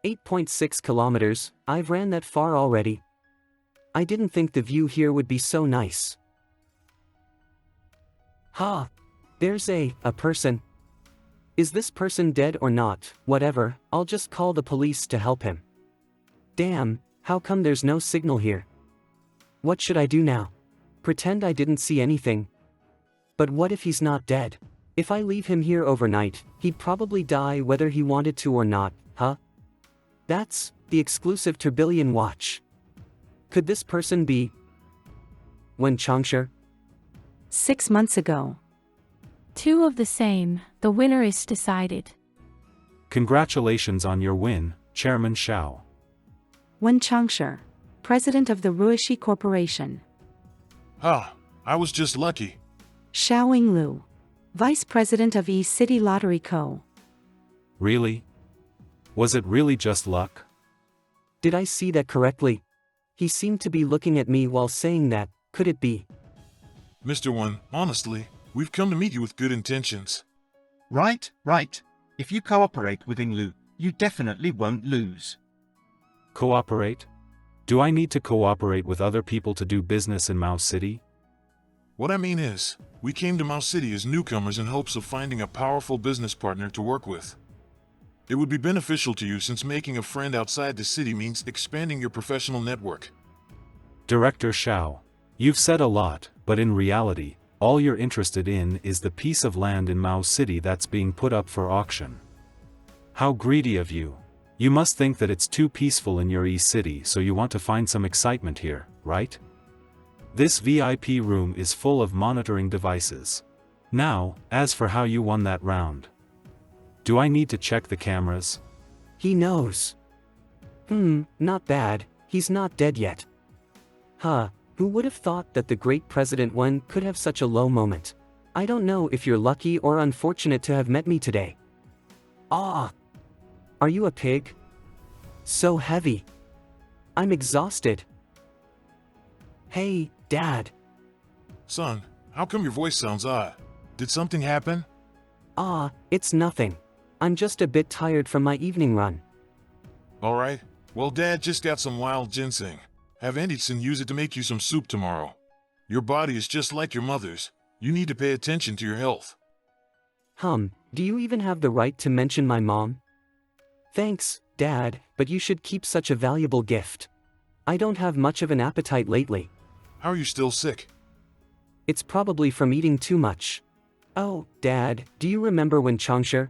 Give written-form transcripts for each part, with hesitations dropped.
8.6 kilometers, I've ran that far already. I didn't think the view here would be so nice. Ha! There's a person. Is this person dead or not? Whatever, I'll just call the police to help him. Damn, how come there's no signal here? What should I do now? Pretend I didn't see anything. But what if he's not dead? If I leave him here overnight, he'd probably die whether he wanted to or not, huh? That's the exclusive tourbillon watch. Could this person be Wen Changshe? 6 months ago. Two of the same, the winner is decided. Congratulations on your win, Chairman Shao. Wen Changshe, president of the Ruishi Corporation. I was just lucky. Xiaoying Lu, vice president of East City Lottery Co. Really? Was it really just luck? Did I see that correctly? He seemed to be looking at me while saying that. Could it be? Mr. Wen, honestly, we've come to meet you with good intentions. Right. If you cooperate with Lu, you definitely won't lose. Cooperate? Do I need to cooperate with other people to do business in Mao City? What I mean is, we came to Mao City as newcomers in hopes of finding a powerful business partner to work with. It would be beneficial to you since making a friend outside the city means expanding your professional network. Director Shao, you've said a lot, but in reality, all you're interested in is the piece of land in Mao City that's being put up for auction. How greedy of you. You must think that it's too peaceful in your city, so you want to find some excitement here, right? This VIP room is full of monitoring devices. Now, as for how you won that round. Do I need to check the cameras? He knows. Not bad, he's not dead yet. Who would have thought that the great President Wen could have such a low moment? I don't know if you're lucky or unfortunate to have met me today. Are you a pig? So heavy. I'm exhausted. Hey, Dad. Son, how come your voice sounds odd? Did something happen? It's nothing. I'm just a bit tired from my evening run. Alright, well Dad just got some wild ginseng. Have Anderson use it to make you some soup tomorrow. Your body is just like your mother's. You need to pay attention to your health. Do you even have the right to mention my mom? Thanks, Dad, but you should keep such a valuable gift. I don't have much of an appetite lately. How are you still sick? It's probably from eating too much. Oh, Dad, do you remember Wen Changshe?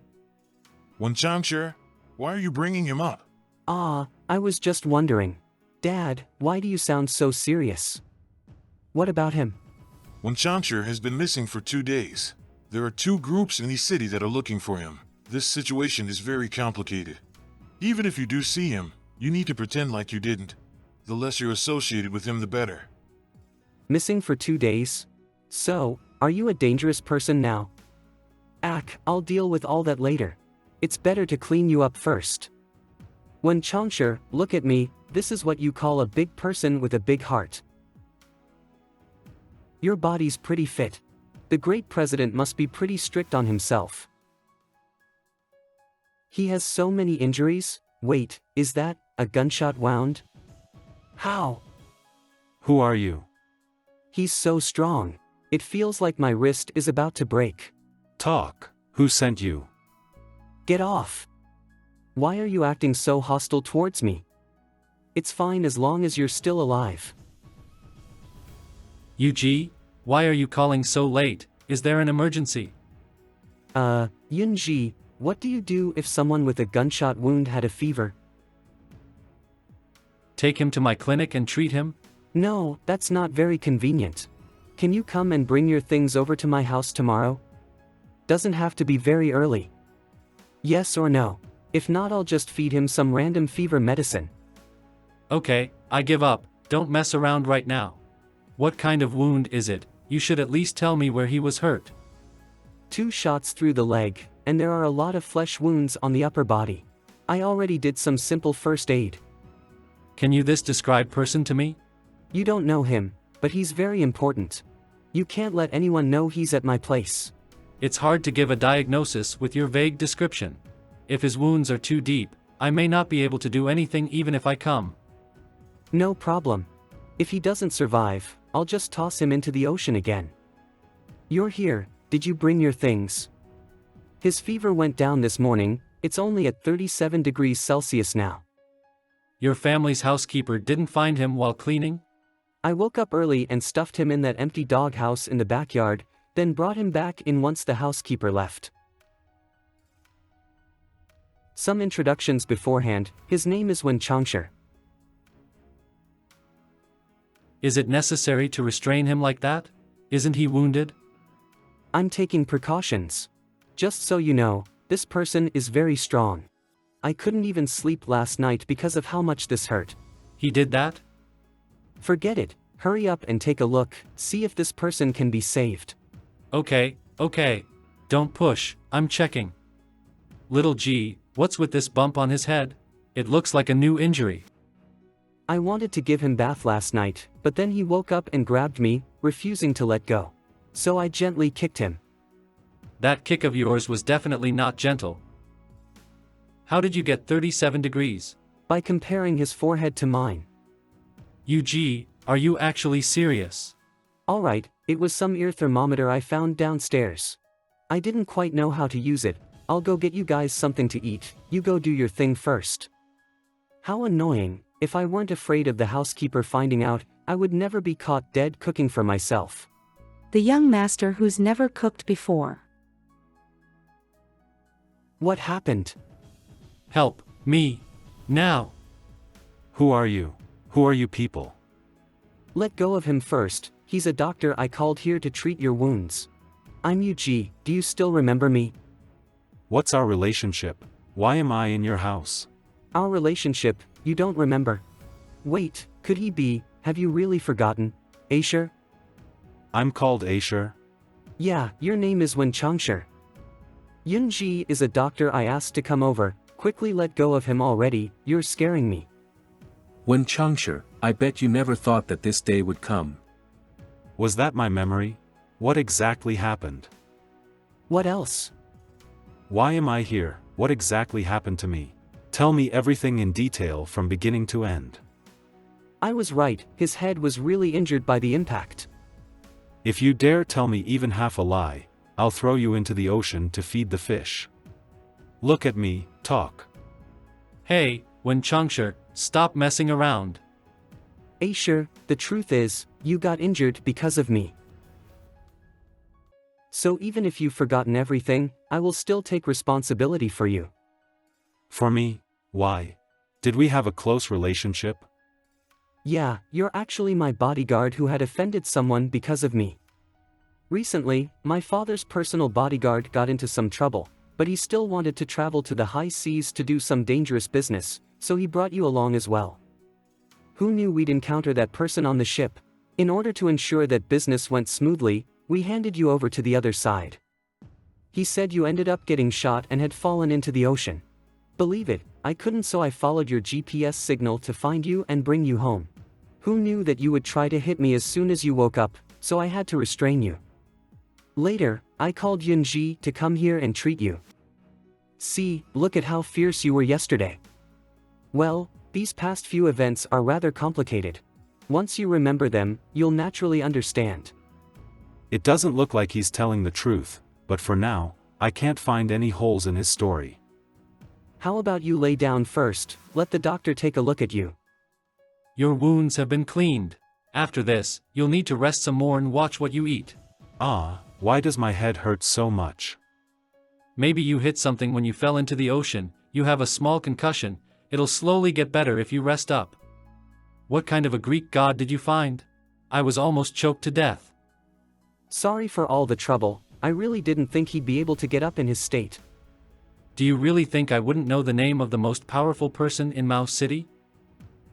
Wen Changshe? Why are you bringing him up? I was just wondering. Dad, why do you sound so serious? What about him? Wen Changshe has been missing for 2 days. There are 2 groups in the city that are looking for him. This situation is very complicated. Even if you do see him, you need to pretend like you didn't. The less you're associated with him, the better. Missing for 2 days? So, are you a dangerous person now? I'll deal with all that later. It's better to clean you up first. Wen Changshe, look at me, this is what you call a big person with a big heart. Your body's pretty fit. The great president must be pretty strict on himself. He has so many injuries. Wait, is that a gunshot wound? How? Who are you? He's so strong. It feels like my wrist is about to break. Talk. Who sent you? Get off. Why are you acting so hostile towards me? It's fine as long as you're still alive. Yuji, why are you calling so late? Is there an emergency? Yunji, what do you do if someone with a gunshot wound had a fever? Take him to my clinic and treat him? No, that's not very convenient. Can you come and bring your things over to my house tomorrow? Doesn't have to be very early. Yes or no? If not, I'll just feed him some random fever medicine. Okay, I give up. Don't mess around right now. What kind of wound is it? You should at least tell me where he was hurt. 2 shots through the leg, and there are a lot of flesh wounds on the upper body. I already did some simple first aid. Can you describe person to me? You don't know him, but he's very important. You can't let anyone know he's at my place. It's hard to give a diagnosis with your vague description. If his wounds are too deep, I may not be able to do anything even if I come. No problem. If he doesn't survive, I'll just toss him into the ocean again. You're here, did you bring your things? His fever went down this morning, it's only at 37 degrees Celsius now. Your family's housekeeper didn't find him while cleaning? I woke up early and stuffed him in that empty doghouse in the backyard, then brought him back in once the housekeeper left. Some introductions beforehand, his name is Wen Changsher. Is it necessary to restrain him like that? Isn't he wounded? I'm taking precautions. Just so you know, this person is very strong. I couldn't even sleep last night because of how much this hurt. He did that? Forget it, hurry up and take a look, see if this person can be saved. Okay. Don't push, I'm checking. Little G, what's with this bump on his head? It looks like a new injury. I wanted to give him bath last night, but then he woke up and grabbed me, refusing to let go. So I gently kicked him. That kick of yours was definitely not gentle. How did you get 37 degrees? By comparing his forehead to mine. UG, are you actually serious? Alright, it was some ear thermometer I found downstairs. I didn't quite know how to use it. I'll go get you guys something to eat, you go do your thing first. How annoying, if I weren't afraid of the housekeeper finding out, I would never be caught dead cooking for myself. The young master who's never cooked before. What happened? Help, me. Now. Who are you? Who are you people? Let go of him first, he's a doctor I called here to treat your wounds. I'm UG, do you still remember me? What's our relationship? Why am I in your house? Our relationship, you don't remember? Wait, could he be, have you really forgotten? Asher? I'm called Asher. Yeah, your name is Wen Changsher. Yunji is a doctor I asked to come over, quickly let go of him already, you're scaring me. Wen Changsher, I bet you never thought that this day would come. Was that my memory? What exactly happened? What else? Why am I here? What exactly happened to me? Tell me everything in detail from beginning to end. I was right, his head was really injured by the impact. If you dare tell me even half a lie, I'll throw you into the ocean to feed the fish. Look at me, talk. Hey, Wen Changsher, stop messing around. Asher, the truth is, you got injured because of me. So even if you've forgotten everything, I will still take responsibility for you. For me? Why? Did we have a close relationship? Yeah, you're actually my bodyguard who had offended someone because of me. Recently, my father's personal bodyguard got into some trouble, but he still wanted to travel to the high seas to do some dangerous business, so he brought you along as well. Who knew we'd encounter that person on the ship? In order to ensure that business went smoothly, we handed you over to the other side. He said you ended up getting shot and had fallen into the ocean. Believe it, I couldn't, so I followed your GPS signal to find you and bring you home. Who knew that you would try to hit me as soon as you woke up, so I had to restrain you. Later, I called Yunji to come here and treat you. See, look at how fierce you were yesterday. Well, these past few events are rather complicated. Once you remember them, you'll naturally understand. It doesn't look like he's telling the truth, but for now, I can't find any holes in his story. How about you lay down first, let the doctor take a look at you. Your wounds have been cleaned. After this, you'll need to rest some more and watch what you eat. Why does my head hurt so much? Maybe you hit something when you fell into the ocean, you have a small concussion, it'll slowly get better if you rest up. What kind of a Greek god did you find? I was almost choked to death. Sorry for all the trouble, I really didn't think he'd be able to get up in his state. Do you really think I wouldn't know the name of the most powerful person in Mao City?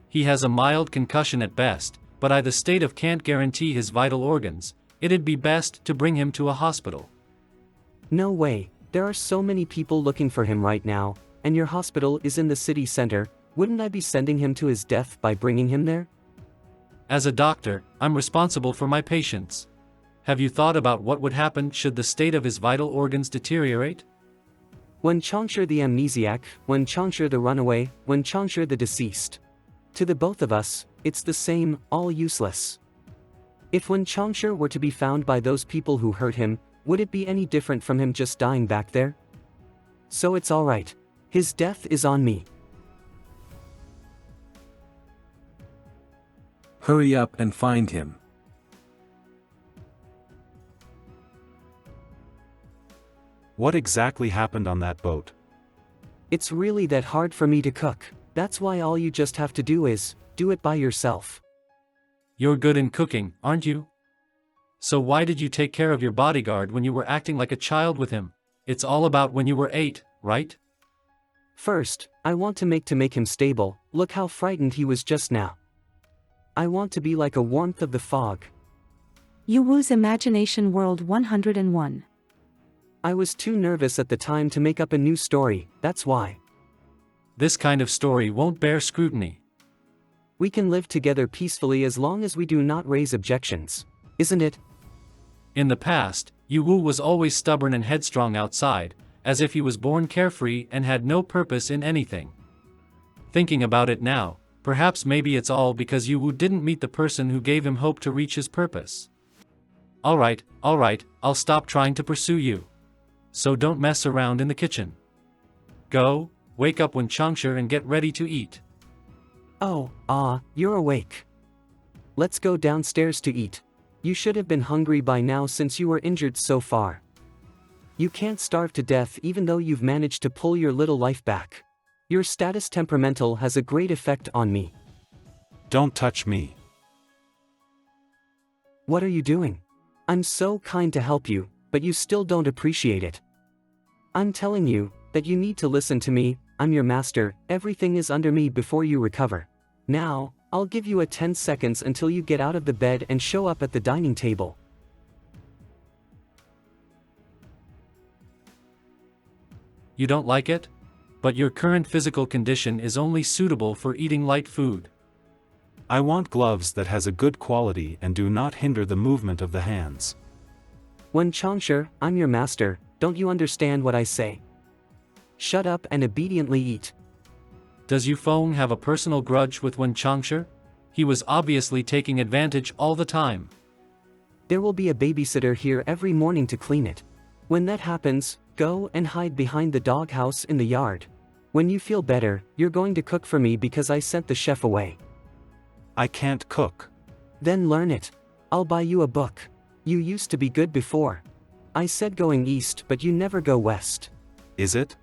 He has a mild concussion at best, but the state of can't guarantee his vital organs. It'd be best to bring him to a hospital. No way, there are so many people looking for him right now, and your hospital is in the city center, wouldn't I be sending him to his death by bringing him there? As a doctor, I'm responsible for my patients. Have you thought about what would happen should the state of his vital organs deteriorate? Wen Changshi the amnesiac, Wen Changshi the runaway, Wen Changshi the deceased. To the both of us, it's the same, all useless. If Wen Changshi were to be found by those people who hurt him, would it be any different from him just dying back there? So it's alright. His death is on me. Hurry up and find him. What exactly happened on that boat? It's really that hard for me to cook. That's why all you just have to do is, do it by yourself. You're good in cooking, aren't you? So why did you take care of your bodyguard when you were acting like a child with him? It's all about when you were 8, right? First, I want to make him stable. Look how frightened he was just now. I want to be like a warmth of the fog. Yu Wu's Imagination World 101. I was too nervous at the time to make up a new story, that's why. This kind of story won't bear scrutiny. We can live together peacefully as long as we do not raise objections. Isn't it? In the past, Yu Wu was always stubborn and headstrong outside, as if he was born carefree and had no purpose in anything. Thinking about it now, perhaps maybe it's all because Yu Wu didn't meet the person who gave him hope to reach his purpose. Alright, I'll stop trying to pursue you. So don't mess around in the kitchen. Go, wake up Wen Changshi and get ready to eat. Oh, you're awake. Let's go downstairs to eat. You should have been hungry by now since you were injured so far. You can't starve to death even though you've managed to pull your little life back. Your status temperamental has a great effect on me. Don't touch me. What are you doing? I'm so kind to help you, but you still don't appreciate it. I'm telling you that you need to listen to me. I'm your master, everything is under me before you recover. Now, I'll give you 10 seconds until you get out of the bed and show up at the dining table. You don't like it? But your current physical condition is only suitable for eating light food. I want gloves that has a good quality and do not hinder the movement of the hands. Wen Changshi, I'm your master, don't you understand what I say? Shut up and obediently eat. Does Yu Feng have a personal grudge with Wen Changshi? He was obviously taking advantage all the time. There will be a babysitter here every morning to clean it. When that happens, go and hide behind the doghouse in the yard. When you feel better, you're going to cook for me because I sent the chef away. I can't cook. Then learn it. I'll buy you a book. You used to be good before. I said going east but you never go west. Is it?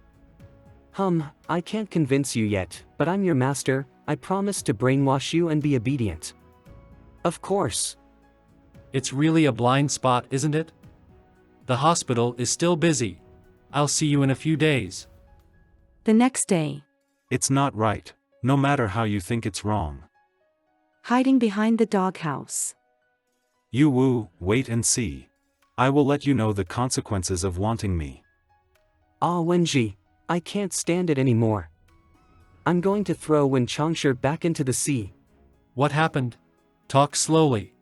I can't convince you yet, but I'm your master, I promise to brainwash you and be obedient. Of course. It's really a blind spot, isn't it? The hospital is still busy. I'll see you in a few days. The next day. It's not right, no matter how you think it's wrong. Hiding behind the doghouse. Yu Wu, wait and see. I will let you know the consequences of wanting me. Wenji, I can't stand it anymore. I'm going to throw Wen Changshi back into the sea. What happened? Talk slowly.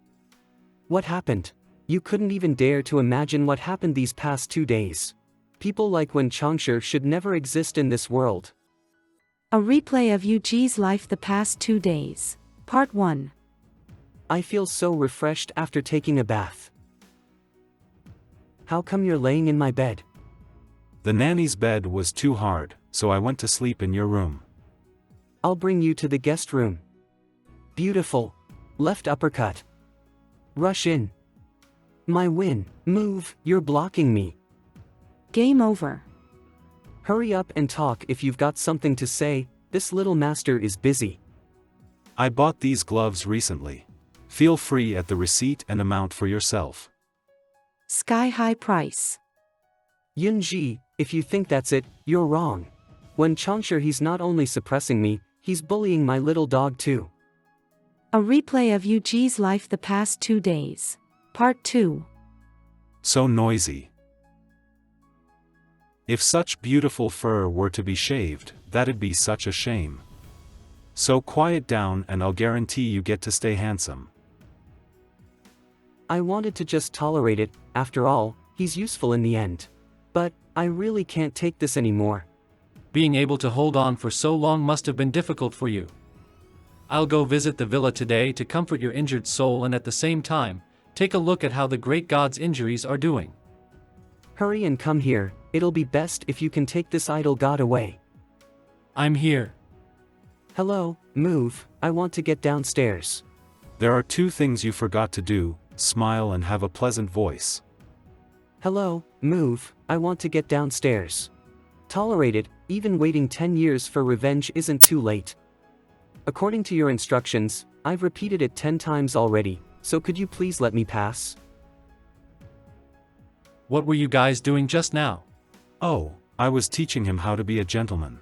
What happened? You couldn't even dare to imagine what happened these past 2 days. People like Wen Changshi should never exist in this world. A replay of Yu Ji's life the past 2 days. Part 1. I feel so refreshed after taking a bath. How come you're laying in my bed? The nanny's bed was too hard, so I went to sleep in your room. I'll bring you to the guest room. Beautiful. Left uppercut. Rush in. My win. Move, you're blocking me. Game over. Hurry up and talk if you've got something to say, this little master is busy. I bought these gloves recently. Feel free at the receipt and amount for yourself. Sky high price. Yunji, if you think that's it, you're wrong. Wen Changshi, he's not only suppressing me, he's bullying my little dog too. A replay of Yu Ji's life the past 2 days. Part 2. So noisy. If such beautiful fur were to be shaved, that'd be such a shame. So quiet down and I'll guarantee you get to stay handsome. I wanted to just tolerate it, after all, he's useful in the end. But, I really can't take this anymore. Being able to hold on for so long must have been difficult for you. I'll go visit the villa today to comfort your injured soul and at the same time, take a look at how the great god's injuries are doing. Hurry and come here, it'll be best if you can take this idol god away. I'm here. Hello, move, I want to get downstairs. There are two things you forgot to do: smile and have a pleasant voice. Hello, move, I want to get downstairs. Tolerate it, even waiting 10 years for revenge isn't too late. According to your instructions, I've repeated it 10 times already, so could you please let me pass? What were you guys doing just now? Oh, I was teaching him how to be a gentleman.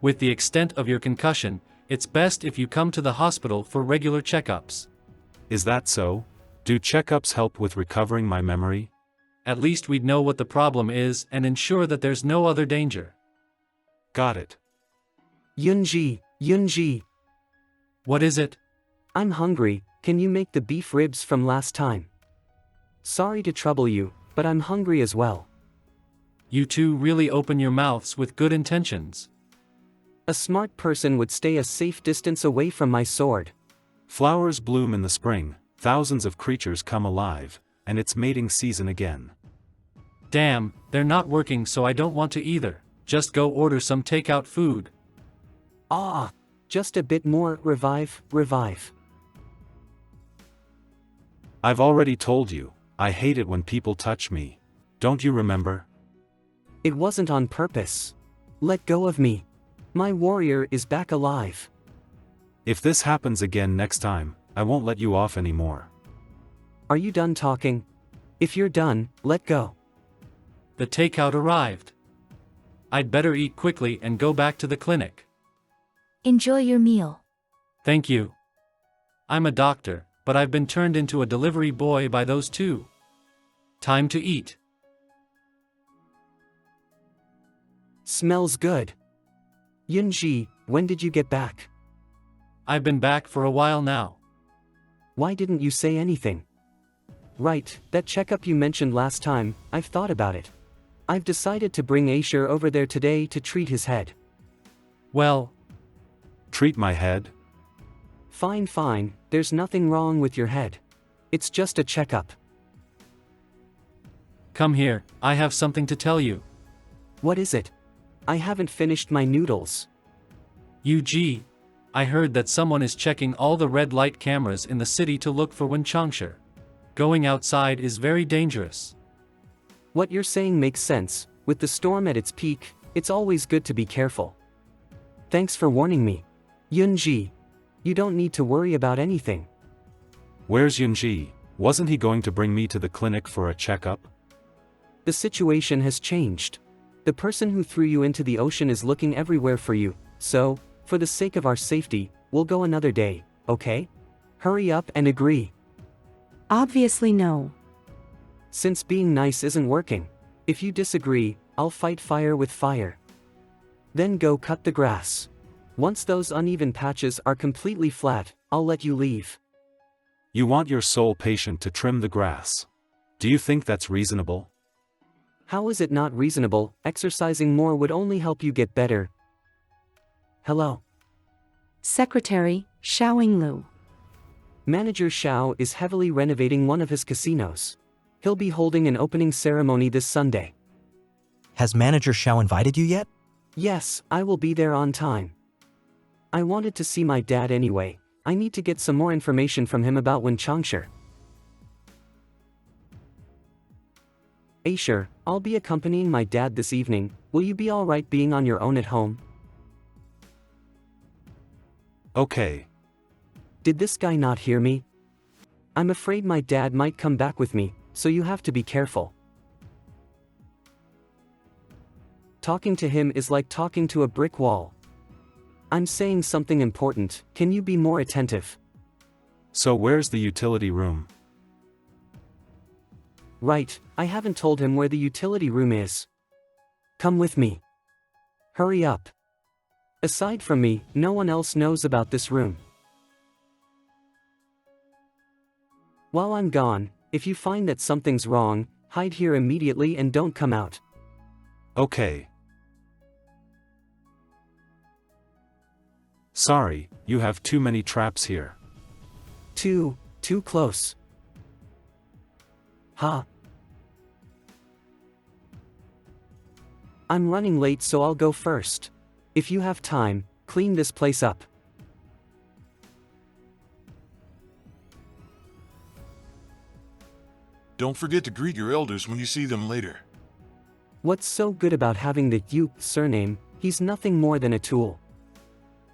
With the extent of your concussion, it's best if you come to the hospital for regular checkups. Is that so? Do checkups help with recovering my memory? At least we'd know what the problem is and ensure that there's no other danger. Got it. Yunji. What is it? I'm hungry, can you make the beef ribs from last time? Sorry to trouble you, but I'm hungry as well. You two really open your mouths with good intentions. A smart person would stay a safe distance away from my sword. Flowers bloom in the spring, thousands of creatures come alive, and it's mating season again. Damn, they're not working, so I don't want to either. Just go order some takeout food. Ah, just a bit more, revive. I've already told you, I hate it when people touch me. Don't you remember? It wasn't on purpose. Let go of me. My warrior is back alive. If this happens again next time, I won't let you off anymore. Are you done talking? If you're done, let go. The takeout arrived. I'd better eat quickly and go back to the clinic. Enjoy your meal. Thank you. I'm a doctor, but I've been turned into a delivery boy by those two. Time to eat. Smells good. Yunji, when did you get back? I've been back for a while now. Why didn't you say anything? Right, that checkup you mentioned last time, I've thought about it. I've decided to bring Asher over there today to treat his head. Well, Treat my head? Fine, there's nothing wrong with your head. It's just a checkup. come here, I have something to tell you. What is it? I haven't finished my noodles. UG, I heard that someone is checking all the red light cameras in the city to look for Wenchangsha. Going outside is very dangerous. What you're saying makes sense. With the storm at its peak, it's always good to be careful. Thanks for warning me. Yunji. You don't need to worry about anything. Where's Yunji? Wasn't he going to bring me to the clinic for a checkup? The situation has changed. The person who threw you into the ocean is looking everywhere for you, so, for the sake of our safety, we'll go another day, okay? Hurry up and agree. Obviously no. Since being nice isn't working, if you disagree, I'll fight fire with fire. Then go cut the grass. Once those uneven patches are completely flat, I'll let you leave. You want your sole patient to trim the grass. Do you think that's reasonable? How is it not reasonable? Exercising more would only help you get better. Hello. Secretary, Xiaoyinglu. Manager Xiao is heavily renovating one of his casinos. He'll be holding an opening ceremony this Sunday. Has Manager Xiao invited you yet? Yes, I will be there on time. I wanted to see my dad anyway. I need to get some more information from him about Wenchangsha. Asher, I'll be accompanying my dad this evening. Will you be alright being on your own at home? Okay. Did this guy not hear me? I'm afraid my dad might come back with me, so you have to be careful. Talking to him is like talking to a brick wall. I'm saying something important, can you be more attentive? So where's the utility room? Right, I haven't told him where the utility room is. Come with me. Hurry up. Aside from me, no one else knows about this room. While I'm gone, if you find that something's wrong, hide here immediately and don't come out. Okay. Sorry, you have too many traps here. Too close. Ha. I'm running late, so I'll go first. If you have time, clean this place up. Don't forget to greet your elders when you see them later. What's so good about having the Yu surname? He's nothing more than a tool.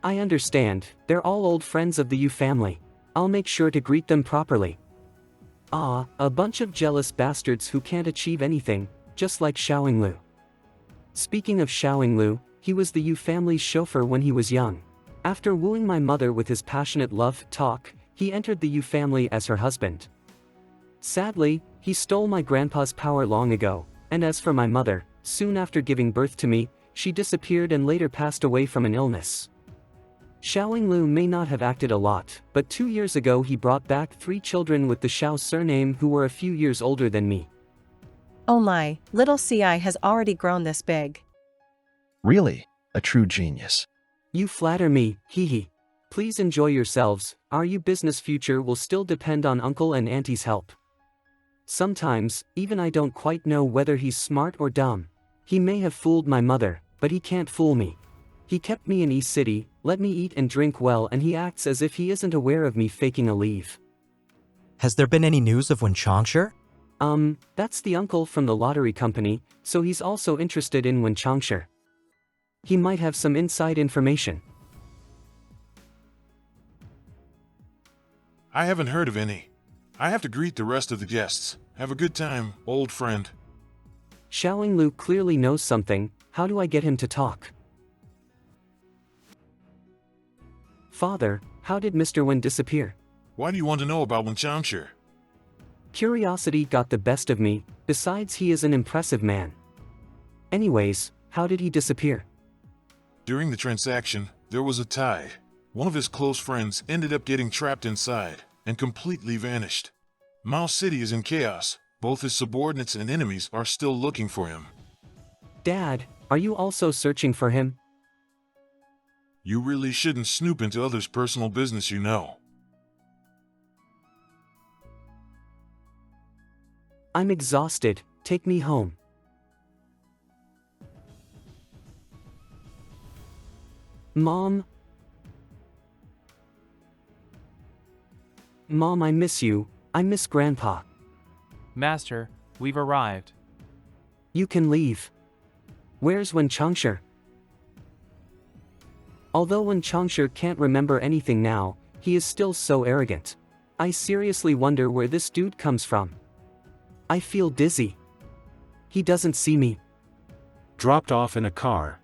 I understand, they're all old friends of the Yu family. I'll make sure to greet them properly. Ah, a bunch of jealous bastards who can't achieve anything, just like Xiaoyinglu. Speaking of Xiaoyinglu, he was the Yu family's chauffeur when he was young. After wooing my mother with his passionate love talk, he entered the Yu family as her husband. Sadly, he stole my grandpa's power long ago, and as for my mother, soon after giving birth to me, she disappeared and later passed away from an illness. Xiaoyinglu may not have acted a lot, but 2 years ago he brought back 3 children with the Xiao surname who were a few years older than me. Oh my, little CI has already grown this big. Really, a true genius. You flatter me, hee. Please enjoy yourselves, our Yu business future will still depend on Uncle and Auntie's help. Sometimes, even I don't quite know whether he's smart or dumb. He may have fooled my mother, but he can't fool me. He kept me in East City, let me eat and drink well, and he acts as if he isn't aware of me faking a leave. Has there been any news of Wen Changshi? That's the uncle from the lottery company, so he's also interested in Wen Changshi. He might have some inside information. I haven't heard of any. I have to greet the rest of the guests. Have a good time, old friend. Xiaoyinglu clearly knows something. How do I get him to talk? Father, how did Mr. Wen disappear? Why do you want to know about Wen Changshi? Curiosity got the best of me, besides he is an impressive man. Anyways, how did he disappear? During the transaction, there was a tie. One of his close friends ended up getting trapped inside, and completely vanished. Mao City is in chaos. Both his subordinates and enemies are still looking for him. Dad, are you also searching for him? You really shouldn't snoop into others' personal business, you know. I'm exhausted, take me home. Mom? Mom, I miss you. I miss Grandpa. Master, we've arrived. You can leave. Where's Wen Changshi? Although Wen Changshi can't remember anything now, he is still so arrogant. I seriously wonder where this dude comes from. I feel dizzy. He doesn't see me. Dropped off in a car.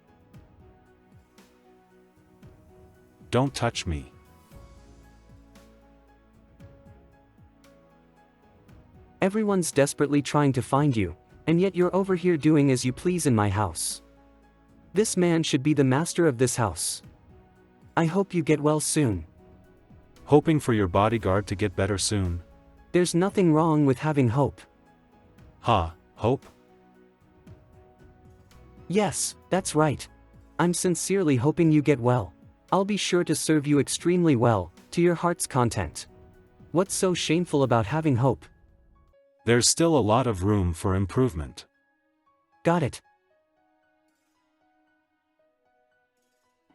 Don't touch me. Everyone's desperately trying to find you, and yet you're over here doing as you please in my house. This man should be the master of this house. I hope you get well soon. Hoping for your bodyguard to get better soon. There's nothing wrong with having hope. Hope? Yes, that's right. I'm sincerely hoping you get well. I'll be sure to serve you extremely well, to your heart's content. What's so shameful about having hope? There's still a lot of room for improvement. Got it.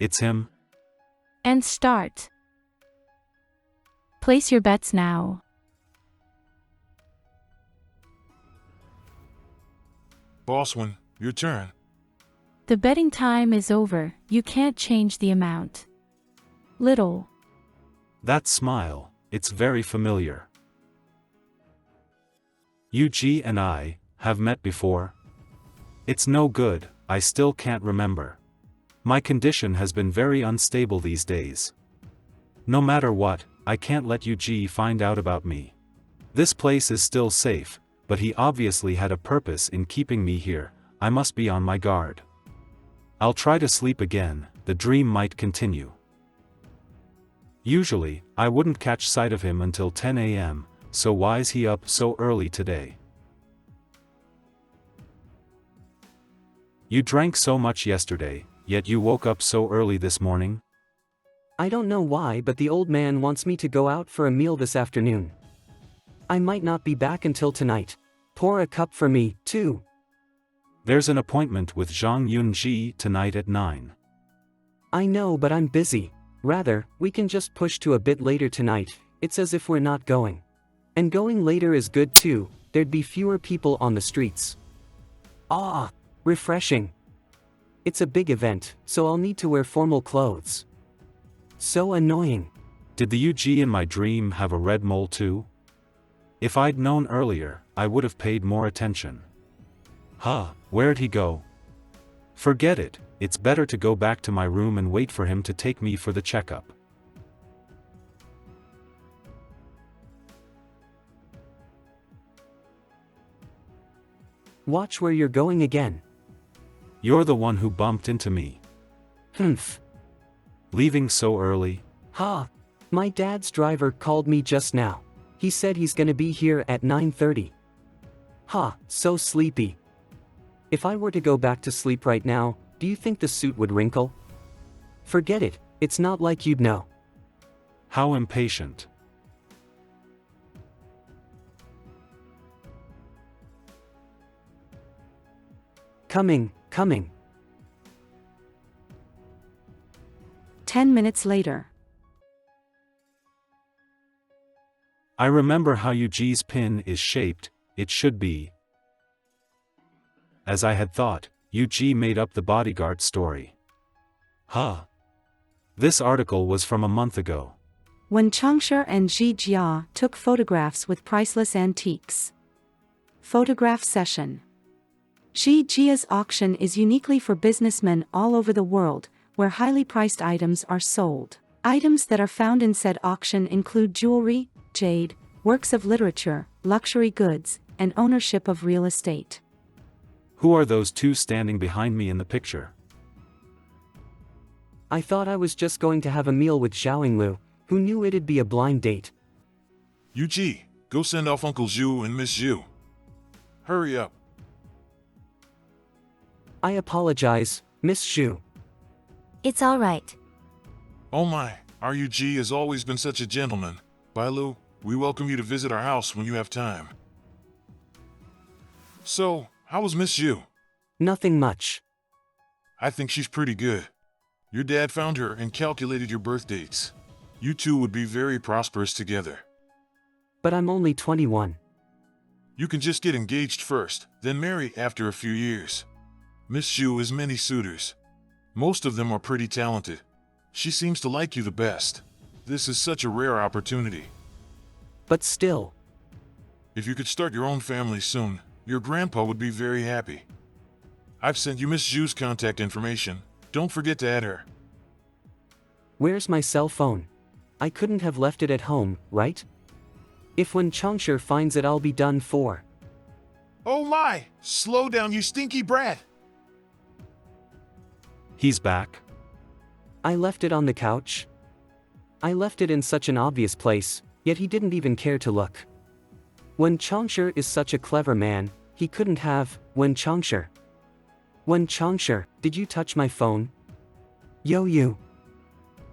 It's him. And start. Place your bets now. Bossman, your turn. The betting time is over, you can't change the amount. Little. That smile, it's very familiar. UG and I have met before. It's no good, I still can't remember. My condition has been very unstable these days. No matter what, I can't let UG find out about me. This place is still safe, but he obviously had a purpose in keeping me here. I must be on my guard. I'll try to sleep again, the dream might continue. Usually, I wouldn't catch sight of him until 10 a.m., so why is he up so early today? You drank so much yesterday, yet you woke up so early this morning? I don't know why, but the old man wants me to go out for a meal this afternoon. I might not be back until tonight. Pour a cup for me, too. There's an appointment with Zhang Yunji tonight at 9. I know, but I'm busy. Rather, we can just push to a bit later tonight. It's as if we're not going. And going later is good too, there'd be fewer people on the streets. Ah, refreshing. It's a big event, so I'll need to wear formal clothes. So annoying. Did the UG in my dream have a red mole too? If I'd known earlier, I would have paid more attention. Huh, where'd he go? Forget it, it's better to go back to my room and wait for him to take me for the checkup. Watch where you're going again. You're the one who bumped into me. Humph. Leaving so early? Ha! My dad's driver called me just now. He said he's gonna be here at 9:30. Ha, so sleepy. If I were to go back to sleep right now, do you think the suit would wrinkle? Forget it, it's not like you'd know. How impatient. Coming. 10 minutes later. I remember how UG's pin is shaped, it should be. As I had thought, UG made up the bodyguard story. Huh. This article was from a month ago. When Changsha and Ji Jia took photographs with priceless antiques. Photograph session. Ji Jia's auction is uniquely for businessmen all over the world, where highly priced items are sold. Items that are found in said auction include jewelry, jade, works of literature, luxury goods, and ownership of real estate. Who are those two standing behind me in the picture? I thought I was just going to have a meal with Xiaoyinglu, who knew it'd be a blind date. UG, go send off Uncle Zhu and Miss Zhu. Hurry up. I apologize, Miss Xu. It's all right. Oh my, our UG has always been such a gentleman. Bailu, we welcome you to visit our house when you have time. So, how was Miss Zhu? Nothing much. I think she's pretty good. Your dad found her and calculated your birth dates. You two would be very prosperous together. But I'm only 21. You can just get engaged first, then marry after a few years. Miss Zhu has many suitors. Most of them are pretty talented. She seems to like you the best. This is such a rare opportunity. But still. If you could start your own family soon, your grandpa would be very happy. I've sent you Miss Zhu's contact information. Don't forget to add her. Where's my cell phone? I couldn't have left it at home, right? If when Changsha finds it, I'll be done for. Oh my! Slow down, you stinky brat! He's back. I left it on the couch. I left it in such an obvious place, yet he didn't even care to look. When Changsha is such a clever man, he couldn't have. When Changsha, did you touch my phone? Yo you.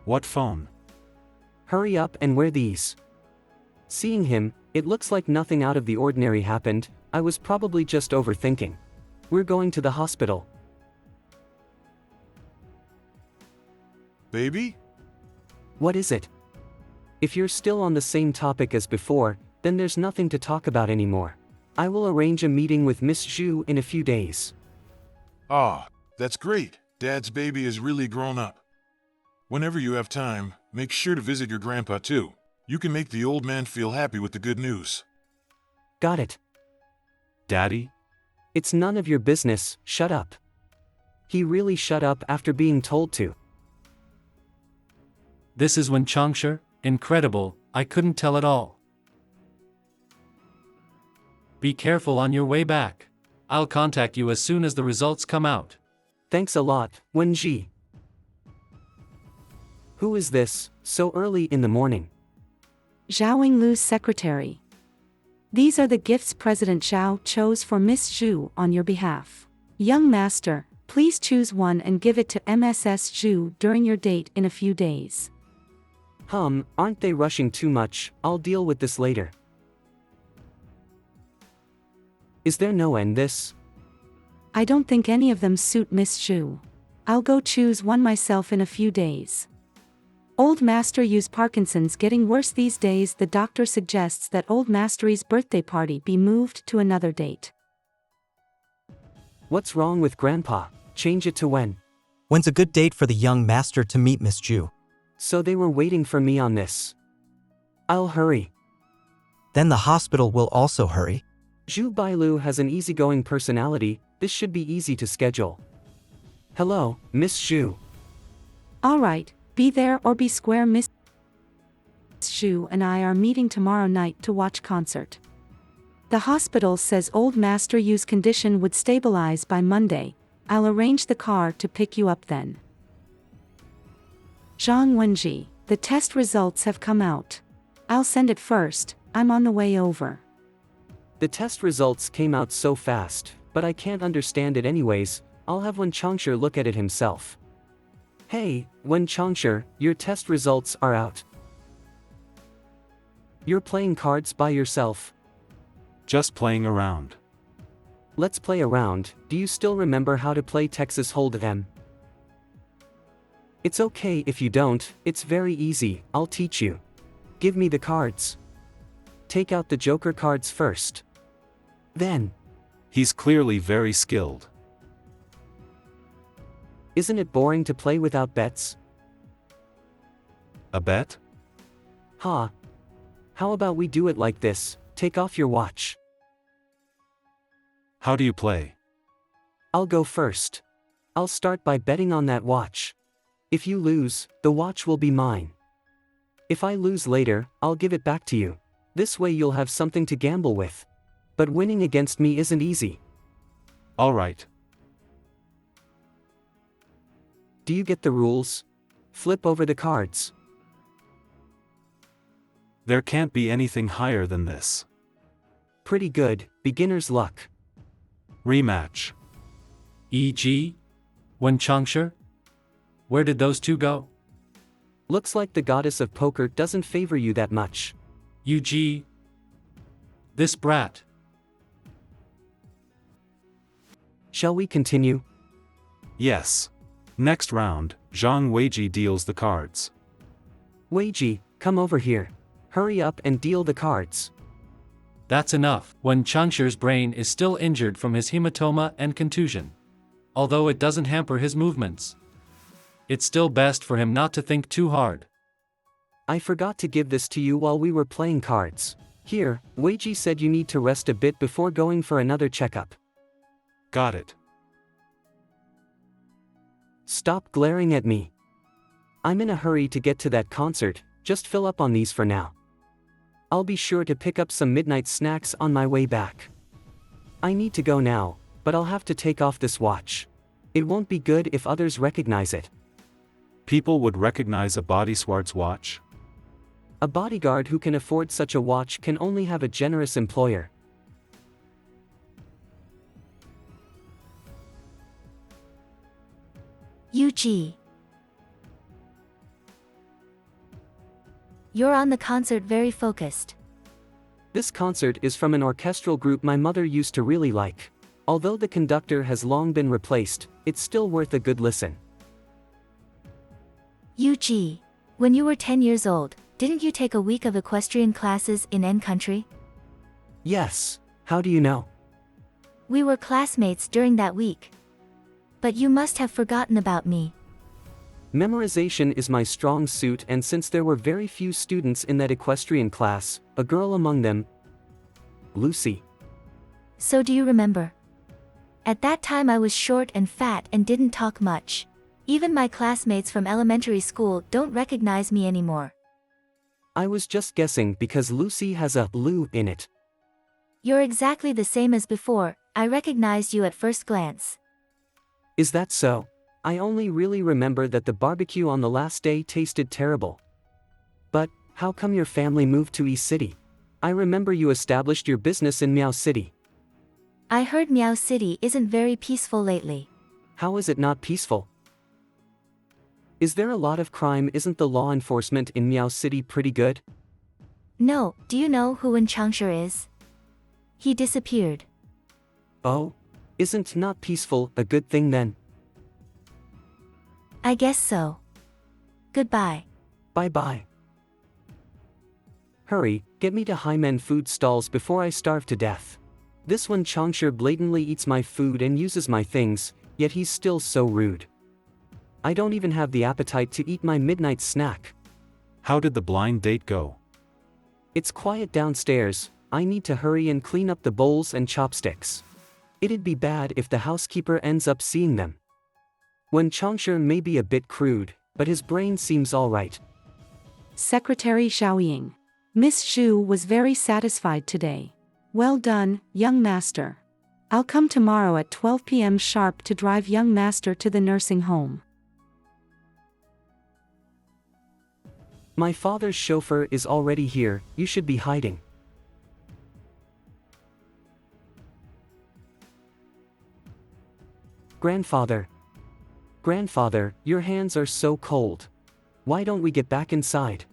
What phone? Hurry up and wear these. Seeing him, it looks like nothing out of the ordinary happened. I was probably just overthinking. We're going to the hospital. Baby? What is it? If you're still on the same topic as before, then there's nothing to talk about anymore. I will arrange a meeting with Miss Zhu in a few days. Ah, that's great. Dad's baby is really grown up. Whenever you have time, make sure to visit your grandpa too. You can make the old man feel happy with the good news. Got it. Daddy? It's none of your business, shut up. He really shut up after being told to. This is when Changsha, incredible, I couldn't tell at all. Be careful on your way back. I'll contact you as soon as the results come out. Thanks a lot, Wenji. Who is this, so early in the morning? Xiaoyinglu's secretary. These are the gifts President Xiao chose for Miss Zhu on your behalf. Young master, Please choose one and give it to MSS Zhu during your date in a few days. Aren't they rushing too much? I'll deal with this later. Is there no end this? I don't think any of them suit Miss Zhu. I'll go choose one myself in a few days. Old Master Yu's Parkinson's getting worse these days. The doctor suggests that Old Mastery's birthday party be moved to another date. What's wrong with Grandpa? Change it to when? When's a good date for the young master to meet Miss Zhu? So they were waiting for me on this. I'll hurry. Then the hospital will also hurry. Zhu Bailu has an easygoing personality, this should be easy to schedule. Hello, Miss Zhu. Alright, be there or be square. Miss Zhu and I are meeting tomorrow night to watch concert. The hospital says Old Master Yu's condition would stabilize by Monday. I'll arrange the car to pick you up then. Zhang Wenji, the test results have come out. I'll send it first, I'm on the way over. The test results came out so fast, but I can't understand it anyways. I'll have Wen Changshi look at it himself. Hey, Wen Changshi, your test results are out. You're playing cards by yourself? Just playing around. Let's play around. Do you still remember how to play Texas Hold'em? It's okay if you don't, it's very easy, I'll teach you. Give me the cards. Take out the Joker cards first. Then. He's clearly very skilled. Isn't it boring to play without bets? A bet? Ha. How about we do it like this, take off your watch. How do you play? I'll go first. I'll start by betting on that watch. If you lose, the watch will be mine. If I lose later, I'll give it back to you. This way you'll have something to gamble with. But winning against me isn't easy. All right. Do you get the rules? Flip over the cards. There can't be anything higher than this. Pretty good, beginner's luck. Rematch. E.g. Wen Changshi? Where did those two go? Looks like the goddess of poker doesn't favor you that much. U.G. This brat. Shall we continue? Yes. Next round, Zhang Weiji deals the cards. Weiji, come over here. Hurry up and deal the cards. That's enough. Wen Changshi's brain is still injured from his hematoma and contusion. Although it doesn't hamper his movements. It's still best for him not to think too hard. I forgot to give this to you while we were playing cards. Here, Weiji said you need to rest a bit before going for another checkup. Got it. Stop glaring at me. I'm in a hurry to get to that concert, just fill up on these for now. I'll be sure to pick up some midnight snacks on my way back. I need to go now, but I'll have to take off this watch. It won't be good if others recognize it. People would recognize a bodyguard's watch? A bodyguard who can afford such a watch can only have a generous employer. UG. You're on the concert very focused. This concert is from an orchestral group my mother used to really like. Although the conductor has long been replaced, it's still worth a good listen. UG. When you were 10 years old, didn't you take a week of equestrian classes in N country? Yes. How do you know? We were classmates during that week. But you must have forgotten about me. Memorization is my strong suit, and since there were very few students in that equestrian class, a girl among them, Lucy. So do you remember? At that time I was short and fat and didn't talk much. Even my classmates from elementary school don't recognize me anymore. I was just guessing because Lucy has a Lu in it. You're exactly the same as before, I recognized you at first glance. Is that so? I only really remember that the barbecue on the last day tasted terrible. But, how come your family moved to East City? I remember you established your business in Miao City. I heard Miao City isn't very peaceful lately. How is it not peaceful? Is there a lot of crime? Isn't the law enforcement in Meow City pretty good? No, do you know who Wen Changshi is? He disappeared. Oh? Isn't not peaceful a good thing then? I guess so. Goodbye. Bye-bye. Hurry, get me to Hymen food stalls before I starve to death. This one Changshi blatantly eats my food and uses my things, yet he's still so rude. I don't even have the appetite to eat my midnight snack. How did the blind date go? It's quiet downstairs, I need to hurry and clean up the bowls and chopsticks. It'd be bad if the housekeeper ends up seeing them. Wen Changshi may be a bit crude, but his brain seems alright. Secretary Xiaoying. Miss Zhu was very satisfied today. Well done, young master. I'll come tomorrow at 12 p.m. sharp to drive young master to the nursing home. My father's chauffeur is already here, you should be hiding. Grandfather. Grandfather, your hands are so cold. Why don't we get back inside?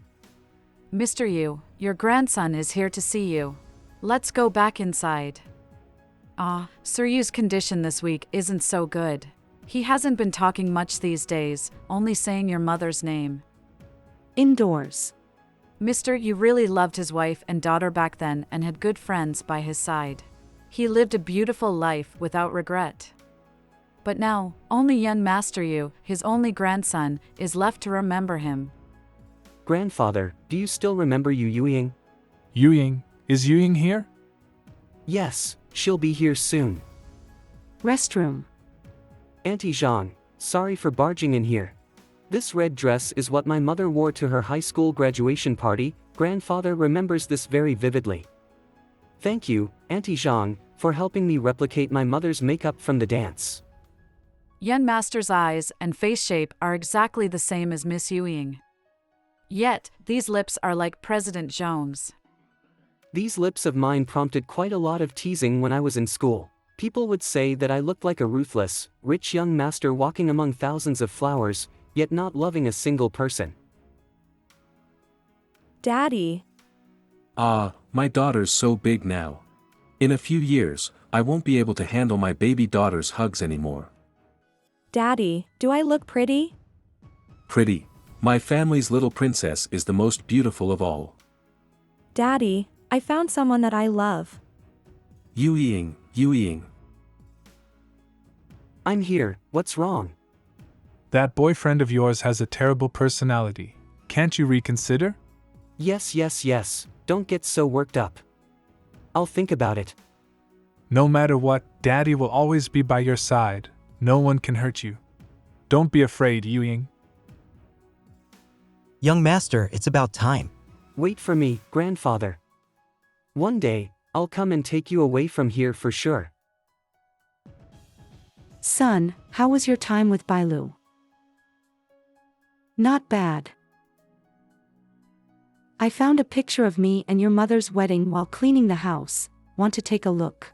Mr. Yu, your grandson is here to see you. Let's go back inside. Sir Yu's condition this week isn't so good. He hasn't been talking much these days, only saying your mother's name. Indoors. Mr. Yu really loved his wife and daughter back then and had good friends by his side. He lived a beautiful life without regret. But now, only young Master Yu, his only grandson, is left to remember him. Grandfather, do you still remember Yuying? Yuying? Is Yuying here? Yes, she'll be here soon. Restroom. Auntie Zhang, sorry for barging in here. This red dress is what my mother wore to her high school graduation party. Grandfather remembers this very vividly. Thank you, Auntie Zhang, for helping me replicate my mother's makeup from the dance. Yan Master's eyes and face shape are exactly the same as Miss Yuying. Yet, these lips are like President Zhong's. These lips of mine prompted quite a lot of teasing when I was in school. People would say that I looked like a ruthless, rich young master walking among thousands of flowers, yet not loving a single person. Daddy. My daughter's so big now. In a few years, I won't be able to handle my baby daughter's hugs anymore. Daddy, do I look pretty? Pretty. My family's little princess is the most beautiful of all. Daddy, I found someone that I love. Yuying. I'm here, what's wrong? That boyfriend of yours has a terrible personality. Can't you reconsider? Yes, don't get so worked up. I'll think about it. No matter what, Daddy will always be by your side. No one can hurt you. Don't be afraid, Yuying. Young master, it's about time. Wait for me, grandfather. One day, I'll come and take you away from here for sure. Son, how was your time with Bailu? Not bad. I found a picture of me and your mother's wedding while cleaning the house. Want to take a look?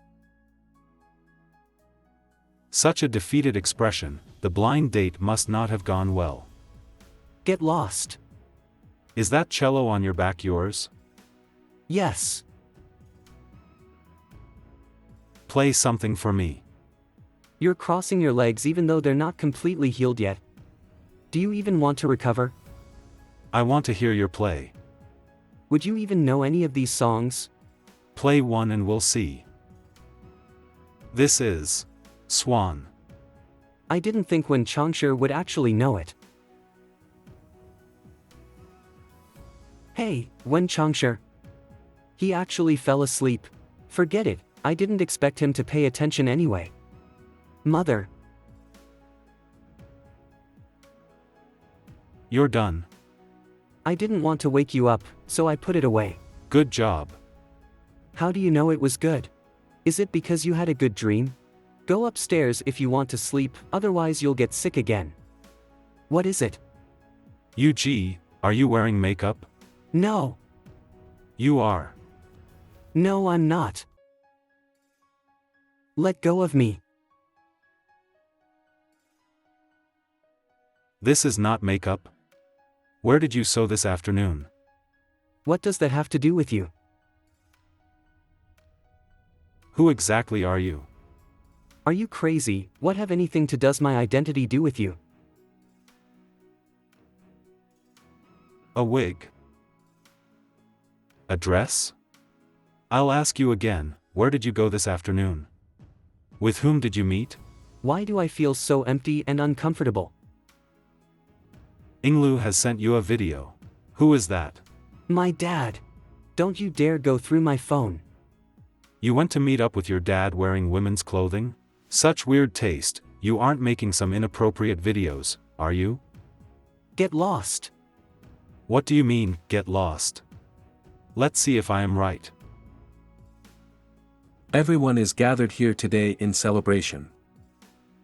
Such a defeated expression, the blind date must not have gone well. Get lost. Is that cello on your back yours? Yes. Play something for me. You're crossing your legs even though they're not completely healed yet. Do you even want to recover? I want to hear your play. Would you even know any of these songs? Play one and we'll see. This is Swan. I didn't think Wen Changshi would actually know it. Hey, Wen Changshi. He actually fell asleep. Forget it, I didn't expect him to pay attention anyway. Mother. You're done. I didn't want to wake you up, so I put it away. Good job. How do you know it was good? Is it because you had a good dream? Go upstairs if you want to sleep, otherwise you'll get sick again. What is it? Yu-Ji, are you wearing makeup? No. You are. No, I'm not. Let go of me. This is not makeup. Where did you sew this afternoon? What does that have to do with you? Who exactly are you? Are you crazy? What have anything to does my identity do with you? A wig. A dress? I'll ask you again, where did you go this afternoon? With whom did you meet? Why do I feel so empty and uncomfortable? Inglu has sent you a video. Who is that? My dad. Don't you dare go through my phone. You went to meet up with your dad wearing women's clothing? Such weird taste. You aren't making some inappropriate videos, are you? Get lost. What do you mean, get lost? Let's see if I am right. Everyone is gathered here today in celebration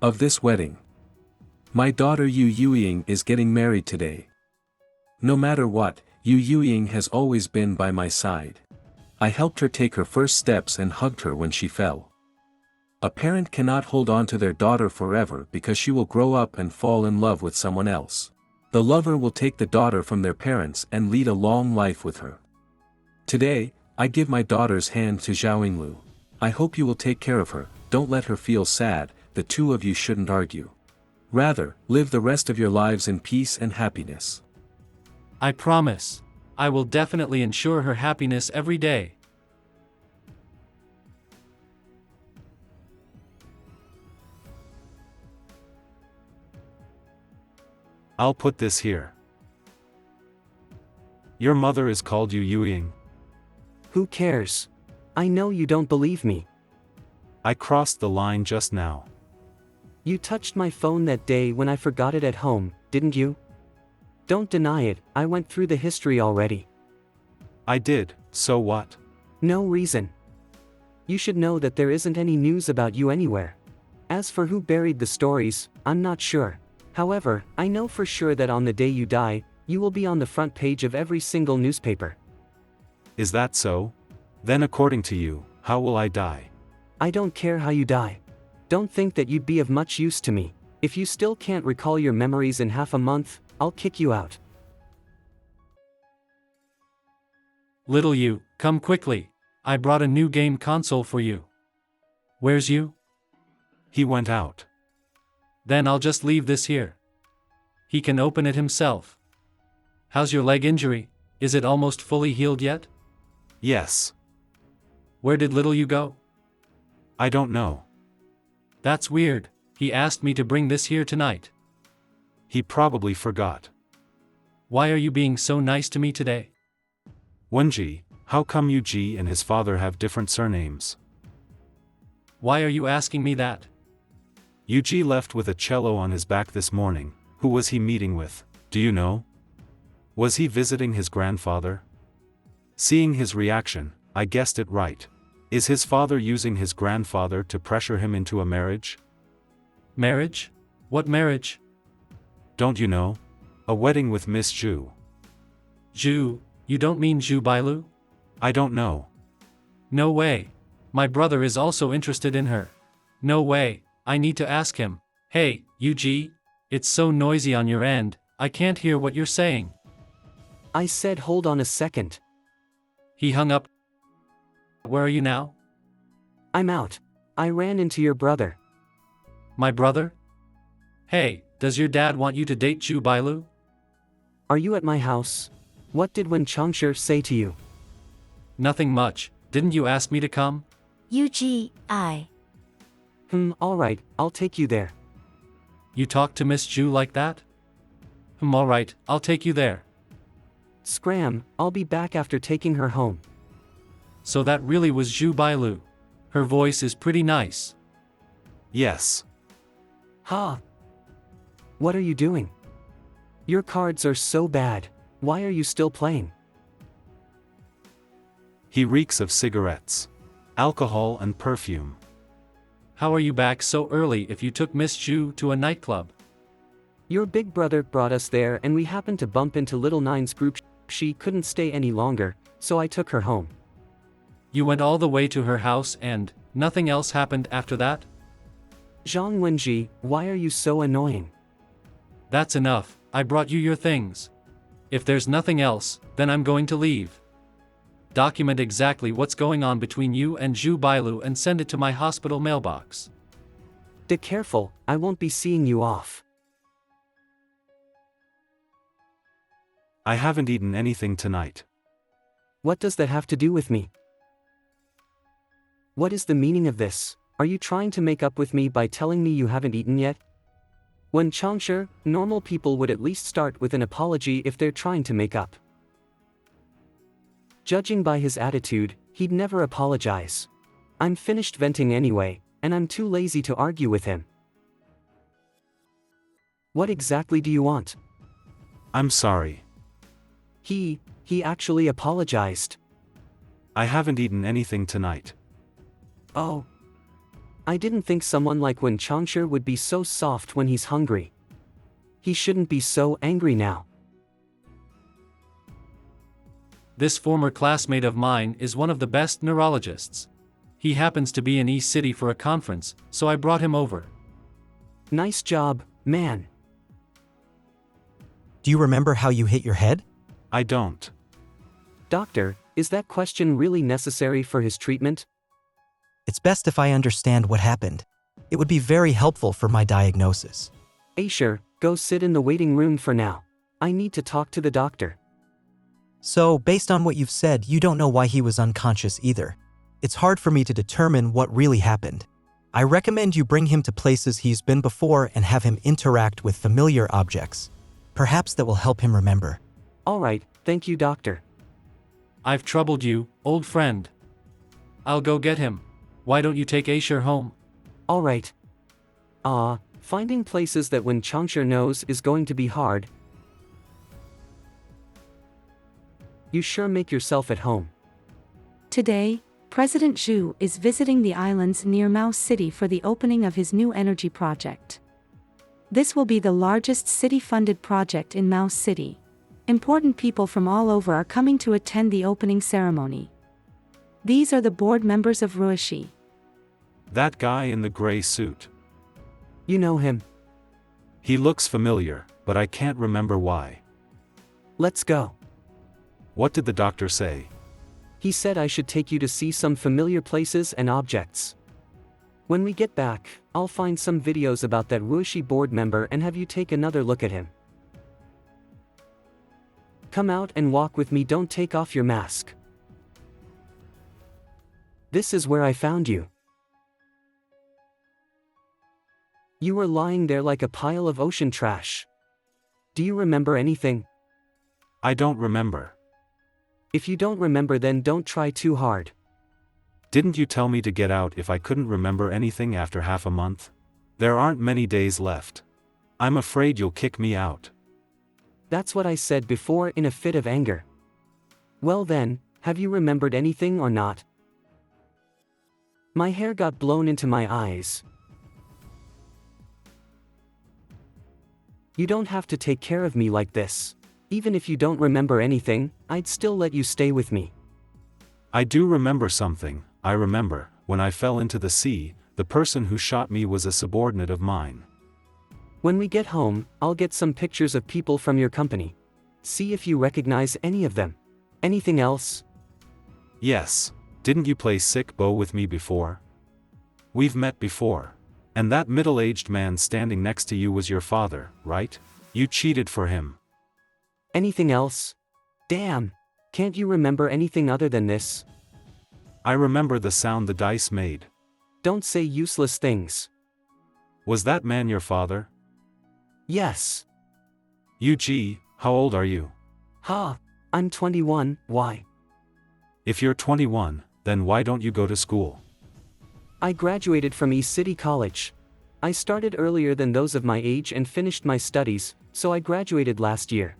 of this wedding. My daughter Yu Yueying is getting married today. No matter what, Yu Yueying has always been by my side. I helped her take her first steps and hugged her when she fell. A parent cannot hold on to their daughter forever because she will grow up and fall in love with someone else. The lover will take the daughter from their parents and lead a long life with her. Today, I give my daughter's hand to Zhao Yinglu. I hope you will take care of her, don't let her feel sad, the two of you shouldn't argue. Rather, live the rest of your lives in peace and happiness. I promise. I will definitely ensure her happiness every day. I'll put this here. Your mother is called Yu Yueying. Who cares? I know you don't believe me. I crossed the line just now. You touched my phone that day when I forgot it at home, didn't you? Don't deny it, I went through the history already. I did, so what? No reason. You should know that there isn't any news about you anywhere. As for who buried the stories, I'm not sure. However, I know for sure that on the day you die, you will be on the front page of every single newspaper. Is that so? Then according to you, how will I die? I don't care how you die. Don't think that you'd be of much use to me. If you still can't recall your memories in half a month, I'll kick you out. Little you, come quickly. I brought a new game console for you. Where's you? He went out. Then I'll just leave this here. He can open it himself. How's your leg injury? Is it almost fully healed yet? Yes. Where did little you go? I don't know. That's weird. He asked me to bring this here tonight. He probably forgot. Why are you being so nice to me today? Wenji, how come Yu Ji and his father have different surnames? Why are you asking me that? Yu Ji left with a cello on his back this morning. Who was he meeting with, do you know? Was he visiting his grandfather? Seeing his reaction, I guessed it right. Is his father using his grandfather to pressure him into a marriage? Marriage? What marriage? Don't you know? A wedding with Miss Zhu. Zhu? You don't mean Zhu Bailu? I don't know. No way. My brother is also interested in her. No way, I need to ask him. Hey, Yu Ji? It's so noisy on your end, I can't hear what you're saying. I said hold on a second. He hung up. Where are you now? I'm out. I ran into your brother. My brother? Hey, does your dad want you to date Zhu Bailu? Are you at my house? What did Wen Changshi say to you? Nothing much. Didn't you ask me to come? UGI. Alright, I'll take you there. You talk to Miss Zhu like that? Alright, I'll take you there. Scram, I'll be back after taking her home. So that really was Zhu Bailu. Her voice is pretty nice. Yes. Ha! What are you doing? Your cards are so bad. Why are you still playing? He reeks of cigarettes, alcohol and perfume. How are you back so early if you took Miss Zhu to a nightclub? Your big brother brought us there and we happened to bump into Little Nine's group. She couldn't stay any longer, so I took her home. You went all the way to her house and nothing else happened after that? Zhang Wenji, why are you so annoying? That's enough, I brought you your things. If there's nothing else, then I'm going to leave. Document exactly what's going on between you and Zhu Bailu and send it to my hospital mailbox. Be careful, I won't be seeing you off. I haven't eaten anything tonight. What does that have to do with me? What is the meaning of this? Are you trying to make up with me by telling me you haven't eaten yet? When Changsha, normal people would at least start with an apology if they're trying to make up. Judging by his attitude, he'd never apologize. I'm finished venting anyway, and I'm too lazy to argue with him. What exactly do you want? I'm sorry. He actually apologized. I haven't eaten anything tonight. Oh. I didn't think someone like Wen Changsha would be so soft when he's hungry. He shouldn't be so angry now. This former classmate of mine is one of the best neurologists. He happens to be in East City for a conference, so I brought him over. Nice job, man. Do you remember how you hit your head? I don't. Doctor, is that question really necessary for his treatment? It's best if I understand what happened. It would be very helpful for my diagnosis. Asher, go sit in the waiting room for now. I need to talk to the doctor. So, based on what you've said, you don't know why he was unconscious either. It's hard for me to determine what really happened. I recommend you bring him to places he's been before and have him interact with familiar objects. Perhaps that will help him remember. All right, thank you, doctor. I've troubled you, old friend. I'll go get him. Why don't you take Asher home? All right. Finding places that Wen Changsha knows is going to be hard. You sure make yourself at home. Today, President Zhu is visiting the islands near Mao City for the opening of his new energy project. This will be the largest city-funded project in Mao City. Important people from all over are coming to attend the opening ceremony. These are the board members of Ruishi. That guy in the gray suit. You know him. He looks familiar, but I can't remember why. Let's go. What did the doctor say? He said I should take you to see some familiar places and objects. When we get back, I'll find some videos about that Ruishi board member and have you take another look at him. Come out and walk with me, don't take off your mask. This is where I found you. You were lying there like a pile of ocean trash. Do you remember anything? I don't remember. If you don't remember, then don't try too hard. Didn't you tell me to get out if I couldn't remember anything after half a month? There aren't many days left. I'm afraid you'll kick me out. That's what I said before in a fit of anger. Well then, have you remembered anything or not? My hair got blown into my eyes. You don't have to take care of me like this. Even if you don't remember anything, I'd still let you stay with me. I do remember something. I remember, when I fell into the sea, the person who shot me was a subordinate of mine. When we get home, I'll get some pictures of people from your company. See if you recognize any of them. Anything else? Yes. Didn't you play sick bow with me before? We've met before. And that middle-aged man standing next to you was your father, right? You cheated for him. Anything else? Damn! Can't you remember anything other than this? I remember the sound the dice made. Don't say useless things. Was that man your father? Yes. UG, how old are you? I'm 21, why? If you're 21, then why don't you go to school? I graduated from East City College. I started earlier than those of my age and finished my studies, so I graduated last year.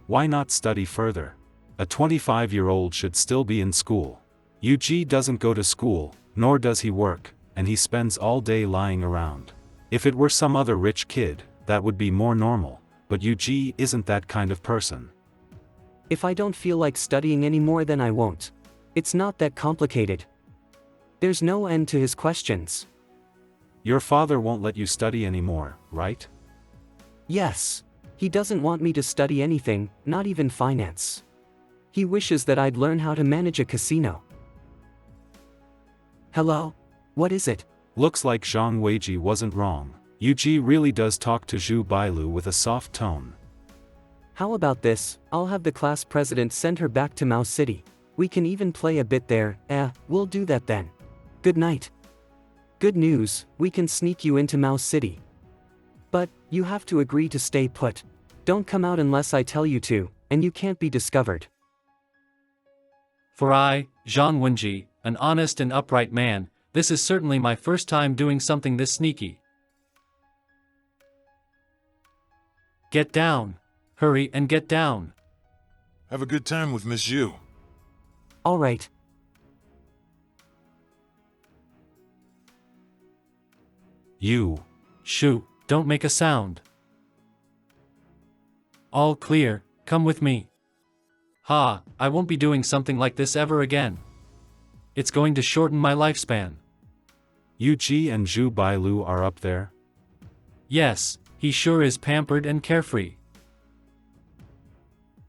Why not study further? A 25-year-old should still be in school. UG doesn't go to school, nor does he work, and he spends all day lying around. If it were some other rich kid, that would be more normal, but UG isn't that kind of person. If I don't feel like studying anymore, then I won't. It's not that complicated. There's no end to his questions. Your father won't let you study anymore, right? Yes. He doesn't want me to study anything, not even finance. He wishes that I'd learn how to manage a casino. Hello? What is it? Looks like Zhang Weiji wasn't wrong. Yuji really does talk to Zhu Bailu with a soft tone. How about this? I'll have the class president send her back to Mao City. We can even play a bit there. We'll do that then. Good night. Good news, we can sneak you into Mao City. But, you have to agree to stay put. Don't come out unless I tell you to, and you can't be discovered. For I, Zhang Wenji, an honest and upright man, this is certainly my first time doing something this sneaky. Get down. Hurry and get down. Have a good time with Miss Yu. Alright. You. Shoo, don't make a sound. All clear, come with me. Ha, I won't be doing something like this ever again. It's going to shorten my lifespan. Yuji and Zhu Bailu are up there? Yes, he sure is pampered and carefree.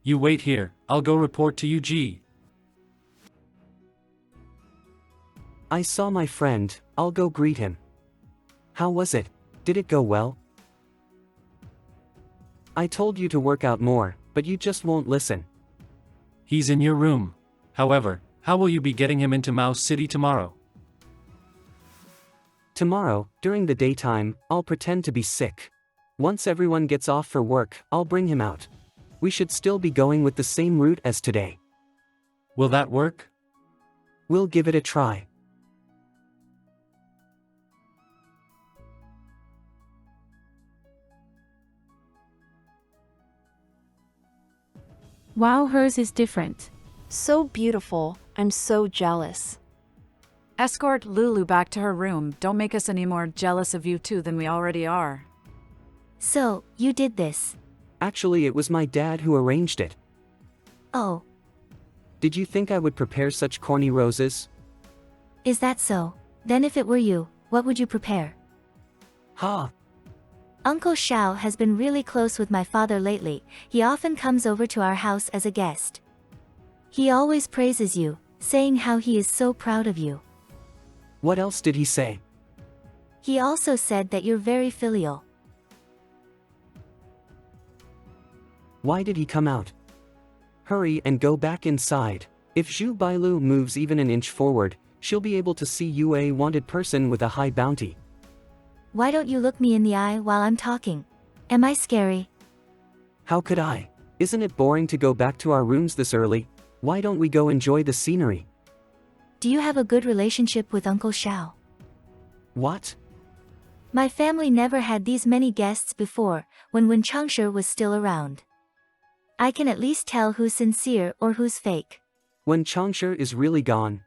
You wait here, I'll go report to Yuji. I saw my friend, I'll go greet him. How was it? Did it go well? I told you to work out more, but you just won't listen. He's in your room. However, how will you be getting him into Mao City tomorrow? Tomorrow, during the daytime, I'll pretend to be sick. Once everyone gets off for work, I'll bring him out. We should still be going with the same route as today. Will that work? We'll give it a try. Wow, hers is different. So beautiful. I'm so jealous. Escort Lulu back to her room. Don't make us any more jealous of you two than we already are. So, you did this. Actually, it was my dad who arranged it. Oh. Did you think I would prepare such corny roses? Is that so? Then if it were you, what would you prepare? Ha! Uncle Xiao has been really close with my father lately. He often comes over to our house as a guest. He always praises you, saying how he is so proud of you. What else did he say? He also said that you're very filial. Why did he come out? Hurry and go back inside. If Zhu Bailu moves even an inch forward, she'll be able to see you a wanted person with a high bounty. Why don't you look me in the eye while I'm talking? Am I scary? How could I? Isn't it boring to go back to our rooms this early? Why don't we go enjoy the scenery? Do you have a good relationship with Uncle Xiao? What? My family never had these many guests before, when Wen Changshi was still around. I can at least tell who's sincere or who's fake. When Changshi is really gone.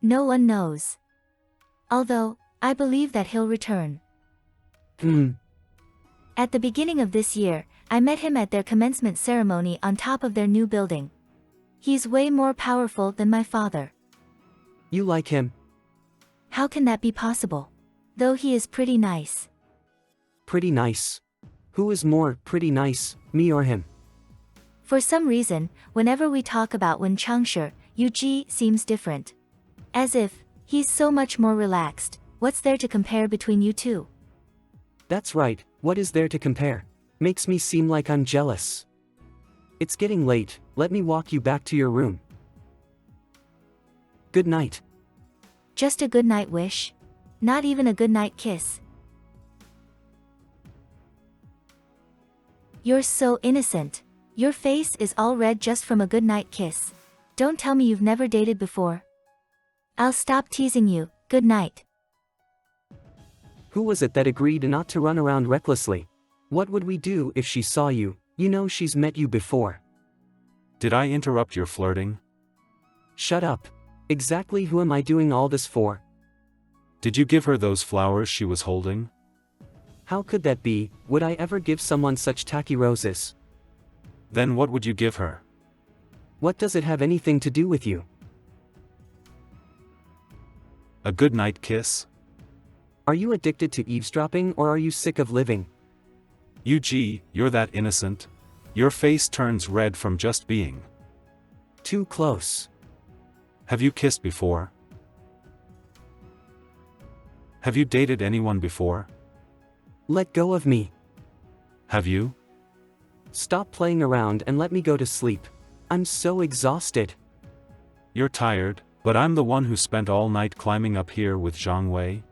No one knows. Although, I believe that he'll return. At the beginning of this year, I met him at their commencement ceremony on top of their new building. He's way more powerful than my father. You like him? How can that be possible? Though he is pretty nice. Pretty nice. Who is more pretty nice, me or him? For some reason, whenever we talk about Wen Changshi, Yuji seems different. As if, he's so much more relaxed. What's there to compare between you two? That's right, what is there to compare? Makes me seem like I'm jealous. It's getting late, let me walk you back to your room. Good night. Just a good night wish? Not even a good night kiss. You're so innocent. Your face is all red just from a good night kiss. Don't tell me you've never dated before. I'll stop teasing you, good night. Who was it that agreed not to run around recklessly? What would we do if she saw you? You know she's met you before. Did I interrupt your flirting? Shut up. Exactly who am I doing all this for? Did you give her those flowers she was holding? How could that be? Would I ever give someone such tacky roses? Then what would you give her? What does it have anything to do with you? A good night kiss? Are you addicted to eavesdropping or are you sick of living? You're that innocent? Your face turns red from just being. Too close. Have you kissed before? Have you dated anyone before? Let go of me. Have you? Stop playing around and let me go to sleep. I'm so exhausted. You're tired, but I'm the one who spent all night climbing up here with Zhang Wei.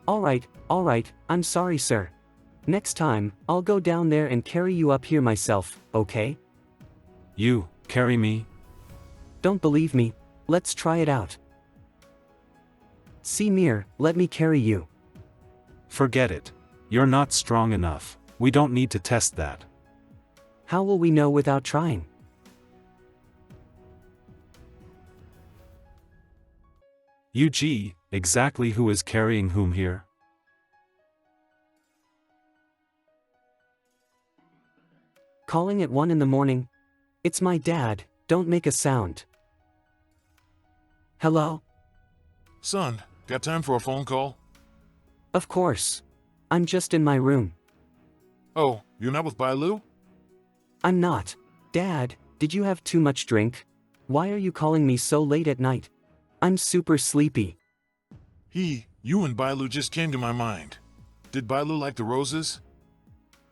Alright, I'm sorry, sir. Next time, I'll go down there and carry you up here myself, okay? You, carry me? Don't believe me? Let's try it out. See, Mir, let me carry you. Forget it. You're not strong enough. We don't need to test that. How will we know without trying? Exactly who is carrying whom here? Calling at 1 in the morning? It's my dad, don't make a sound. Hello? Son, got time for a phone call? Of course. I'm just in my room. Oh, you're not with Bailu? I'm not. Dad, did you have too much drink? Why are you calling me so late at night? I'm super sleepy. You and Bailu just came to my mind. Did Bailu like the roses?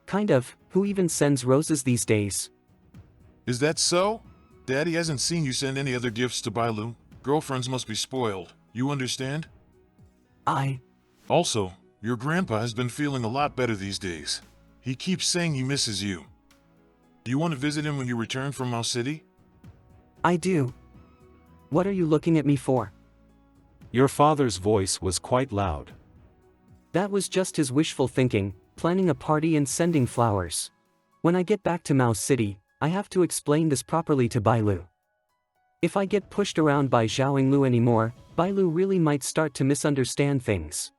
Kind of. Who even sends roses these days? Is that so? Daddy hasn't seen you send any other gifts to Bailu. Girlfriends must be spoiled. You understand? Also, your grandpa has been feeling a lot better these days. He keeps saying he misses you. Do you want to visit him when you return from Mao City? I do. What are you looking at me for? Your father's voice was quite loud. That was just his wishful thinking, planning a party and sending flowers. When I get back to Mao City, I have to explain this properly to Bailu. If I get pushed around by Xiaoyinglu anymore, Bailu really might start to misunderstand things.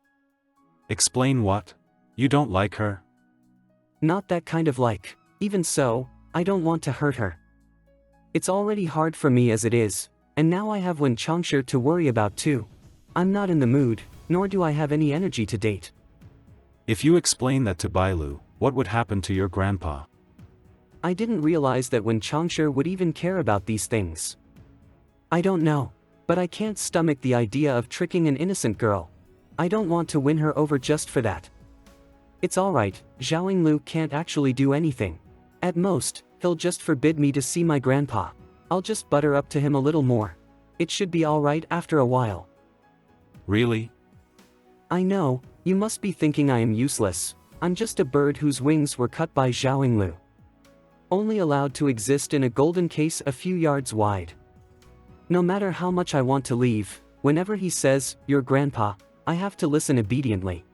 Explain what? You don't like her? Not that kind of like. Even so, I don't want to hurt her. It's already hard for me as it is, and now I have Wen Changshi to worry about too. I'm not in the mood, nor do I have any energy to date. If you explain that to Bailu, what would happen to your grandpa? I didn't realize that Wen Changshi would even care about these things. I don't know, but I can't stomach the idea of tricking an innocent girl. I don't want to win her over just for that. It's alright, Xiaoyinglu can't actually do anything. At most, he'll just forbid me to see my grandpa. I'll just butter up to him a little more. It should be alright after a while. Really? I know, you must be thinking I am useless. I'm just a bird whose wings were cut by Xiaoyinglu. Only allowed to exist in a golden case a few yards wide. No matter how much I want to leave, whenever he says, "Your grandpa," I have to listen obediently.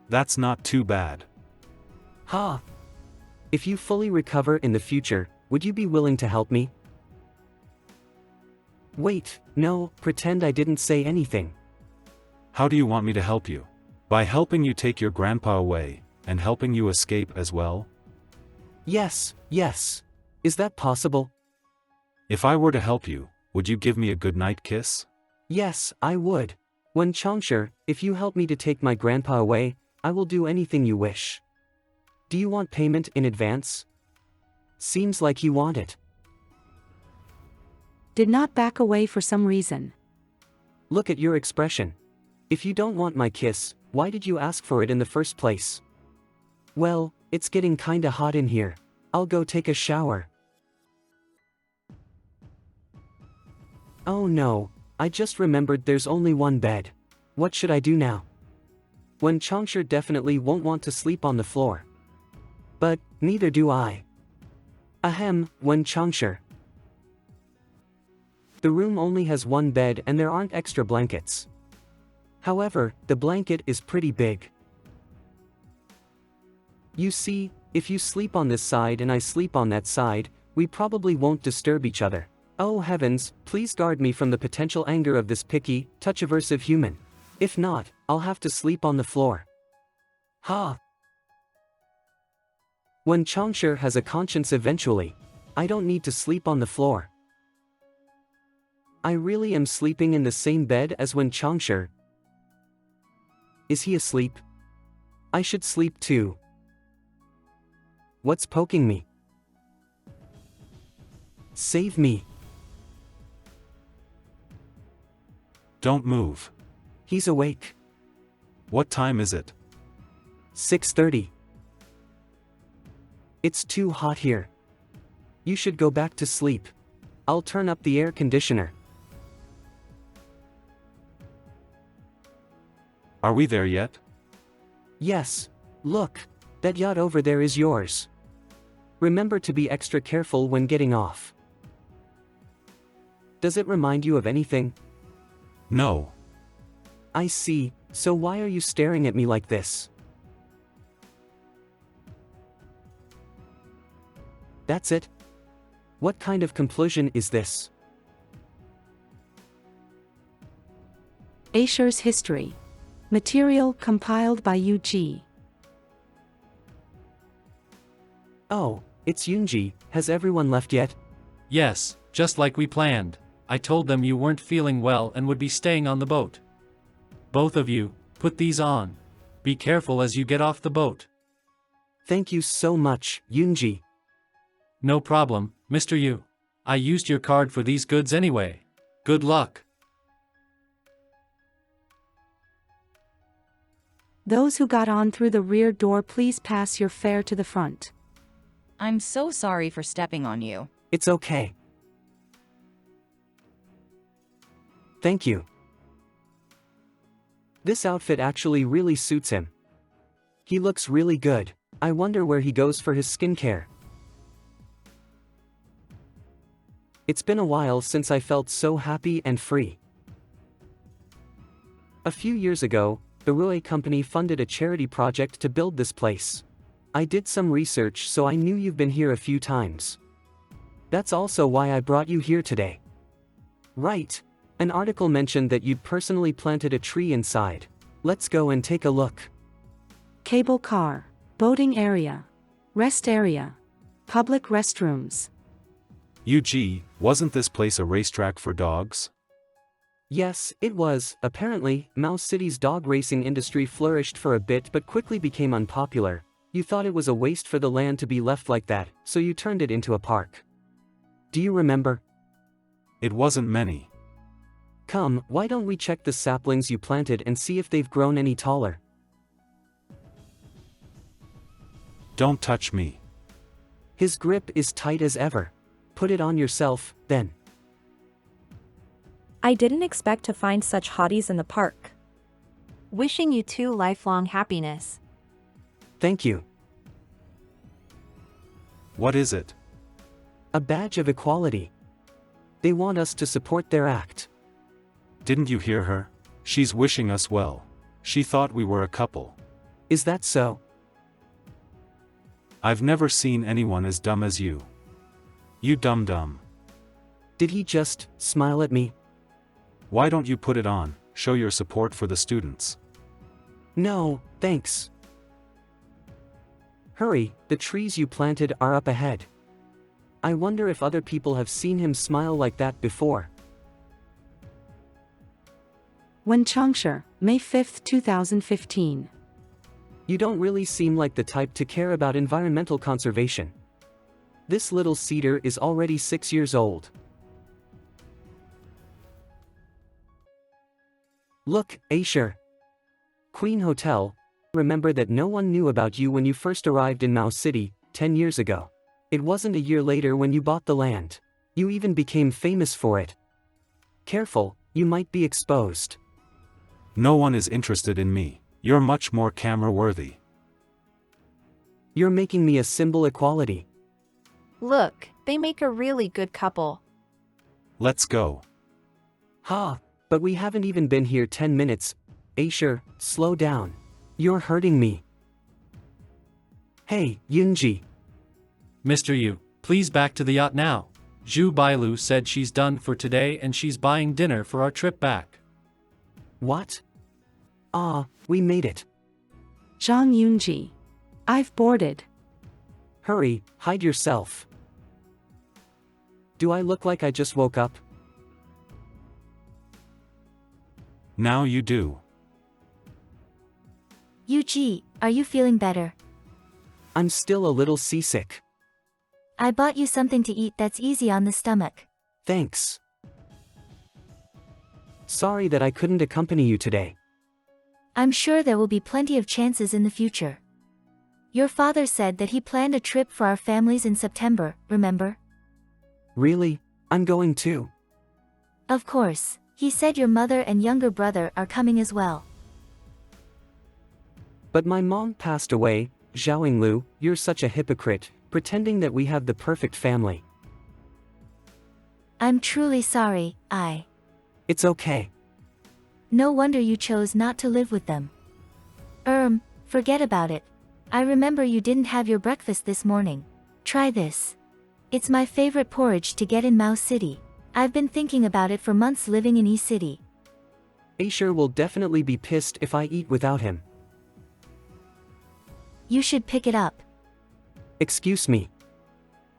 That's not too bad. Ha! If you fully recover in the future, would you be willing to help me? Wait, no, pretend I didn't say anything. How do you want me to help you? By helping you take your grandpa away, and helping you escape as well? Yes. Is that possible? If I were to help you, would you give me a goodnight kiss? Yes, I would. Wen Changshi, if you help me to take my grandpa away, I will do anything you wish. Do you want payment in advance? Seems like you want it. Did not back away for some reason. Look at your expression. If you don't want my kiss, why did you ask for it in the first place? Well, it's getting kinda hot in here. I'll go take a shower. Oh no, I just remembered there's only one bed. What should I do now? Wen Changshi definitely won't want to sleep on the floor. But, neither do I. Ahem, Wen Changshi. The room only has one bed and there aren't extra blankets. However, the blanket is pretty big. You see, if you sleep on this side and I sleep on that side, we probably won't disturb each other. Oh heavens, please guard me from the potential anger of this picky, touch-aversive human. If not, I'll have to sleep on the floor. Ha! Wen Changshi has a conscience eventually. I don't need to sleep on the floor. I really am sleeping in the same bed as Wen Changshi. Is he asleep? I should sleep too. What's poking me? Save me. Don't move. He's awake. What time is it? 6:30. It's too hot here. You should go back to sleep. I'll turn up the air conditioner. Are we there yet? Yes. Look, that yacht over there is yours. Remember to be extra careful when getting off. Does it remind you of anything? No. I see, so why are you staring at me like this? That's it? What kind of conclusion is this? Aesher's History. Material compiled by UG. Oh, it's Yoonji. Has everyone left yet? Yes, just like we planned. I told them you weren't feeling well and would be staying on the boat. Both of you, put these on. Be careful as you get off the boat. Thank you so much, Yoonji. No problem, Mr. Yu. I used your card for these goods anyway. Good luck. Those who got on through the rear door, please pass your fare to the front. I'm so sorry for stepping on you. It's okay. Thank you. This outfit actually really suits him. He looks really good. I wonder where he goes for his skincare. It's been a while since I felt so happy and free. A few years ago, the Rue company funded a charity project to build this place. I did some research, so I knew you've been here a few times. That's also why I brought you here today. Right. An article mentioned that you'd personally planted a tree inside. Let's go and take a look. Cable car, boating area, rest area, public restrooms. UG, wasn't this place a racetrack for dogs? Yes, it was. Apparently, Mouse City's dog racing industry flourished for a bit but quickly became unpopular. You thought it was a waste for the land to be left like that, so you turned it into a park. Do you remember? It wasn't many. Come, why don't we check the saplings you planted and see if they've grown any taller? Don't touch me. His grip is tight as ever. Put it on yourself, then. I didn't expect to find such hotties in the park. Wishing you two lifelong happiness. Thank you. What is it? A badge of equality. They want us to support their act. Didn't you hear her? She's wishing us well. She thought we were a couple. Is that so? I've never seen anyone as dumb as you. You dum-dum. Did he just smile at me? Why don't you put it on, show your support for the students? No, thanks. Hurry, the trees you planted are up ahead. I wonder if other people have seen him smile like that before. Wenchangshi, May 5, 2015. You don't really seem like the type to care about environmental conservation. This little cedar is already 6 years old. Look, Aesher. Queen Hotel. Remember that no one knew about you when you first arrived in Mouse City, 10 years ago. It wasn't a year later when you bought the land. You even became famous for it. Careful, you might be exposed. No one is interested in me. You're much more camera-worthy. You're making me a symbol equality. Look, they make a really good couple. Let's go. Ha, but we haven't even been here 10 minutes. Aesher, slow down. You're hurting me. Hey, Yoonji. Mr. Yu, please back to the yacht now. Zhu Bailu said she's done for today and she's buying dinner for our trip back. What? Ah, we made it. Zhang Yoonji. I've boarded. Hurry, hide yourself. Do I look like I just woke up? Now you do. UG, are you feeling better? I'm still a little seasick. I bought you something to eat that's easy on the stomach. Thanks. Sorry that I couldn't accompany you today. I'm sure there will be plenty of chances in the future. Your father said that he planned a trip for our families in September, remember? Really? I'm going too. Of course, he said your mother and younger brother are coming as well. But my mom passed away. Xiaoyinglu, you're such a hypocrite, pretending that we have the perfect family. I'm truly sorry, It's okay. No wonder you chose not to live with them. Forget about it. I remember you didn't have your breakfast this morning. Try this. It's my favorite porridge to get in Mao City. I've been thinking about it for months living in E City. Asher will definitely be pissed if I eat without him. You should pick it up. Excuse me.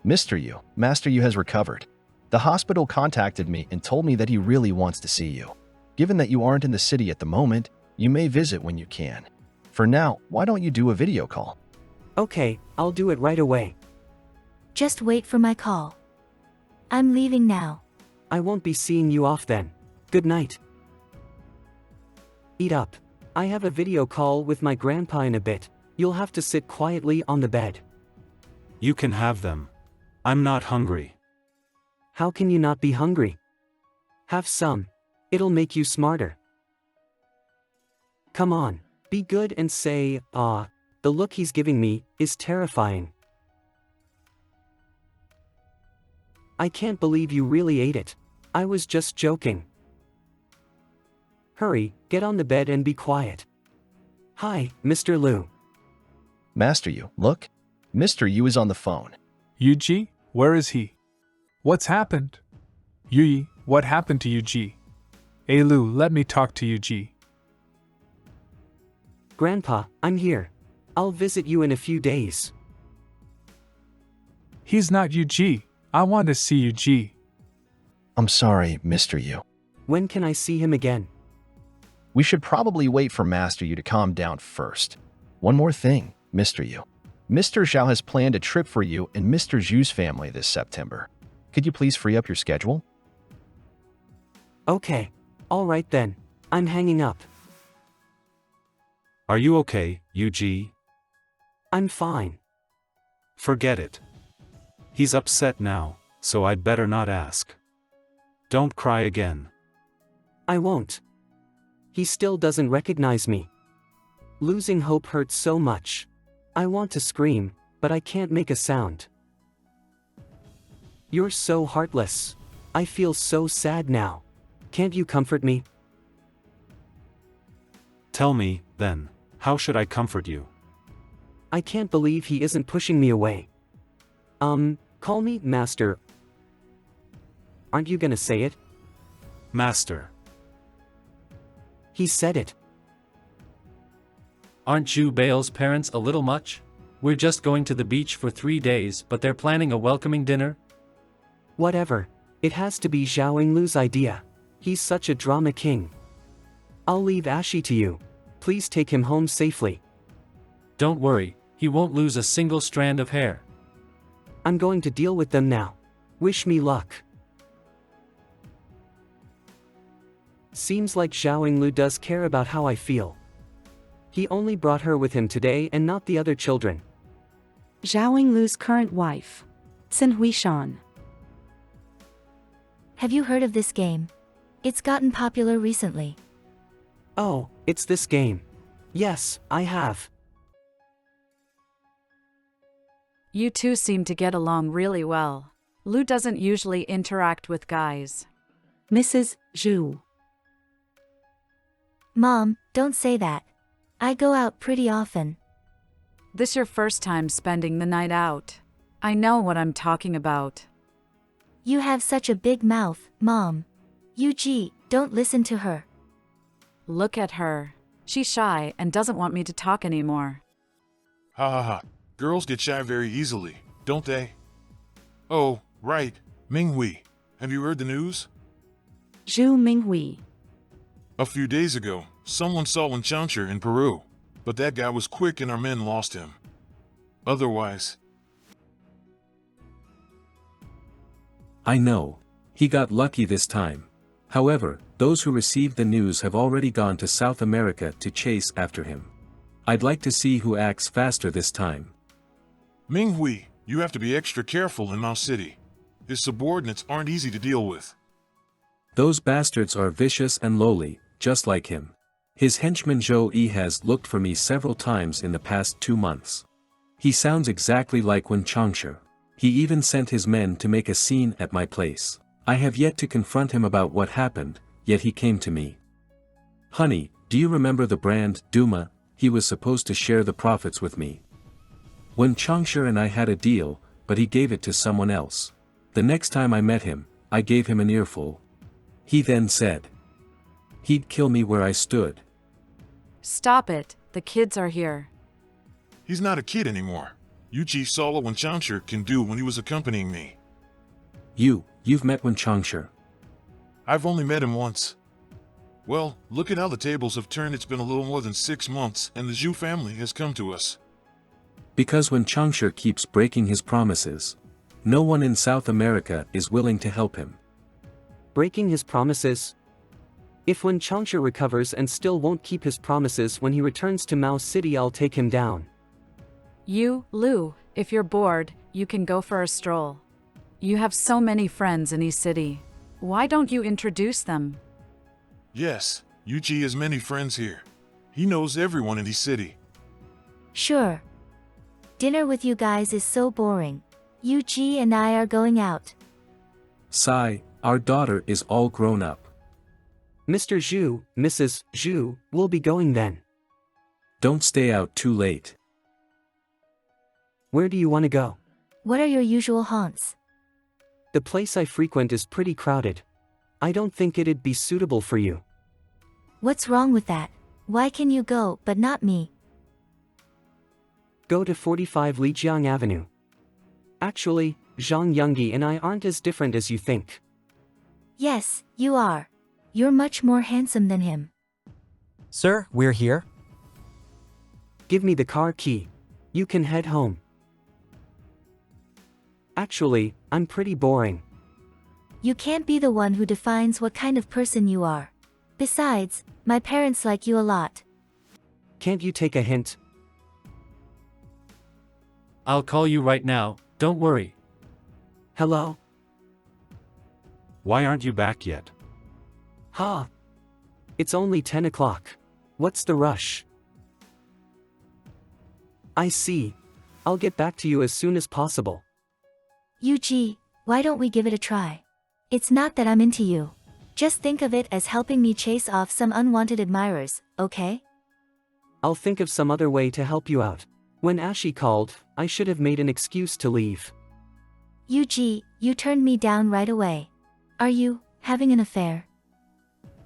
Mr. Yu, Master Yu has recovered. The hospital contacted me and told me that he really wants to see you. Given that you aren't in the city at the moment, you may visit when you can. For now, why don't you do a video call? Okay, I'll do it right away. Just wait for my call. I'm leaving now. I won't be seeing you off then. Good night. Eat up. I have a video call with my grandpa in a bit. You'll have to sit quietly on the bed. You can have them. I'm not hungry. How can you not be hungry? Have some. It'll make you smarter. Come on, be good and say, "Ah." The look he's giving me is terrifying. I can't believe you really ate it. I was just joking. Hurry, get on the bed and be quiet. Hi, Mr. Liu. Master Yu, look. Mr. Yu is on the phone. Yuji, where is he? What's happened? Yuyi, what happened to Yuji? Lu, let me talk to Yuji. Grandpa, I'm here. I'll visit you in a few days. He's not Yuji. I want to see Yuji. I'm sorry, Mr. Yu. When can I see him again? We should probably wait for Master Yu to calm down first. One more thing, Mr. Yu. Mr. Zhao has planned a trip for you and Mr. Zhu's family this September. Could you please free up your schedule? Okay. All right then. I'm hanging up. Are you okay, Yuji? I'm fine. Forget it. He's upset now, so I'd better not ask. Don't cry again. I won't. He still doesn't recognize me. Losing hope hurts so much. I want to scream, but I can't make a sound. You're so heartless. I feel so sad now. Can't you comfort me? Tell me, then, how should I comfort you? I can't believe he isn't pushing me away. Call me Master. Aren't you gonna say it? Master. He said it. Aren't Zhu Bao's parents a little much? We're just going to the beach for 3 days, but they're planning a welcoming dinner? Whatever. It has to be Zhao Yinglu's idea. He's such a drama king. I'll leave Ashi to you. Please take him home safely. Don't worry, he won't lose a single strand of hair. I'm going to deal with them now. Wish me luck. Seems like Zhao Yinglu does care about how I feel. He only brought her with him today and not the other children. Zhao Yinglu's current wife, Xin Huishan. Have you heard of this game? It's gotten popular recently. Oh, it's this game. Yes, I have. You two seem to get along really well. Lu doesn't usually interact with guys. Mrs. Zhu. Mom, don't say that. I go out pretty often. This your first time spending the night out. I know what I'm talking about. You have such a big mouth, Mom. Yuji, don't listen to her. Look at her. She's shy and doesn't want me to talk anymore. Ha ha ha. Girls get shy very easily, don't they? Oh, right. Minghui. Have you heard the news? Zhu Minghui. A few days ago, someone saw Changsha in Peru, but that guy was quick and our men lost him. Otherwise, I know. He got lucky this time. However, those who received the news have already gone to South America to chase after him. I'd like to see who acts faster this time. Minghui, you have to be extra careful in Mao City. His subordinates aren't easy to deal with. Those bastards are vicious and lowly, just like him. His henchman Zhou Yi has looked for me several times in the past 2 months. He sounds exactly like Wen Changsha. He even sent his men to make a scene at my place. I have yet to confront him about what happened, yet he came to me. Honey, do you remember the brand Duma? He was supposed to share the profits with me. Wen Changsha and I had a deal, but he gave it to someone else. The next time I met him, I gave him an earful. He then said he'd kill me where I stood. Stop it, the kids are here. He's not a kid anymore. Yuji saw what Wen Changsha can do when he was accompanying me. You've met Wen Changsha. I've only met him once. Well, look at how the tables have turned. It's been a little more than 6 months, and the Zhu family has come to us. Because Wen Changsha keeps breaking his promises. No one in South America is willing to help him. Breaking his promises? If Wen Changsha recovers and still won't keep his promises when he returns to Mao City, I'll take him down. You, Lu, if you're bored, you can go for a stroll. You have so many friends in East City. Why don't you introduce them? Yes, Yuji has many friends here. He knows everyone in East City. Sure. Dinner with you guys is so boring. Yuji and I are going out. Sai, our daughter is all grown up. Mr. Zhu, Mrs. Zhu, we'll be going then. Don't stay out too late. Where do you want to go? What are your usual haunts? The place I frequent is pretty crowded. I don't think it'd be suitable for you. What's wrong with that? Why can you go, but not me? Go to 45 Lijiang Avenue. Actually, Zhang Yongyi and I aren't as different as you think. Yes, you are. You're much more handsome than him. Sir, we're here. Give me the car key. You can head home. Actually, I'm pretty boring. You can't be the one who defines what kind of person you are. Besides, my parents like you a lot. Can't you take a hint? I'll call you right now, don't worry. Hello? Why aren't you back yet? Ha! It's only 10 o'clock. What's the rush? I see. I'll get back to you as soon as possible. Yuji, why don't we give it a try? It's not that I'm into you. Just think of it as helping me chase off some unwanted admirers, okay? I'll think of some other way to help you out. When Ashi called, I should have made an excuse to leave. Yuji, you turned me down right away. Are you having an affair?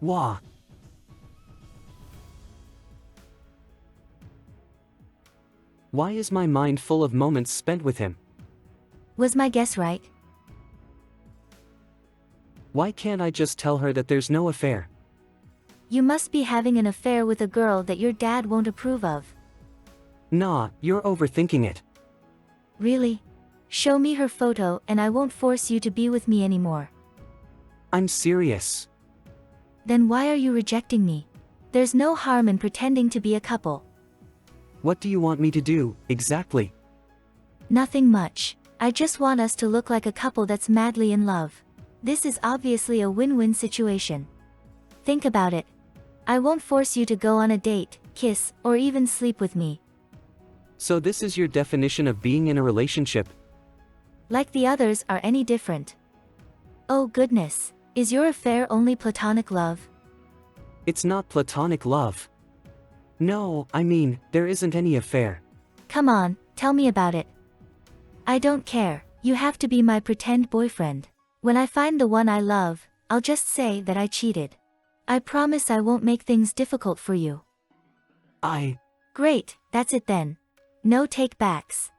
Wah. Why is my mind full of moments spent with him? Was my guess right? Why can't I just tell her that there's no affair? You must be having an affair with a girl that your dad won't approve of. Nah, you're overthinking it. Really? Show me her photo and I won't force you to be with me anymore. I'm serious. Then why are you rejecting me? There's no harm in pretending to be a couple. What do you want me to do, exactly? Nothing much. I just want us to look like a couple that's madly in love. This is obviously a win-win situation. Think about it. I won't force you to go on a date, kiss, or even sleep with me. So this is your definition of being in a relationship? Like the others are any different? Oh goodness, is your affair only platonic love? It's not platonic love. No, I mean, there isn't any affair. Come on, tell me about it. I don't care, you have to be my pretend boyfriend. When I find the one I love, I'll just say that I cheated. I promise I won't make things difficult for you. Great, that's it then. No take-backs.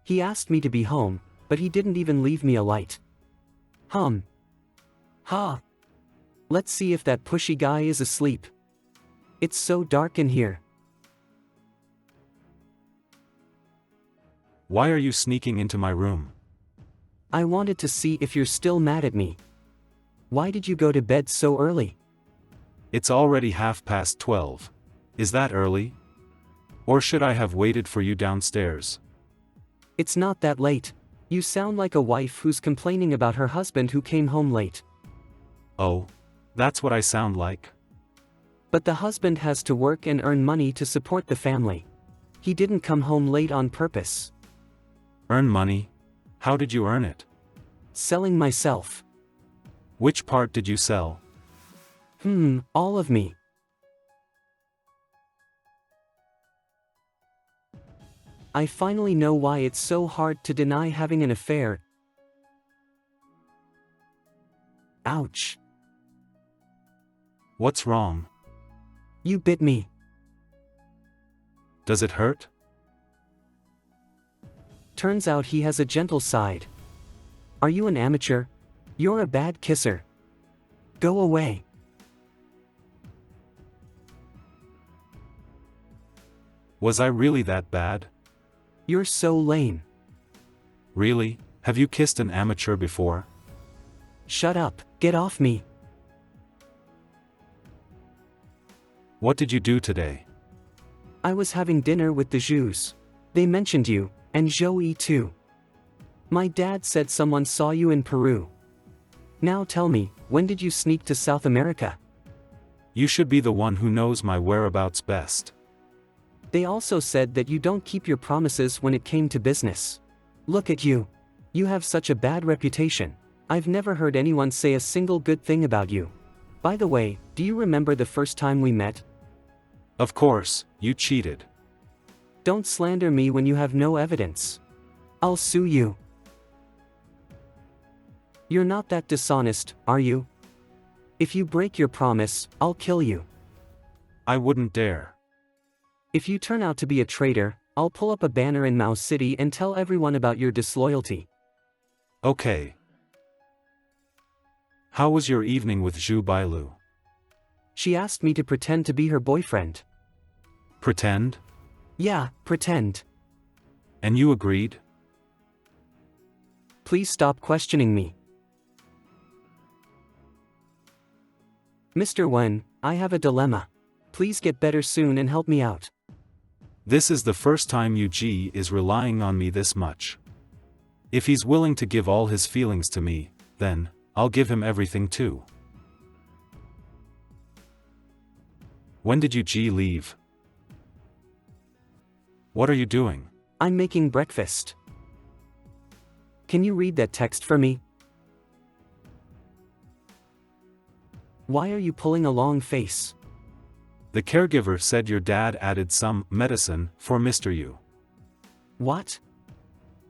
He asked me to be home, but he didn't even leave me a light. Ha. Let's see if that pushy guy is asleep. It's so dark in here. Why are you sneaking into my room? I wanted to see if you're still mad at me. Why did you go to bed so early? It's already 12:30. Is that early? Or should I have waited for you downstairs? It's not that late. You sound like a wife who's complaining about her husband who came home late. Oh, that's what I sound like. But the husband has to work and earn money to support the family. He didn't come home late on purpose. Earn money? How did you earn it? Selling myself. Which part did you sell? All of me. I finally know why it's so hard to deny having an affair. Ouch. What's wrong? You bit me. Does it hurt? Turns out he has a gentle side. Are you an amateur? You're a bad kisser. Go away. Was I really that bad? You're so lame. Really? Have you kissed an amateur before? Shut up, get off me. What did you do today? I was having dinner with the Jews. They mentioned you, and Joey too. My dad said someone saw you in Peru. Now tell me, when did you sneak to South America? You should be the one who knows my whereabouts best. They also said that you don't keep your promises when it came to business. Look at you. You have such a bad reputation. I've never heard anyone say a single good thing about you. By the way, do you remember the first time we met? Of course, you cheated. Don't slander me when you have no evidence. I'll sue you. You're not that dishonest, are you? If you break your promise, I'll kill you. I wouldn't dare. If you turn out to be a traitor, I'll pull up a banner in Mao City and tell everyone about your disloyalty. Okay. How was your evening with Zhu Bailu? She asked me to pretend to be her boyfriend. Pretend? Yeah, pretend. And you agreed? Please stop questioning me. Mr. Wen, I have a dilemma. Please get better soon and help me out. This is the first time Yuji is relying on me this much. If he's willing to give all his feelings to me, then I'll give him everything too. When did Yuji leave? What are you doing? I'm making breakfast. Can you read that text for me? Why are you pulling a long face? The caregiver said your dad added some medicine for Mr. Yu. What?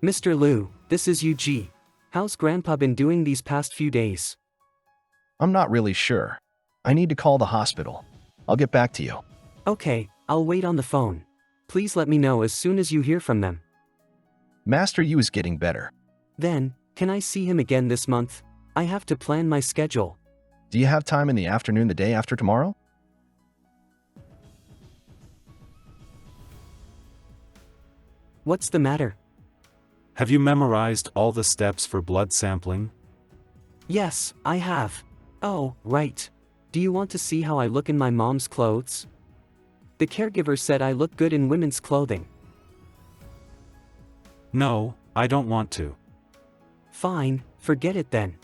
Mr. Liu, this is Yuji. How's Grandpa been doing these past few days? I'm not really sure. I need to call the hospital. I'll get back to you. Okay, I'll wait on the phone. Please let me know as soon as you hear from them. Master Yu is getting better. Then, can I see him again this month? I have to plan my schedule. Do you have time in the afternoon the day after tomorrow? What's the matter? Have you memorized all the steps for blood sampling? Yes, I have. Oh, right. Do you want to see how I look in my mom's clothes? The caregiver said I look good in women's clothing. No, I don't want to. Fine, forget it then.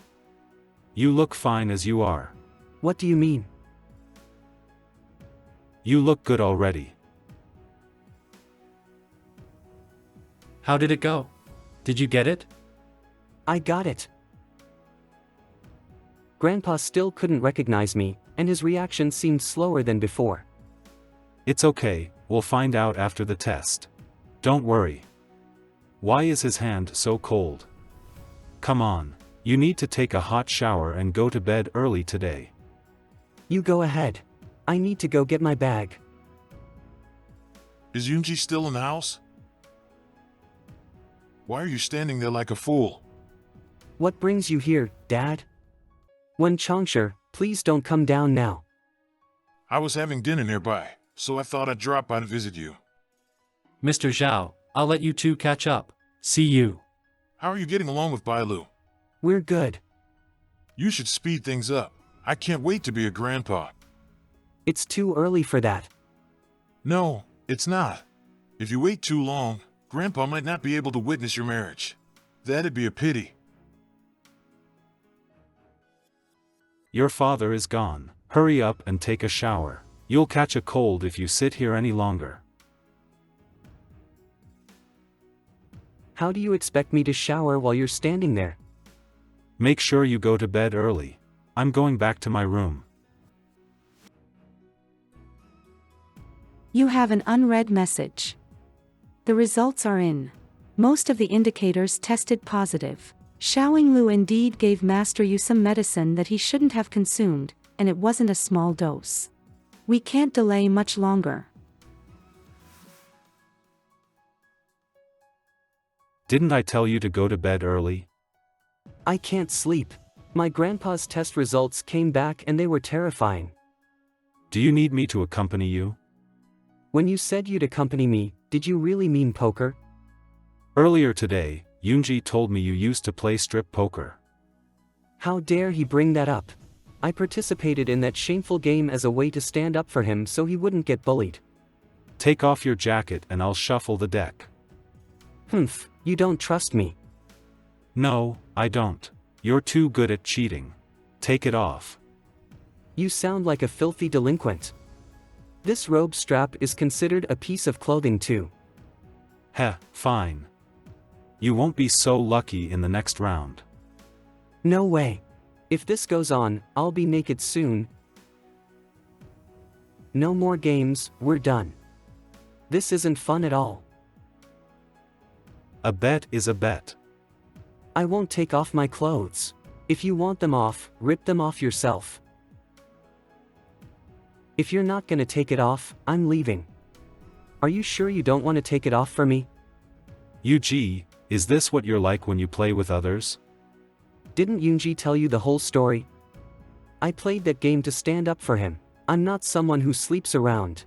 You look fine as you are. What do you mean? You look good already. How did it go? Did you get it? I got it. Grandpa still couldn't recognize me, and his reaction seemed slower than before. It's okay, we'll find out after the test. Don't worry. Why is his hand so cold? Come on, you need to take a hot shower and go to bed early today. You go ahead. I need to go get my bag. Is Yunji still in the house? Why are you standing there like a fool? What brings you here, Dad? Wen Changsher, please don't come down now. I was having dinner nearby, so I thought I'd drop by to visit you. Mr. Zhao, I'll let you two catch up. See you. How are you getting along with Bailu? We're good. You should speed things up. I can't wait to be a grandpa. It's too early for that. No, it's not. If you wait too long, Grandpa might not be able to witness your marriage. That'd be a pity. Your father is gone. Hurry up and take a shower. You'll catch a cold if you sit here any longer. How do you expect me to shower while you're standing there? Make sure you go to bed early. I'm going back to my room. You have an unread message. The results are in. Most of the indicators tested positive. Xiaoying Lu indeed gave Master Yu some medicine that he shouldn't have consumed, and it wasn't a small dose. We can't delay much longer. Didn't I tell you to go to bed early? I can't sleep. My grandpa's test results came back and they were terrifying. Do you need me to accompany you? When you said you'd accompany me, did you really mean poker? Earlier today, Yoonji told me you used to play strip poker. How dare he bring that up? I participated in that shameful game as a way to stand up for him so he wouldn't get bullied. Take off your jacket and I'll shuffle the deck. Humph, you don't trust me. No, I don't. You're too good at cheating. Take it off. You sound like a filthy delinquent. This robe strap is considered a piece of clothing too. Heh, fine. You won't be so lucky in the next round. No way. If this goes on, I'll be naked soon. No more games, we're done. This isn't fun at all. A bet is a bet. I won't take off my clothes. If you want them off, rip them off yourself. If you're not gonna take it off, I'm leaving. Are you sure you don't want to take it off for me? Yoonji, is this what you're like when you play with others? Didn't Yoonji tell you the whole story? I played that game to stand up for him. I'm not someone who sleeps around.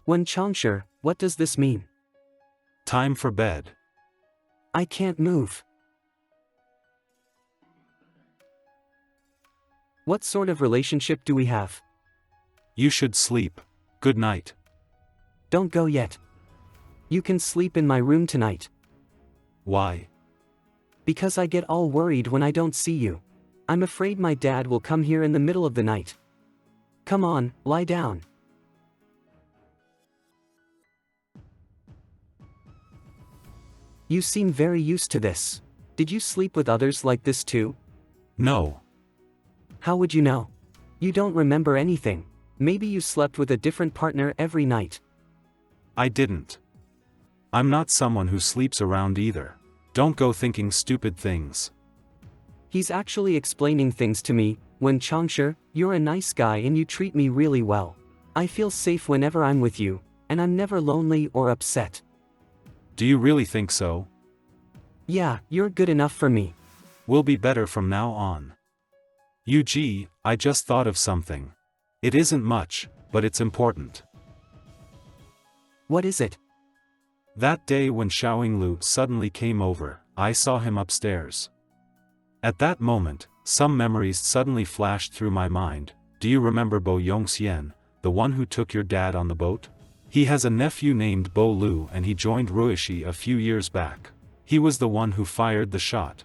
When Changsha, what does this mean? Time for bed. I can't move. What sort of relationship do we have? You should sleep. Good night. Don't go yet. You can sleep in my room tonight. Why? Because I get all worried when I don't see you. I'm afraid my dad will come here in the middle of the night. Come on, lie down. You seem very used to this. Did you sleep with others like this too? No. How would you know? You don't remember anything. Maybe you slept with a different partner every night. I didn't. I'm not someone who sleeps around either. Don't go thinking stupid things. He's actually explaining things to me. When Changsha, you're a nice guy and you treat me really well. I feel safe whenever I'm with you, and I'm never lonely or upset. Do you really think so? Yeah, you're good enough for me. We'll be better from now on. Yoonji, I just thought of something. It isn't much, but it's important. What is it? That day when Xiaoying Lu suddenly came over, I saw him upstairs. At that moment, some memories suddenly flashed through my mind. Do you remember Bo Yongxian, the one who took your dad on the boat? He has a nephew named Bo Lu and he joined Ruishi a few years back. He was the one who fired the shot.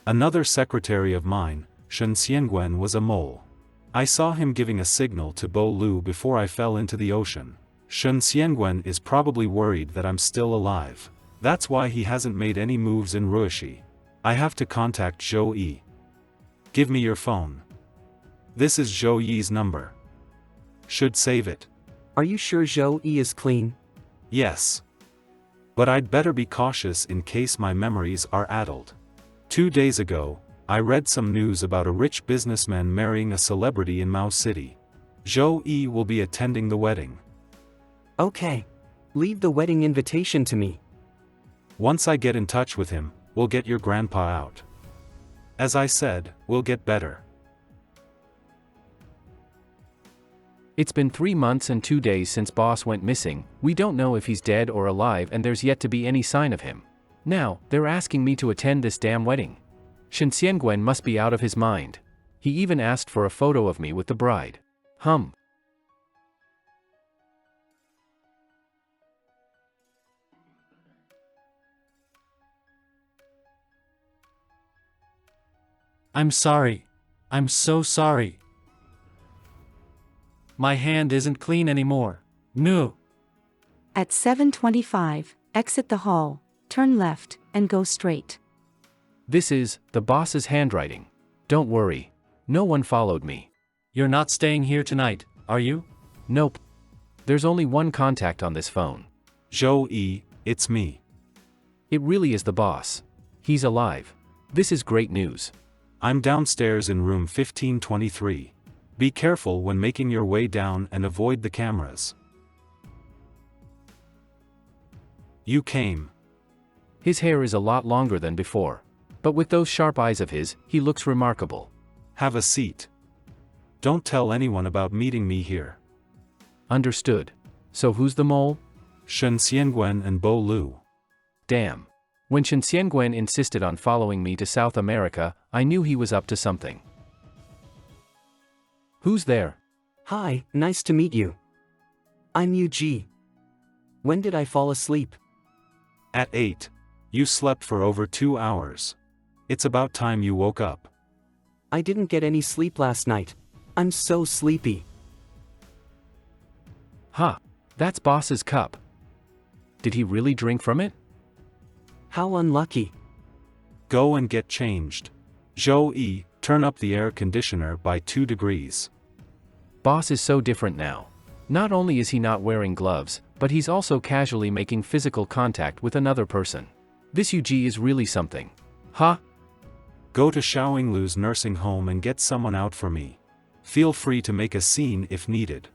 Another secretary of mine, Shen Xiangwen, was a mole. I saw him giving a signal to Bo Lu before I fell into the ocean. Shen Xiangwen is probably worried that I'm still alive. That's why he hasn't made any moves in Ruishi. I have to contact Zhou Yi. Give me your phone. This is Zhou Yi's number. Should save it. Are you sure Zhou Yi is clean? Yes. But I'd better be cautious in case my memories are addled. 2 days ago, I read some news about a rich businessman marrying a celebrity in Mao City. Zhou Yi will be attending the wedding. Okay. Leave the wedding invitation to me. Once I get in touch with him, we'll get your grandpa out. As I said, we'll get better. It's been 3 months and 2 days since boss went missing. We don't know if he's dead or alive, and there's yet to be any sign of him. Now, they're asking me to attend this damn wedding. Shen Xiangwen must be out of his mind. He even asked for a photo of me with the bride. I'm sorry. I'm so sorry. My hand isn't clean anymore. No. At 7:25, exit the hall, turn left, and go straight. This is the boss's handwriting. Don't worry. No one followed me. You're not staying here tonight, are you? Nope. There's only one contact on this phone. Zhou, it's me. It really is the boss. He's alive. This is great news. I'm downstairs in room 1523. Be careful when making your way down and avoid the cameras. You came. His hair is a lot longer than before. But with those sharp eyes of his, he looks remarkable. Have a seat. Don't tell anyone about meeting me here. Understood. So who's the mole? Shen Xiangwen and Bo Lu. Damn. When Shen Xiangwen insisted on following me to South America, I knew he was up to something. Who's there? Hi, nice to meet you. I'm Yu Ji. When did I fall asleep? At 8. You slept for over 2 hours. It's about time you woke up. I didn't get any sleep last night. I'm so sleepy. Huh. That's boss's cup. Did he really drink from it? How unlucky. Go and get changed. Zhou, turn up the air conditioner by 2 degrees. Boss is so different now. Not only is he not wearing gloves, but he's also casually making physical contact with another person. This Yuji is really something. Huh? Go to Xiaoyinglu's nursing home and get someone out for me. Feel free to make a scene if needed.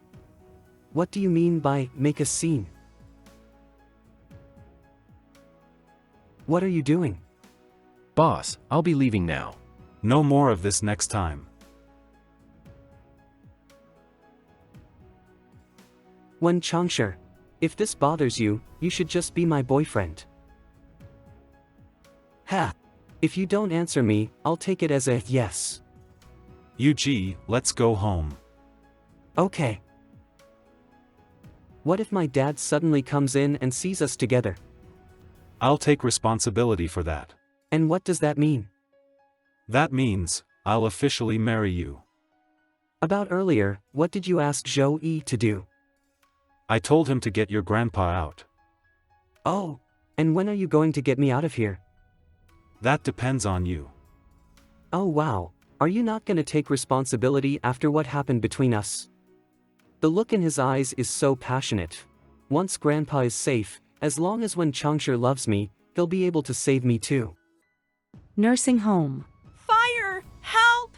What do you mean by make a scene? What are you doing? Boss, I'll be leaving now. No more of this next time. Wen Changshi, if this bothers you, you should just be my boyfriend. Ha! If you don't answer me, I'll take it as a yes. Yuji, let's go home. Okay. What if my dad suddenly comes in and sees us together? I'll take responsibility for that. And what does that mean? That means, I'll officially marry you. About earlier, what did you ask Zhou to do? I told him to get your grandpa out. Oh, and when are you going to get me out of here? That depends on you. Oh wow, are you not gonna take responsibility after what happened between us? The look in his eyes is so passionate. Once grandpa is safe, as long as Wen Changshi loves me, he'll be able to save me too. Nursing home. Fire! Help!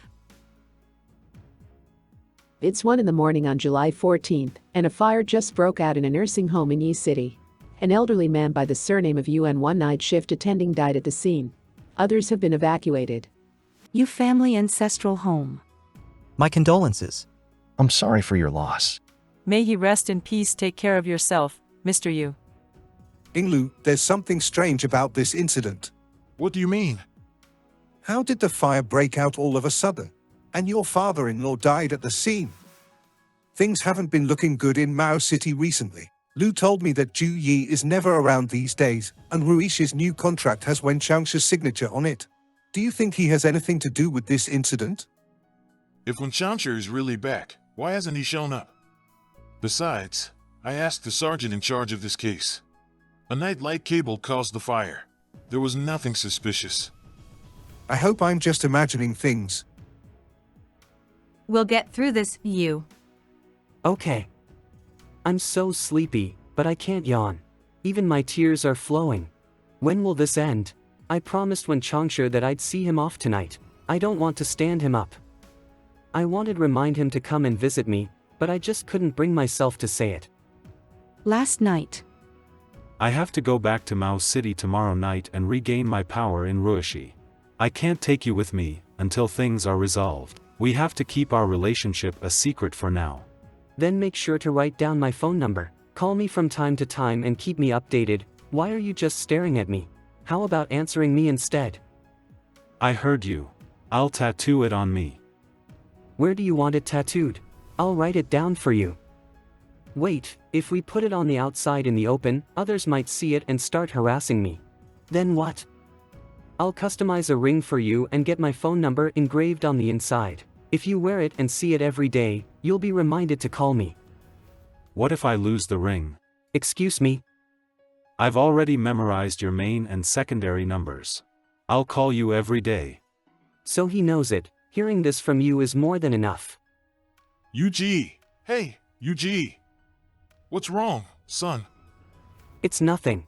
It's 1 in the morning on July 14th, and a fire just broke out in a nursing home in Yi City. An elderly man by the surname of Yu and one night shift attending died at the scene. Others have been evacuated. Yu family ancestral home. My condolences. I'm sorry for your loss. May he rest in peace. Take care of yourself, Mr. Yu. Inglu, there's something strange about this incident. What do you mean? How did the fire break out all of a sudden? And your father-in-law died at the scene. Things haven't been looking good in Mao City recently. Lu told me that Ju Yi is never around these days, and Ruish's new contract has Wen Changshi's signature on it. Do you think he has anything to do with this incident? If Wen Changshi is really back, why hasn't he shown up? Besides, I asked the sergeant in charge of this case. A night light cable caused the fire. There was nothing suspicious. I hope I'm just imagining things. We'll get through this, Yu. Okay. I'm so sleepy, but I can't yawn. Even my tears are flowing. When will this end? I promised Wen Changshi that I'd see him off tonight. I don't want to stand him up. I wanted to remind him to come and visit me, but I just couldn't bring myself to say it. Last night. I have to go back to Mao City tomorrow night and regain my power in Ruishi. I can't take you with me until things are resolved. We have to keep our relationship a secret for now. Then make sure to write down my phone number. Call me from time to time and keep me updated. Why are you just staring at me? How about answering me instead? I heard you. I'll tattoo it on me. Where do you want it tattooed? I'll write it down for you. Wait, if we put it on the outside in the open, others might see it and start harassing me. Then what? I'll customize a ring for you and get my phone number engraved on the inside. If you wear it and see it every day, you'll be reminded to call me. What if I lose the ring? Excuse me? I've already memorized your main and secondary numbers. I'll call you every day. So he knows it. Hearing this from you is more than enough. UG! Hey, UG! What's wrong, son? It's nothing.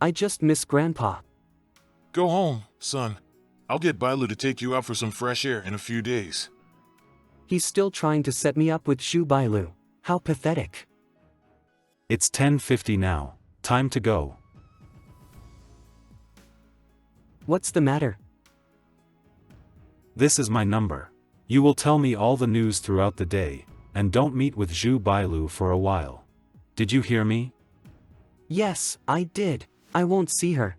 I just miss Grandpa. Go home, son. I'll get Bailu to take you out for some fresh air in a few days. He's still trying to set me up with Shu Bailu. How pathetic. It's 10:50 now. Time to go. What's the matter? This is my number. You will tell me all the news throughout the day, and don't meet with Zhu Bailu for a while. Did you hear me? Yes, I did. I won't see her.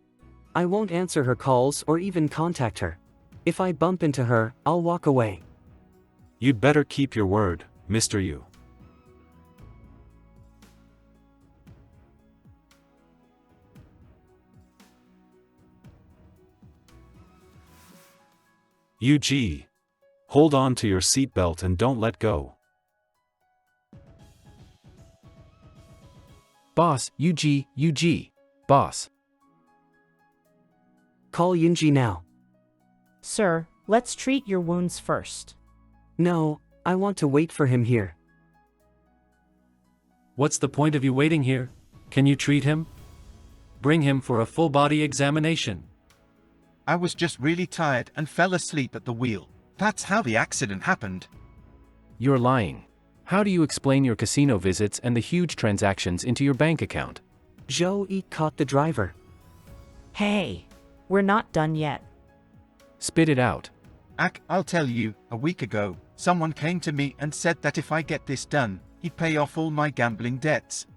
I won't answer her calls or even contact her. If I bump into her, I'll walk away. You'd better keep your word, Mr. Yu. UG. Hold on to your seatbelt and don't let go. Boss, UG, boss. Call Yunji now. Sir, let's treat your wounds first. No, I want to wait for him here. What's the point of you waiting here? Can you treat him? Bring him for a full body examination. I was just really tired and fell asleep at the wheel. That's how the accident happened. You're lying. How do you explain your casino visits and the huge transactions into your bank account? Zhou Yi caught the driver. Hey, we're not done yet. Spit it out. I'll tell you, a week ago, someone came to me and said that if I get this done, he'd pay off all my gambling debts.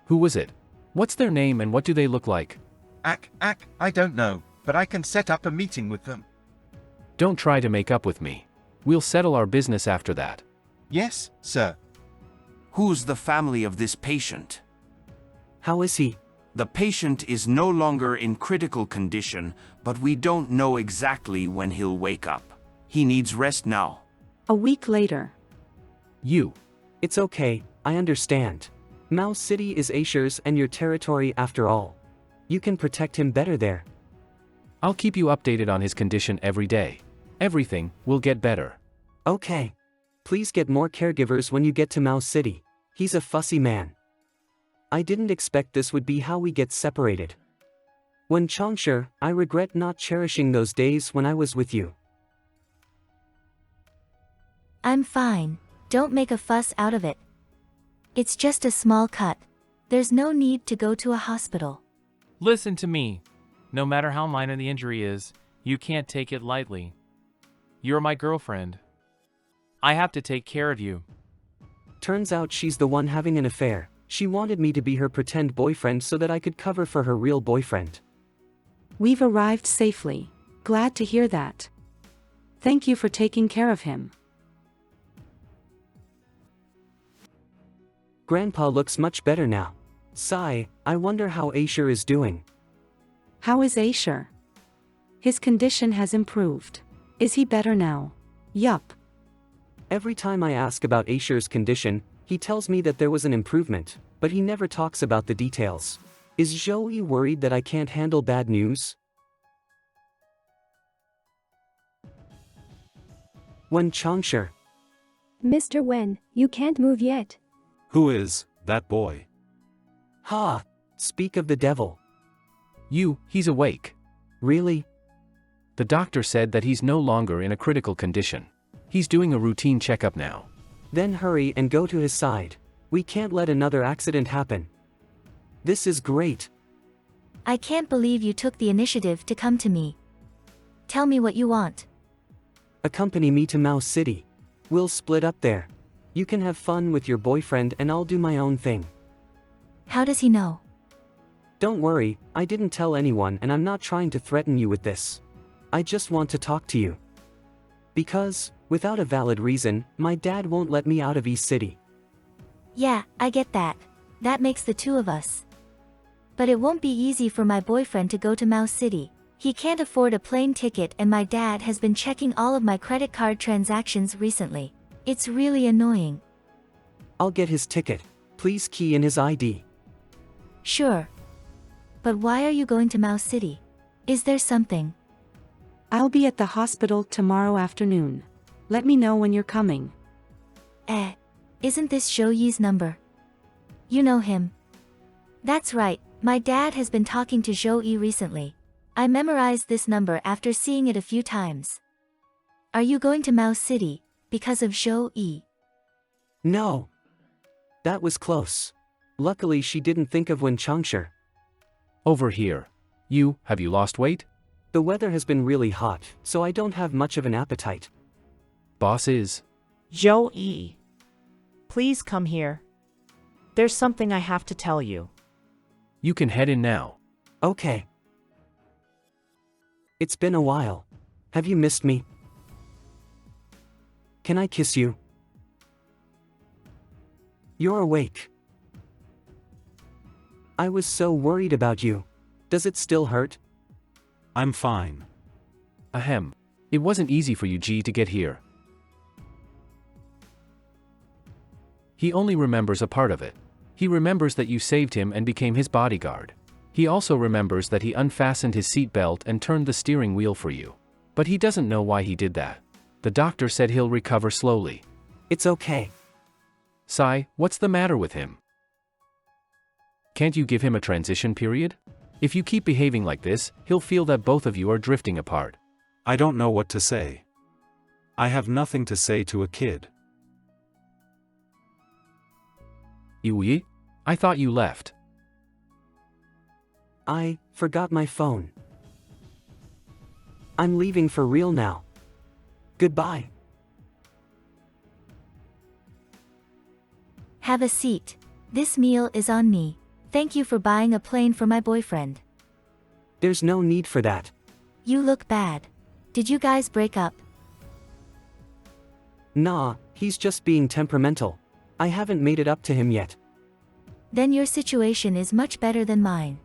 Who was it? What's their name and what do they look like? I don't know, but I can set up a meeting with them. Don't try to make up with me. We'll settle our business after that. Yes, sir. Who's the family of this patient? How is he? The patient is no longer in critical condition, but we don't know exactly when he'll wake up. He needs rest now. A week later. You. It's okay, I understand. Mao City is Asher's and your territory after all. You can protect him better there. I'll keep you updated on his condition every day. Everything will get better. Okay. Please get more caregivers when you get to Mao City. He's a fussy man. I didn't expect this would be how we get separated. When Changsha, I regret not cherishing those days when I was with you. I'm fine. Don't make a fuss out of it. It's just a small cut. There's no need to go to a hospital. Listen to me. No matter how minor the injury is, you can't take it lightly. You're my girlfriend. I have to take care of you. Turns out she's the one having an affair. She wanted me to be her pretend boyfriend so that I could cover for her real boyfriend. We've arrived safely. Glad to hear that. Thank you for taking care of him. Grandpa looks much better now. Sigh, I wonder how Asher is doing. How is Asher? His condition has improved. Is he better now? Yup. Every time I ask about Asher's condition, he tells me that there was an improvement, but he never talks about the details. Is Zhou worried that I can't handle bad news? When Changsha. Mr. Wen, you can't move yet. Who is that boy? Ha! Speak of the devil. He's awake. Really? The doctor said that he's no longer in a critical condition. He's doing a routine checkup now. Then hurry and go to his side. We can't let another accident happen. This is great. I can't believe you took the initiative to come to me. Tell me what you want. Accompany me to Mao City. We'll split up there. You can have fun with your boyfriend and I'll do my own thing. How does he know? Don't worry, I didn't tell anyone and I'm not trying to threaten you with this. I just want to talk to you. Because, without a valid reason, my dad won't let me out of East City. Yeah, I get that. That makes the two of us. But it won't be easy for my boyfriend to go to Mouse City. He can't afford a plane ticket and my dad has been checking all of my credit card transactions recently. It's really annoying. I'll get his ticket. Please key in his ID. Sure. But why are you going to Mouse City? Is there something? I'll be at the hospital tomorrow afternoon. Let me know when you're coming. Isn't this Zhou Yi's number? You know him. That's right, my dad has been talking to Zhou Yi recently. I memorized this number after seeing it a few times. Are you going to Mouse City, because of Zhou Yi? No. That was close. Luckily she didn't think of Wen Changsha. Over here. Have you lost weight? The weather has been really hot, so I don't have much of an appetite. Boss is. Zhou Yi. Please come here. There's something I have to tell you. You can head in now. Okay. It's been a while. Have you missed me? Can I kiss you? You're awake. I was so worried about you. Does it still hurt? I'm fine. Ahem. It wasn't easy for you, G, to get here. He only remembers a part of it. He remembers that you saved him and became his bodyguard. He also remembers that he unfastened his seatbelt and turned the steering wheel for you. But he doesn't know why he did that. The doctor said he'll recover slowly. It's okay. Sai, what's the matter with him? Can't you give him a transition period? If you keep behaving like this, he'll feel that both of you are drifting apart. I don't know what to say. I have nothing to say to a kid. Yui? I thought you left. I forgot my phone. I'm leaving for real now. Goodbye. Have a seat. This meal is on me. Thank you for buying a plane for my boyfriend. There's no need for that. You look bad. Did you guys break up? Nah, he's just being temperamental. I haven't made it up to him yet. Then your situation is much better than mine.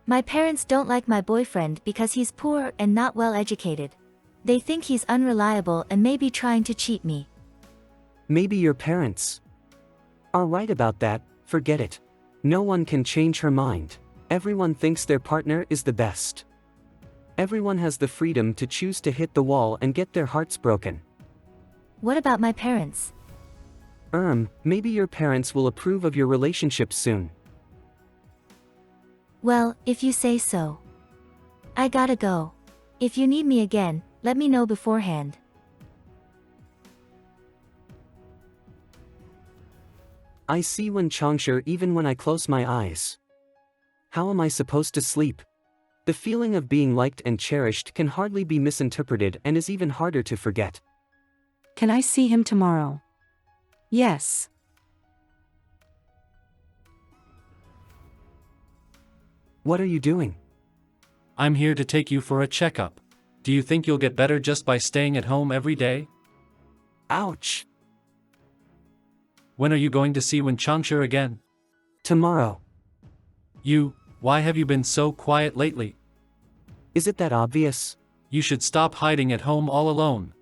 My parents don't like my boyfriend because he's poor and not well educated. They think he's unreliable and may be trying to cheat me. Maybe your parents are right about that. Forget it. No one can change her mind. Everyone thinks their partner is the best. Everyone has the freedom to choose to hit the wall and get their hearts broken. What about my parents? Maybe your parents will approve of your relationship soon. Well, if you say so. I gotta go. If you need me again, let me know beforehand. I see Wen Changsha even when I close my eyes. How am I supposed to sleep? The feeling of being liked and cherished can hardly be misinterpreted and is even harder to forget. Can I see him tomorrow? Yes. What are you doing? I'm here to take you for a checkup. Do you think you'll get better just by staying at home every day? Ouch. When are you going to see Wen Changsha again? Tomorrow. Why have you been so quiet lately? Is it that obvious? You should stop hiding at home all alone.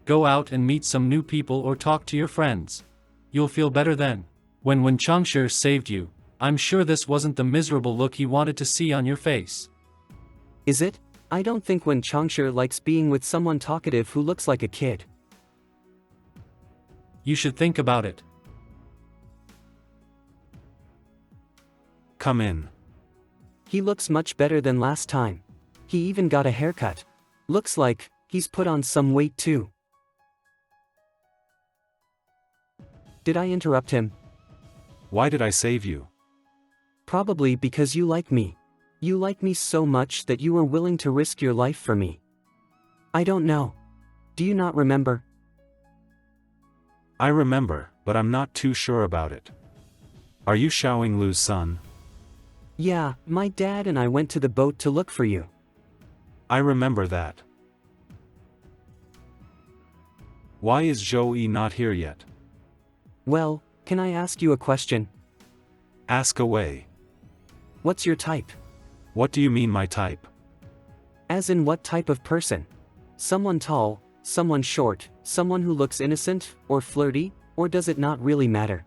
Go out and meet some new people or talk to your friends. You'll feel better then. When Wen Changsha saved you, I'm sure this wasn't the miserable look he wanted to see on your face. Is it? I don't think Wen Changsha likes being with someone talkative who looks like a kid. You should think about it. Come in. He looks much better than last time. He even got a haircut. Looks like he's put on some weight too. Did I interrupt him? Why did I save you? Probably because you like me. You like me so much that you were willing to risk your life for me. I don't know. Do you not remember? I remember, but I'm not too sure about it. Are you Xiaoying Lu's son? Yeah, my dad and I went to the boat to look for you. I remember that. Why is Zhou Yi not here yet? Well, can I ask you a question? Ask away. What's your type? What do you mean my type? As in what type of person? Someone tall, someone short, someone who looks innocent, or flirty, or does it not really matter?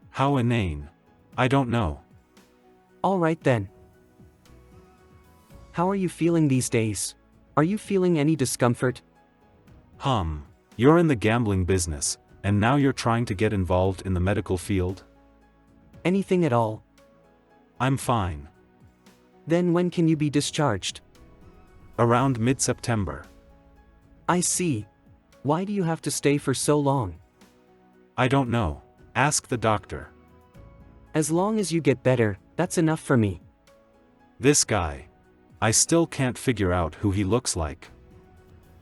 How inane. I don't know. Alright then. How are you feeling these days? Are you feeling any discomfort? You're in the gambling business, and now you're trying to get involved in the medical field? Anything at all? I'm fine. Then when can you be discharged? Around mid-September. I see. Why do you have to stay for so long? I don't know. Ask the doctor. As long as you get better, that's enough for me. This guy. I still can't figure out who he looks like.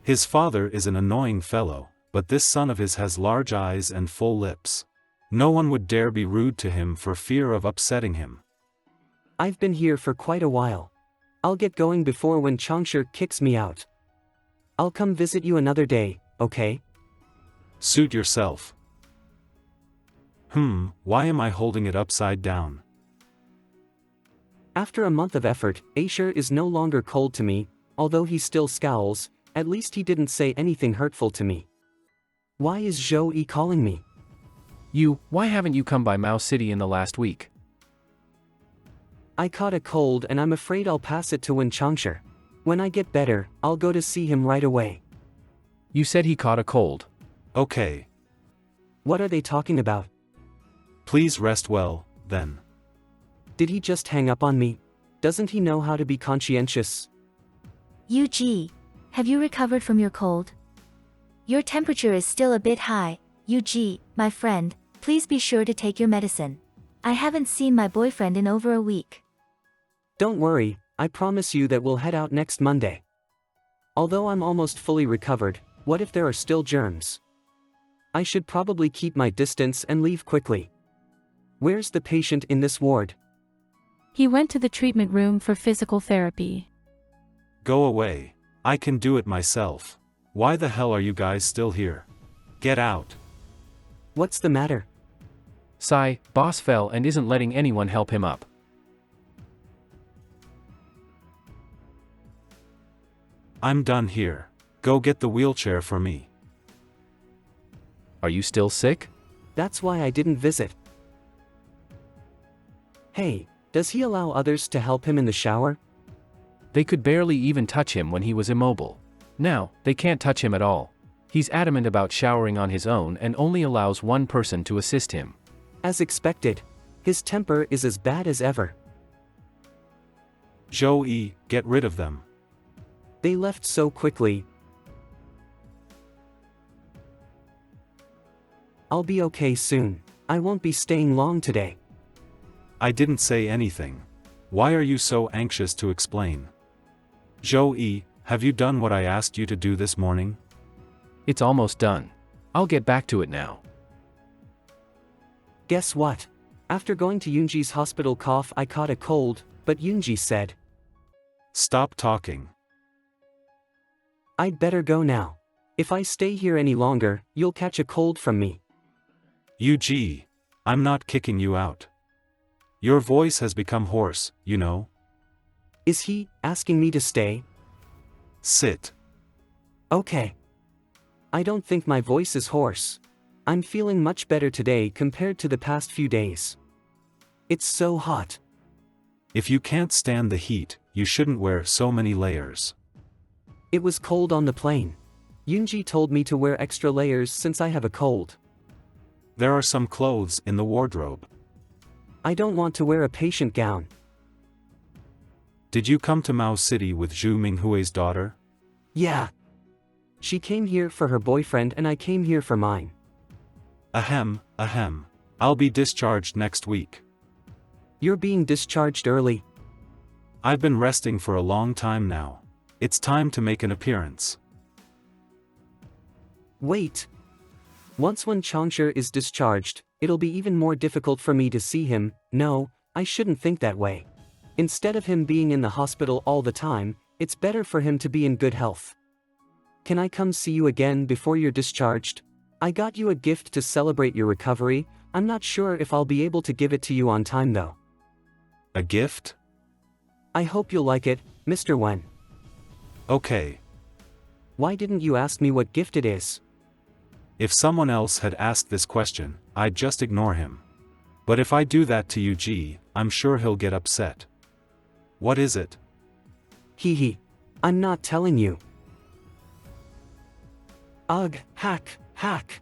His father is an annoying fellow, but this son of his has large eyes and full lips. No one would dare be rude to him for fear of upsetting him. I've been here for quite a while. I'll get going before when Changsha kicks me out. I'll come visit you another day, okay? Suit yourself. Why am I holding it upside down? After a month of effort, Asher is no longer cold to me, although he still scowls. At least he didn't say anything hurtful to me. Why is Zhou Yi calling me? Why haven't you come by Mao City in the last week? I caught a cold and I'm afraid I'll pass it to Wen Changsha. When I get better, I'll go to see him right away. You said he caught a cold. Okay. What are they talking about? Please rest well, then. Did he just hang up on me? Doesn't he know how to be conscientious? UG, have you recovered from your cold? Your temperature is still a bit high. UG, my friend, please be sure to take your medicine. I haven't seen my boyfriend in over a week. Don't worry, I promise you that we'll head out next Monday. Although I'm almost fully recovered, what if there are still germs? I should probably keep my distance and leave quickly. Where's the patient in this ward? He went to the treatment room for physical therapy. Go away. I can do it myself. Why the hell are you guys still here? Get out. What's the matter? Sai, boss fell and isn't letting anyone help him up. I'm done here. Go get the wheelchair for me. Are you still sick? That's why I didn't visit. Hey, does he allow others to help him in the shower? They could barely even touch him when he was immobile. Now, they can't touch him at all. He's adamant about showering on his own and only allows one person to assist him. As expected, his temper is as bad as ever. Zhou Yi, get rid of them. They left so quickly. I'll be okay soon. I won't be staying long today. I didn't say anything. Why are you so anxious to explain? Zhou Yi, have you done what I asked you to do this morning? It's almost done. I'll get back to it now. Guess what? After going to Yunji's hospital cough, I caught a cold, but Yunji said, Stop talking. I'd better go now. If I stay here any longer, you'll catch a cold from me. UG, I'm not kicking you out. Your voice has become hoarse, you know. Is he asking me to stay? Sit. Okay. I don't think my voice is hoarse. I'm feeling much better today compared to the past few days. It's so hot. If you can't stand the heat, you shouldn't wear so many layers. It was cold on the plane. Yunji told me to wear extra layers since I have a cold. There are some clothes in the wardrobe. I don't want to wear a patient gown. Did you come to Mao City with Zhu Minghui's daughter? Yeah. She came here for her boyfriend and I came here for mine. Ahem. I'll be discharged next week. You're being discharged early. I've been resting for a long time now. It's time to make an appearance. Wait. Once Wen Changshi is discharged, it'll be even more difficult for me to see him. No, I shouldn't think that way. Instead of him being in the hospital all the time, it's better for him to be in good health. Can I come see you again before you're discharged? I got you a gift to celebrate your recovery. I'm not sure if I'll be able to give it to you on time though. A gift? I hope you'll like it, Mr. Wen. Okay. Why didn't you ask me what gift it is? If someone else had asked this question, I'd just ignore him. But if I do that to you, I'm sure he'll get upset. What is it? Hee. I'm not telling you. Ugh, hack.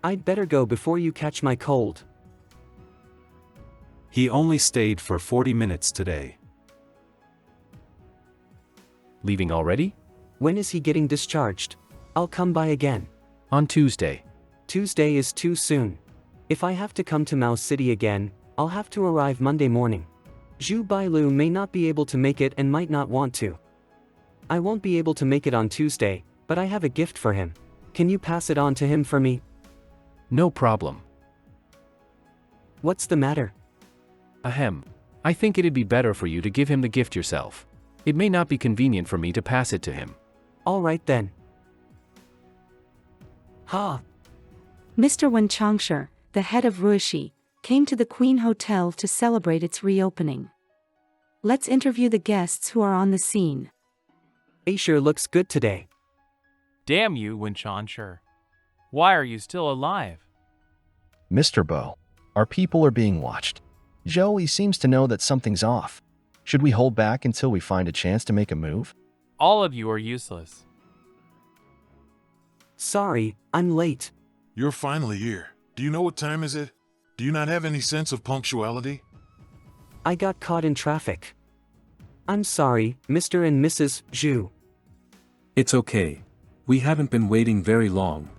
I'd better go before you catch my cold. He only stayed for 40 minutes today. Leaving already? When is he getting discharged? I'll come by again. On Tuesday. Tuesday is too soon. If I have to come to Mao City again, I'll have to arrive Monday morning. Zhu Bailu may not be able to make it and might not want to. I won't be able to make it on Tuesday, but I have a gift for him. Can you pass it on to him for me? No problem. What's the matter? Ahem. I think it'd be better for you to give him the gift yourself. It may not be convenient for me to pass it to him. All right then. Ha! Mr. Wen Changshi, the head of Ruishi, came to the Queen Hotel to celebrate its reopening. Let's interview the guests who are on the scene. Asher looks good today. Damn you, Wen Changshi. Why are you still alive? Mr. Bo, our people are being watched. Joey seems to know that something's off. Should we hold back until we find a chance to make a move? All of you are useless. Sorry, I'm late. You're finally here. Do you know what time is it? Do you not have any sense of punctuality? I got caught in traffic. I'm sorry, Mr. and Mrs. Zhu. It's okay. We haven't been waiting very long.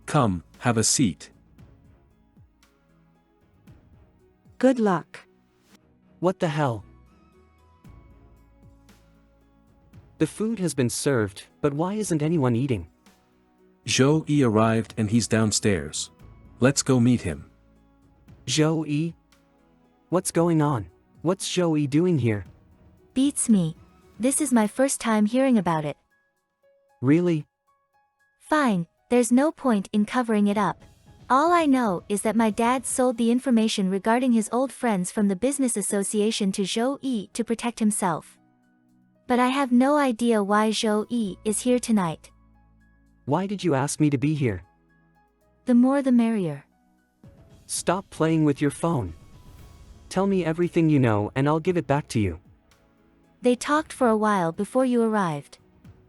Come, have a seat. Good luck. What the hell? The food has been served, but why isn't anyone eating? Zhou Yi arrived and he's downstairs. Let's go meet him. Zhou Yi? What's going on? What's Zhou Yi doing here? Beats me. This is my first time hearing about it. Really? Fine, there's no point in covering it up. All I know is that my dad sold the information regarding his old friends from the business association to Zhou Yi to protect himself. But I have no idea why Zhou Yi is here tonight. Why did you ask me to be here? The more the merrier. Stop playing with your phone. Tell me everything you know and I'll give it back to you. They talked for a while before you arrived.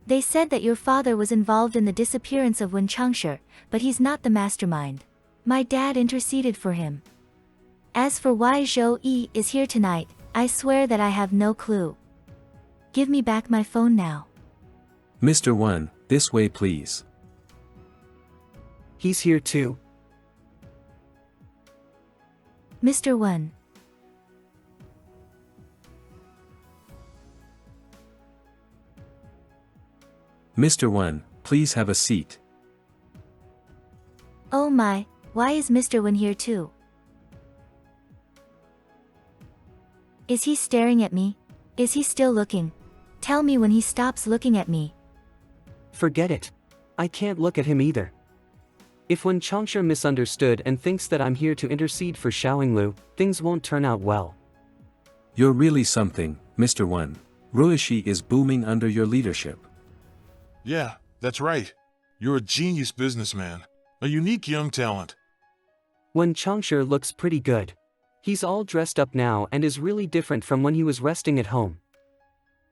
They said that your father was involved in the disappearance of Wen Changshi, but he's not the mastermind. My dad interceded for him. As for why Zhou Yi is here tonight, I swear that I have no clue. Give me back my phone now. Mr. Wen, this way please. He's here too. Mr. Wen. Mr. Wen, please have a seat. Oh my, why is Mr. Wen here too? Is he staring at me? Is he still looking? Tell me when he stops looking at me. Forget it. I can't look at him either. If Wen Changshi misunderstood and thinks that I'm here to intercede for Xiaoyinglu, things won't turn out well. You're really something, Mr. Wen. Ruishi is booming under your leadership. Yeah, that's right. You're a genius businessman. A unique young talent. Wen Changshi looks pretty good. He's all dressed up now and is really different from when he was resting at home.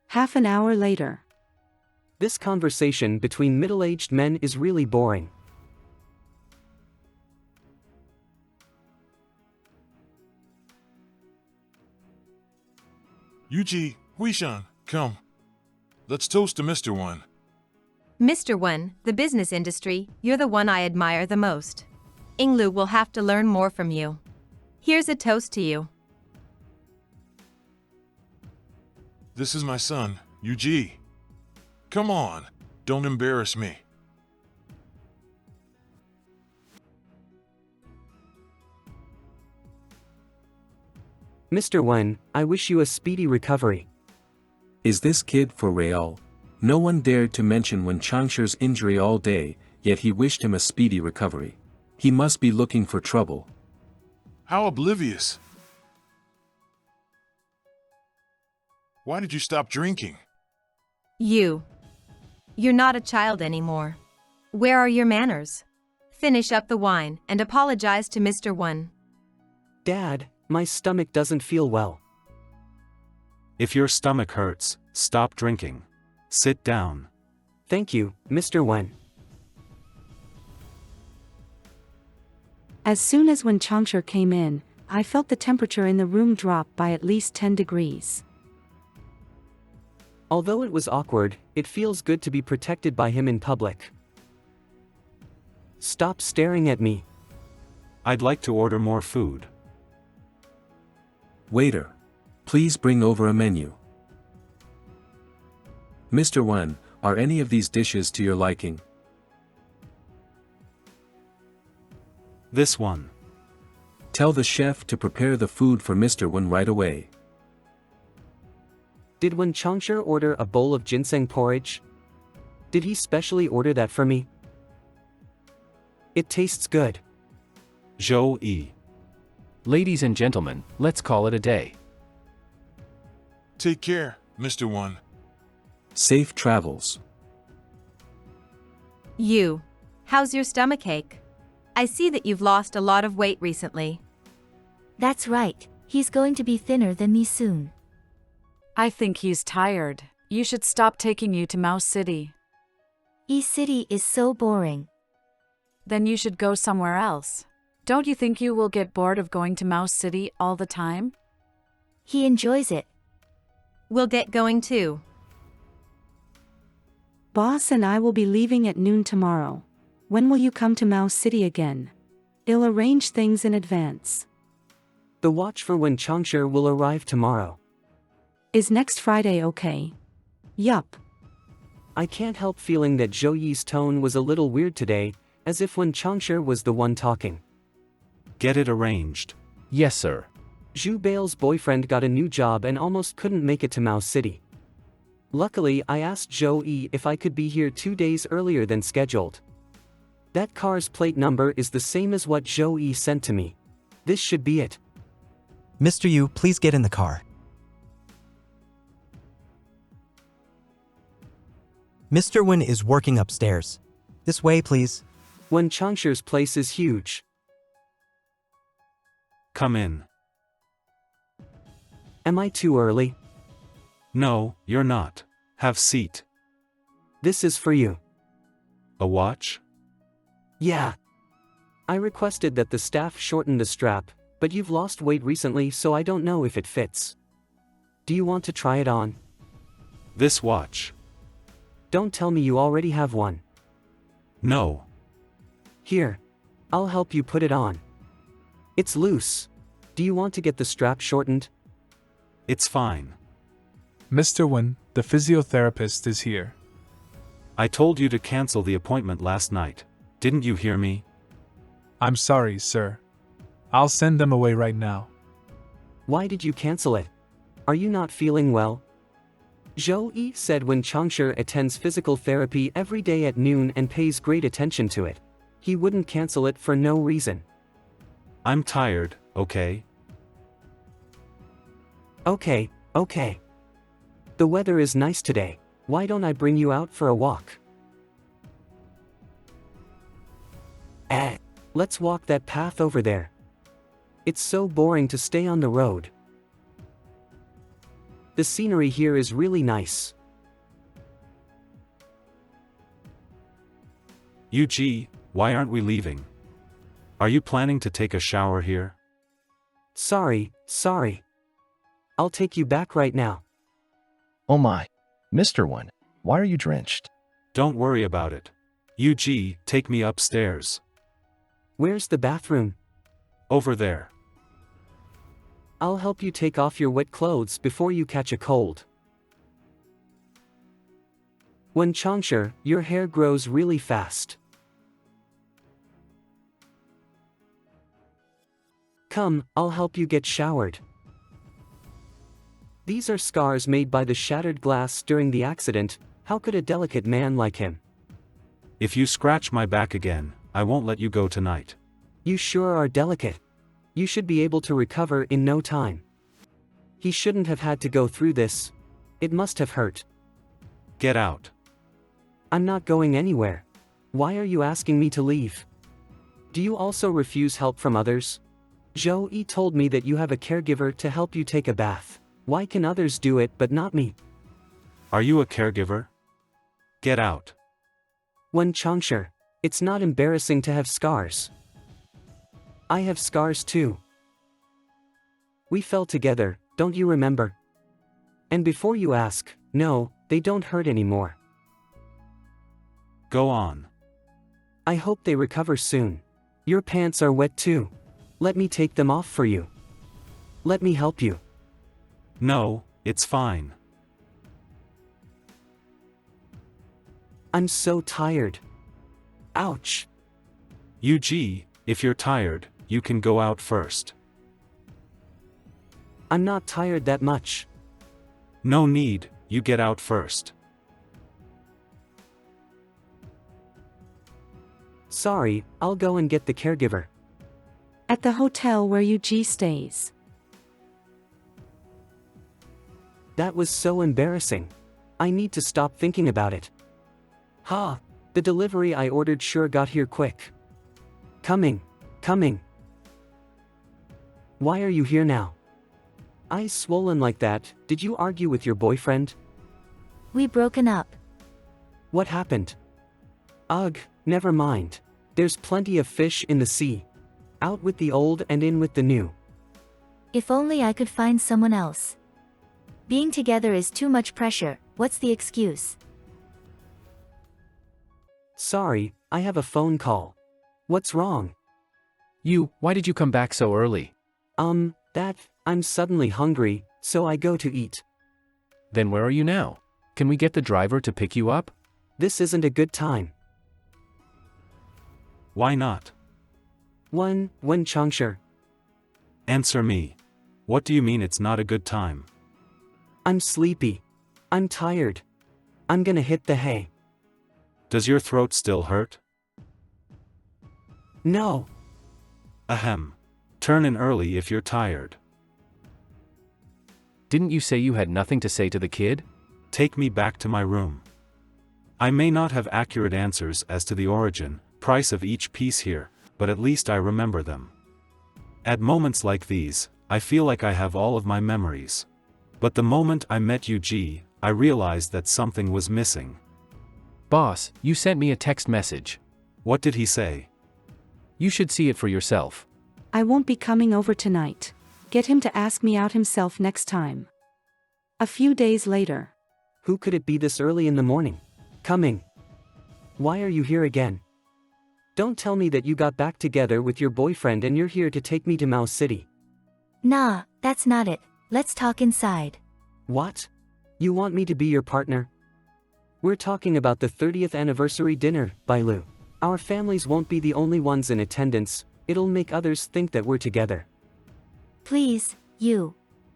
Half an hour later. This conversation between middle-aged men is really boring. Yuji, Huishan, come. Let's toast to Mr. Wen. Mr. Wen, the business industry, you're the one I admire the most. Yinglu will have to learn more from you. Here's a toast to you. This is my son, Yuji. Come on, don't embarrass me. Mr. Wen, I wish you a speedy recovery. Is this kid for real? No one dared to mention Wen Changshi's injury all day, yet he wished him a speedy recovery. He must be looking for trouble. How oblivious. Why did you stop drinking? You're not a child anymore. Where are your manners? Finish up the wine and apologize to Mr. Wen. Dad, my stomach doesn't feel well. If your stomach hurts, stop drinking. Sit down. Thank you, Mr. Wen. As soon as when Changsha came in, I felt the temperature in the room drop by at least 10 degrees. Although it was awkward, it feels good to be protected by him in public. Stop staring at me. I'd like to order more food. Waiter, please bring over a menu. Mr. Wen, are any of these dishes to your liking? This one. Tell the chef to prepare the food for Mr. Wen right away. Did Wen Changsha order a bowl of ginseng porridge? Did he specially order that for me? It tastes good. Zhou Yi. Ladies and gentlemen, let's call it a day. Take care, Mr. Wen. Safe travels. How's your stomachache? I see that you've lost a lot of weight recently. That's right, he's going to be thinner than me soon. I think he's tired. You should stop taking you to Mouse City. E-City is so boring. Then you should go somewhere else. Don't you think you will get bored of going to Mouse City all the time? He enjoys it. We'll get going too. Boss and I will be leaving at noon tomorrow. When will you come to Mouse City again? I'll arrange things in advance. The watch for Wen Changsha will arrive tomorrow. Is next Friday okay? Yup. I can't help feeling that Zhou Yi's tone was a little weird today, as if Wen Changsha was the one talking. Get it arranged. Yes, sir. Zhu Bale's boyfriend got a new job and almost couldn't make it to Mouse City. Luckily, I asked Zhou Yi if I could be here 2 days earlier than scheduled. That car's plate number is the same as what Zhou Yi sent to me. This should be it. Mr. Yu, please get in the car. Mr. Wen is working upstairs. This way, please. Wen Changsha's place is huge. Come in. Am I too early? No, you're not. Have seat. This is for you. A watch? Yeah. I requested that the staff shorten the strap, but you've lost weight recently, so I don't know if it fits. Do you want to try it on? This watch. Don't tell me you already have one. No. Here. I'll help you put it on. It's loose. Do you want to get the strap shortened? It's fine. Mr. Wen, the physiotherapist is here. I told you to cancel the appointment last night. Didn't you hear me? I'm sorry, sir. I'll send them away right now. Why did you cancel it? Are you not feeling well? Zhou Yi said Wen Changsha attends physical therapy every day at noon and pays great attention to it. He wouldn't cancel it for no reason. I'm tired, okay? Okay. The weather is nice today. Why don't I bring you out for a walk? Let's walk that path over there. It's so boring to stay on the road. The scenery here is really nice. Yu-Ji, why aren't we leaving? Are you planning to take a shower here? Sorry. I'll take you back right now. Oh my. Mr. Wen, why are you drenched? Don't worry about it. Yu-Ji, take me upstairs. Where's the bathroom? Over there. I'll help you take off your wet clothes before you catch a cold. Wen Changsha, your hair grows really fast. Come, I'll help you get showered. These are scars made by the shattered glass during the accident. How could a delicate man like him? If you scratch my back again, I won't let you go tonight. You sure are delicate. You should be able to recover in no time. He shouldn't have had to go through this. It must have hurt. Get out. I'm not going anywhere. Why are you asking me to leave? Do you also refuse help from others? Zhou told me that you have a caregiver to help you take a bath. Why can others do it but not me? Are you a caregiver? Get out. Wen Changshe, it's not embarrassing to have scars. I have scars too. We fell together, don't you remember? And before you ask, no, they don't hurt anymore. Go on. I hope they recover soon. Your pants are wet too. Let me take them off for you. Let me help you. No, it's fine. I'm so tired. Ouch. UG, if you're tired, you can go out first. I'm not tired that much. No need, you get out first. Sorry, I'll go and get the caregiver. At the hotel where UG stays. That was so embarrassing. I need to stop thinking about it. Ha! The delivery I ordered sure got here quick. Coming. Why are you here now? Eyes swollen like that, did you argue with your boyfriend? We broken up. What happened? Ugh, never mind. There's plenty of fish in the sea. Out with the old and in with the new. If only I could find someone else. Being together is too much pressure, what's the excuse? Sorry, I have a phone call. What's wrong? Why did you come back so early? I'm suddenly hungry, so I go to eat. Then where are you now? Can we get the driver to pick you up? This isn't a good time. Why not? Wen Changshe. Answer me. What do you mean it's not a good time? I'm sleepy. I'm tired. I'm gonna hit the hay. Does your throat still hurt? No. Ahem. Turn in early if you're tired. Didn't you say you had nothing to say to the kid? Take me back to my room. I may not have accurate answers as to the origin, price of each piece here, but at least I remember them. At moments like these, I feel like I have all of my memories. But the moment I met UG, I realized that something was missing. Boss, you sent me a text message. What did he say? You should see it for yourself. I won't be coming over tonight. Get him to ask me out himself next time. A few days later. Who could it be this early in the morning? Coming. Why are you here again? Don't tell me that you got back together with your boyfriend and you're here to take me to Mao City. Nah, that's not it. Let's talk inside. What? You want me to be your partner? We're talking about the 30th anniversary dinner, Bailu. Our families won't be the only ones in attendance, it'll make others think that we're together. Please,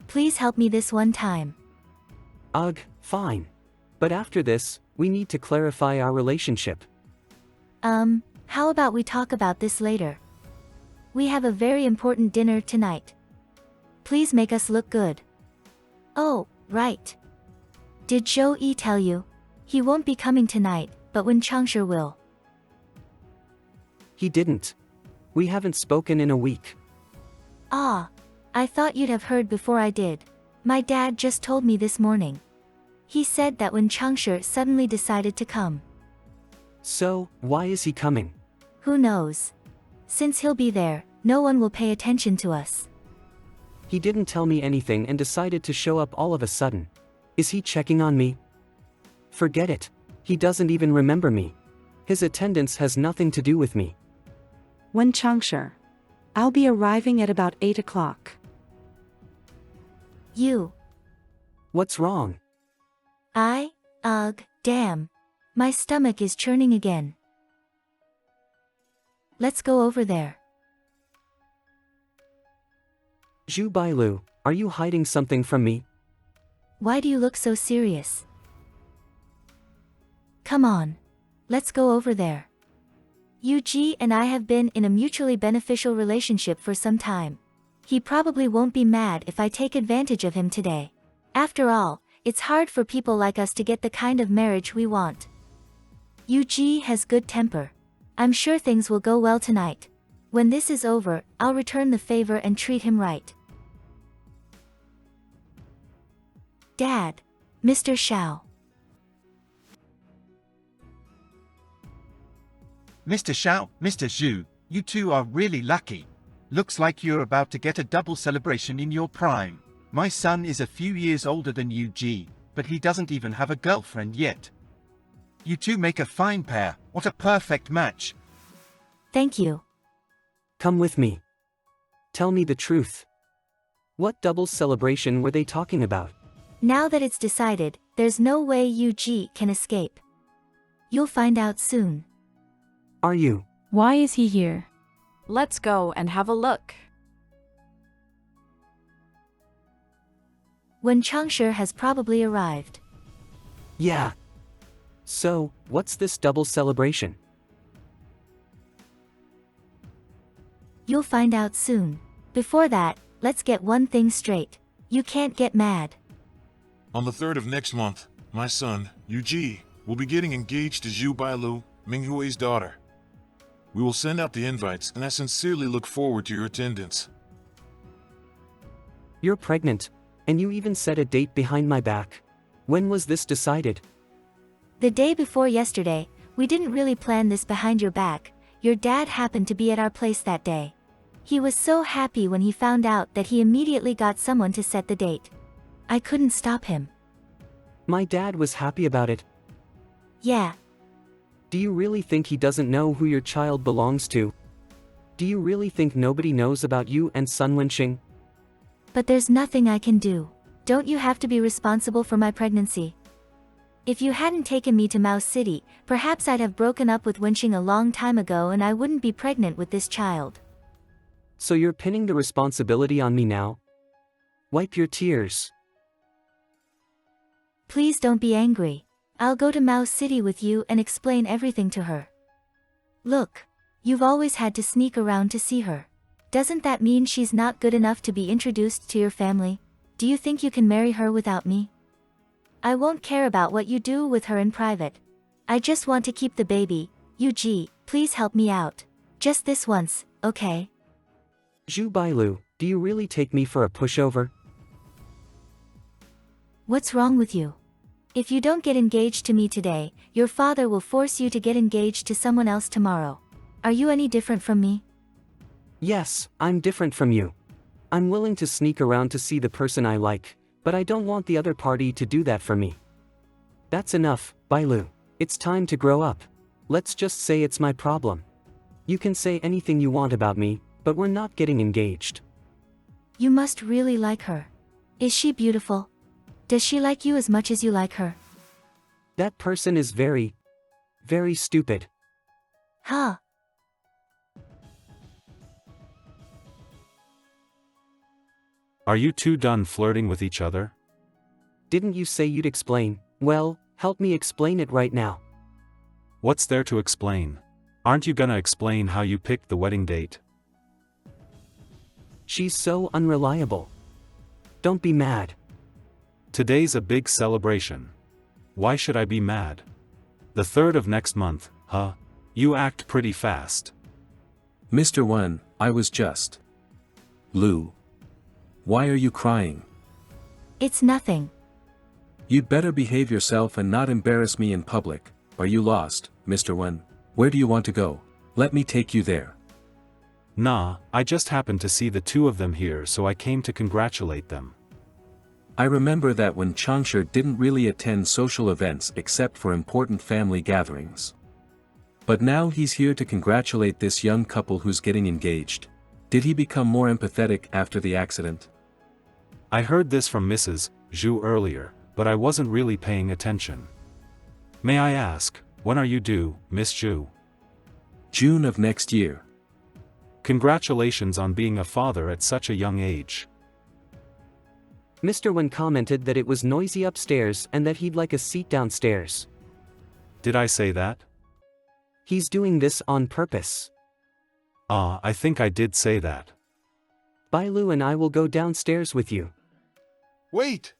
please help me this one time. Ugh, fine. But after this, we need to clarify our relationship. How about we talk about this later? We have a very important dinner tonight. Please make us look good. Oh, right. Did Zhou tell you? He won't be coming tonight, but Wen Changshe will. He didn't. We haven't spoken in a week. Ah, I thought you'd have heard before I did. My dad just told me this morning. He said that Wen Changshe suddenly decided to come. So, why is he coming? Who knows? Since he'll be there, no one will pay attention to us. He didn't tell me anything and decided to show up all of a sudden. Is he checking on me? Forget it. He doesn't even remember me. His attendance has nothing to do with me. Wen Changshe. I'll be arriving at about 8 o'clock. What's wrong? Damn. My stomach is churning again. Let's go over there. Zhu Bailu, are you hiding something from me? Why do you look so serious? Come on. Let's go over there. Yuji and I have been in a mutually beneficial relationship for some time. He probably won't be mad if I take advantage of him today. After all, it's hard for people like us to get the kind of marriage we want. Yuji has good temper. I'm sure things will go well tonight. When this is over, I'll return the favor and treat him right. Dad. Mr. Xiao. Mr. Xiao, Mr. Zhu, you two are really lucky. Looks like you're about to get a double celebration in your prime. My son is a few years older than Yuji, but he doesn't even have a girlfriend yet. You two make a fine pair. What a perfect match. Thank you. Come with me. Tell me the truth. What double celebration were they talking about? Now that it's decided, there's no way Yuji can escape. You'll find out soon. Are you? Why is he here? Let's go and have a look. When Changshe has probably arrived. Yeah. So, what's this double celebration? You'll find out soon. Before that, let's get one thing straight. You can't get mad. On the 3rd of next month, my son, Yuji, will be getting engaged to Zhu Bailu, Minghui's daughter. We will send out the invites, and I sincerely look forward to your attendance. You're pregnant, and you even set a date behind my back. When was this decided? The day before yesterday. We didn't really plan this behind your back. Your dad happened to be at our place that day. He was so happy when he found out that he immediately got someone to set the date. I couldn't stop him. My dad was happy about it. Yeah. Do you really think he doesn't know who your child belongs to? Do you really think nobody knows about you and Sun Wenxing? But there's nothing I can do. Don't you have to be responsible for my pregnancy? If you hadn't taken me to Mouse City, perhaps I'd have broken up with Wenxing a long time ago and I wouldn't be pregnant with this child. So you're pinning the responsibility on me now? Wipe your tears. Please don't be angry. I'll go to Mouse City with you and explain everything to her. Look, you've always had to sneak around to see her. Doesn't that mean she's not good enough to be introduced to your family? Do you think you can marry her without me? I won't care about what you do with her in private. I just want to keep the baby. Yuji, please help me out. Just this once, okay? Zhu Bailu, do you really take me for a pushover? What's wrong with you? If you don't get engaged to me today, your father will force you to get engaged to someone else tomorrow. Are you any different from me? Yes, I'm different from you. I'm willing to sneak around to see the person I like, but I don't want the other party to do that for me. That's enough, Bailu. It's time to grow up. Let's just say it's my problem. You can say anything you want about me, but we're not getting engaged. You must really like her. Is she beautiful? Does she like you as much as you like her? That person is very, very stupid. Huh? Are you two done flirting with each other? Didn't you say you'd explain? Well, help me explain it right now. What's there to explain? Aren't you gonna explain how you picked the wedding date? She's so unreliable. Don't be mad. Today's a big celebration. Why should I be mad? The 3rd of next month, huh? You act pretty fast. Mr. Wen, I was just. Lu. Why are you crying? It's nothing. You'd better behave yourself and not embarrass me in public. Are you lost, Mr. Wen? Where do you want to go? Let me take you there. Nah, I just happened to see the two of them here, so I came to congratulate them. I remember that when Changshe didn't really attend social events except for important family gatherings. But now he's here to congratulate this young couple who's getting engaged. Did he become more empathetic after the accident? I heard this from Mrs. Zhu earlier, but I wasn't really paying attention. May I ask, when are you due, Miss Zhu? June of next year. Congratulations on being a father at such a young age. Mr. Wen commented that it was noisy upstairs and that he'd like a seat downstairs. Did I say that? He's doing this on purpose. I think I did say that. Bailu and I will go downstairs with you. Wait!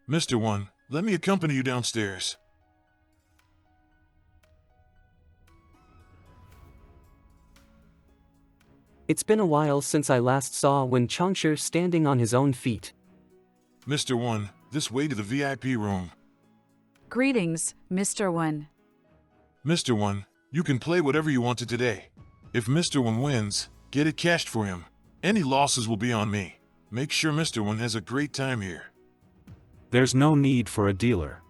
Mr. Wen, let me accompany you downstairs. It's been a while since I last saw Wen Changshi standing on his own feet. Mr. Wen, this way to the VIP room. Greetings, Mr. Wen. Mr. Wen, you can play whatever you wanted today. If Mr. Wen wins, get it cashed for him. Any losses will be on me. Make sure Mr. Wen has a great time here. There's no need for a dealer.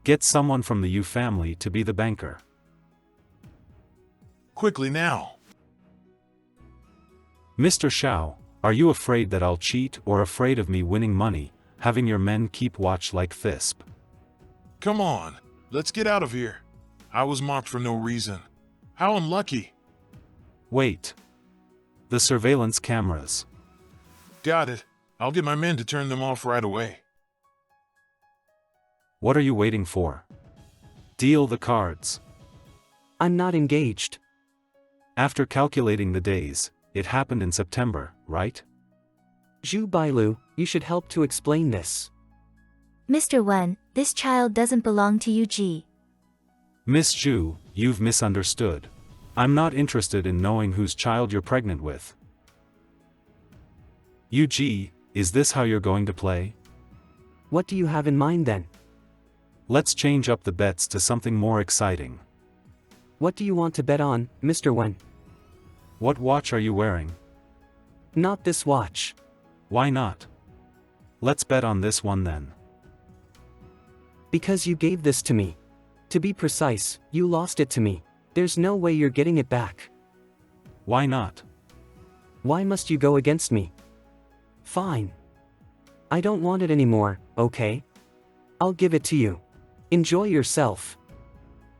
Get someone from the Yu family to be the banker. Quickly now. Mr. Xiao, are you afraid that I'll cheat or afraid of me winning money, having your men keep watch like Thisp? Come on, let's get out of here. I was mocked for no reason. How unlucky. Wait. The surveillance cameras. Got it. I'll get my men to turn them off right away. What are you waiting for? Deal the cards. I'm not engaged. After calculating the days, it happened in September, right? Zhu Bailu, you should help to explain this. Mr. Wen, this child doesn't belong to UG. Miss Zhu, you've misunderstood. I'm not interested in knowing whose child you're pregnant with. UG, is this how you're going to play? What do you have in mind then? Let's change up the bets to something more exciting. What do you want to bet on, Mr. Wen? What watch are you wearing? Not this watch. Why not? Let's bet on this one then. Because you gave this to me. To be precise, you lost it to me. There's no way you're getting it back. Why not? Why must you go against me? Fine. I don't want it anymore, okay? I'll give it to you. Enjoy yourself.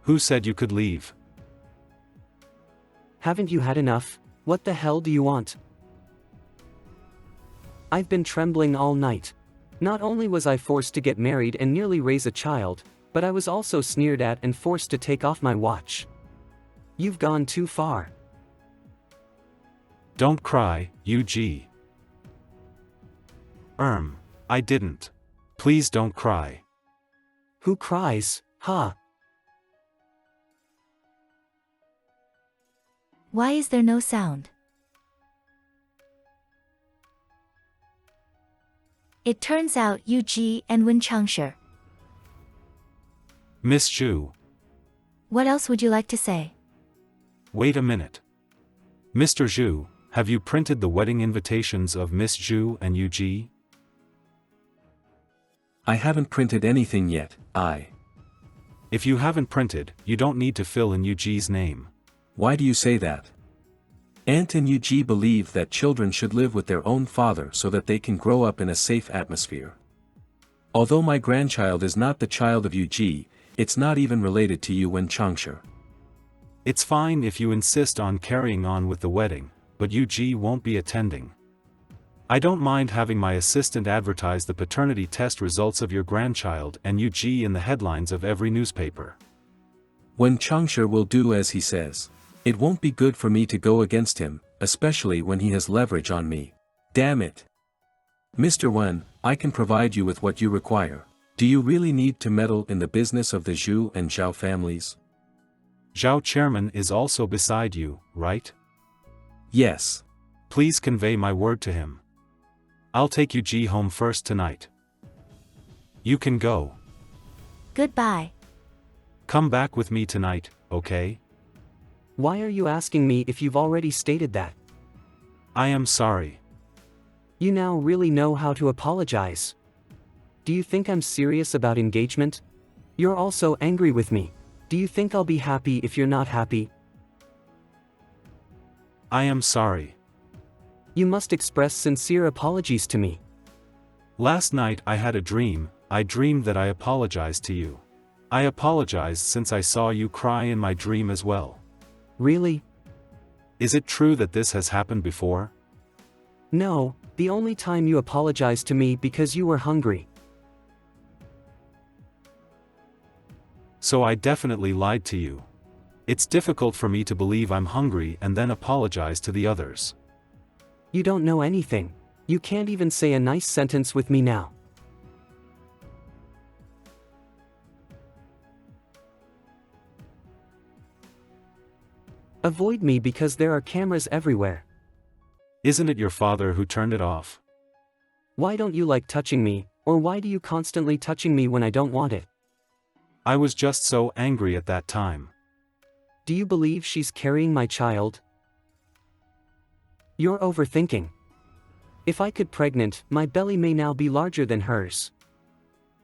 Who said you could leave? Haven't you had enough? What the hell do you want? I've been trembling all night. Not only was I forced to get married and nearly raise a child, but I was also sneered at and forced to take off my watch. You've gone too far. Don't cry, UG. I didn't. Please don't cry. Who cries, huh? Why is there no sound? It turns out UG and Wen Changshi. Miss Zhu. What else would you like to say? Wait a minute. Mr. Zhu, have you printed the wedding invitations of Miss Zhu and UG? I haven't printed anything yet, If you haven't printed, you don't need to fill in UG's name. Why do you say that? Aunt and UG believe that children should live with their own father so that they can grow up in a safe atmosphere. Although my grandchild is not the child of UG, it's not even related to you Wen Changshi. It's fine if you insist on carrying on with the wedding, but UG won't be attending. I don't mind having my assistant advertise the paternity test results of your grandchild and UG in the headlines of every newspaper. Wen Changshi will do as he says. It won't be good for me to go against him, especially when he has leverage on me. Damn it. Mr. Wen, I can provide you with what you require. Do you really need to meddle in the business of the Zhu and Zhao families? Zhao Chairman is also beside you, right? Yes. Please convey my word to him. I'll take UG home first tonight. You can go. Goodbye. Come back with me tonight, okay? Why are you asking me if you've already stated that? I am sorry. You now really know how to apologize. Do you think I'm serious about engagement? You're also angry with me. Do you think I'll be happy if you're not happy? I am sorry. You must express sincere apologies to me. Last night I had a dream. I dreamed that I apologized to you. I apologized since I saw you cry in my dream as well. Really? Is it true that this has happened before? No, The only time you apologized to me because you were hungry. So I definitely lied to you. It's difficult for me to believe I'm hungry and then apologize to the others. You don't know anything. You can't even say a nice sentence with me now. Avoid me because there are cameras everywhere. Isn't it your father who turned it off? Why don't you like touching me, or why do you constantly touching me when I don't want it? I was just so angry at that time. Do you believe she's carrying my child? You're overthinking. If I could pregnant, my belly may now be larger than hers.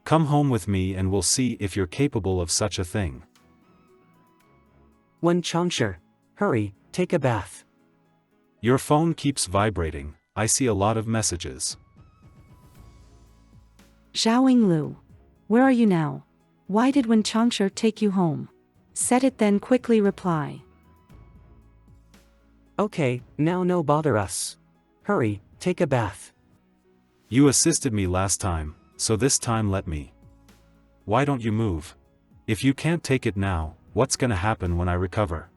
Come home with me and we'll see if you're capable of such a thing. Wen Changshi, hurry, take a bath. Your phone keeps vibrating. I see a lot of messages. Zhao Yinglu. Where are you now? Why did Wen Changshi take you home? Said it then quickly reply. Okay, now no bother us. Hurry, take a bath. You assisted me last time, so this time let me. Why don't you move? If you can't take it now, what's gonna happen when I recover?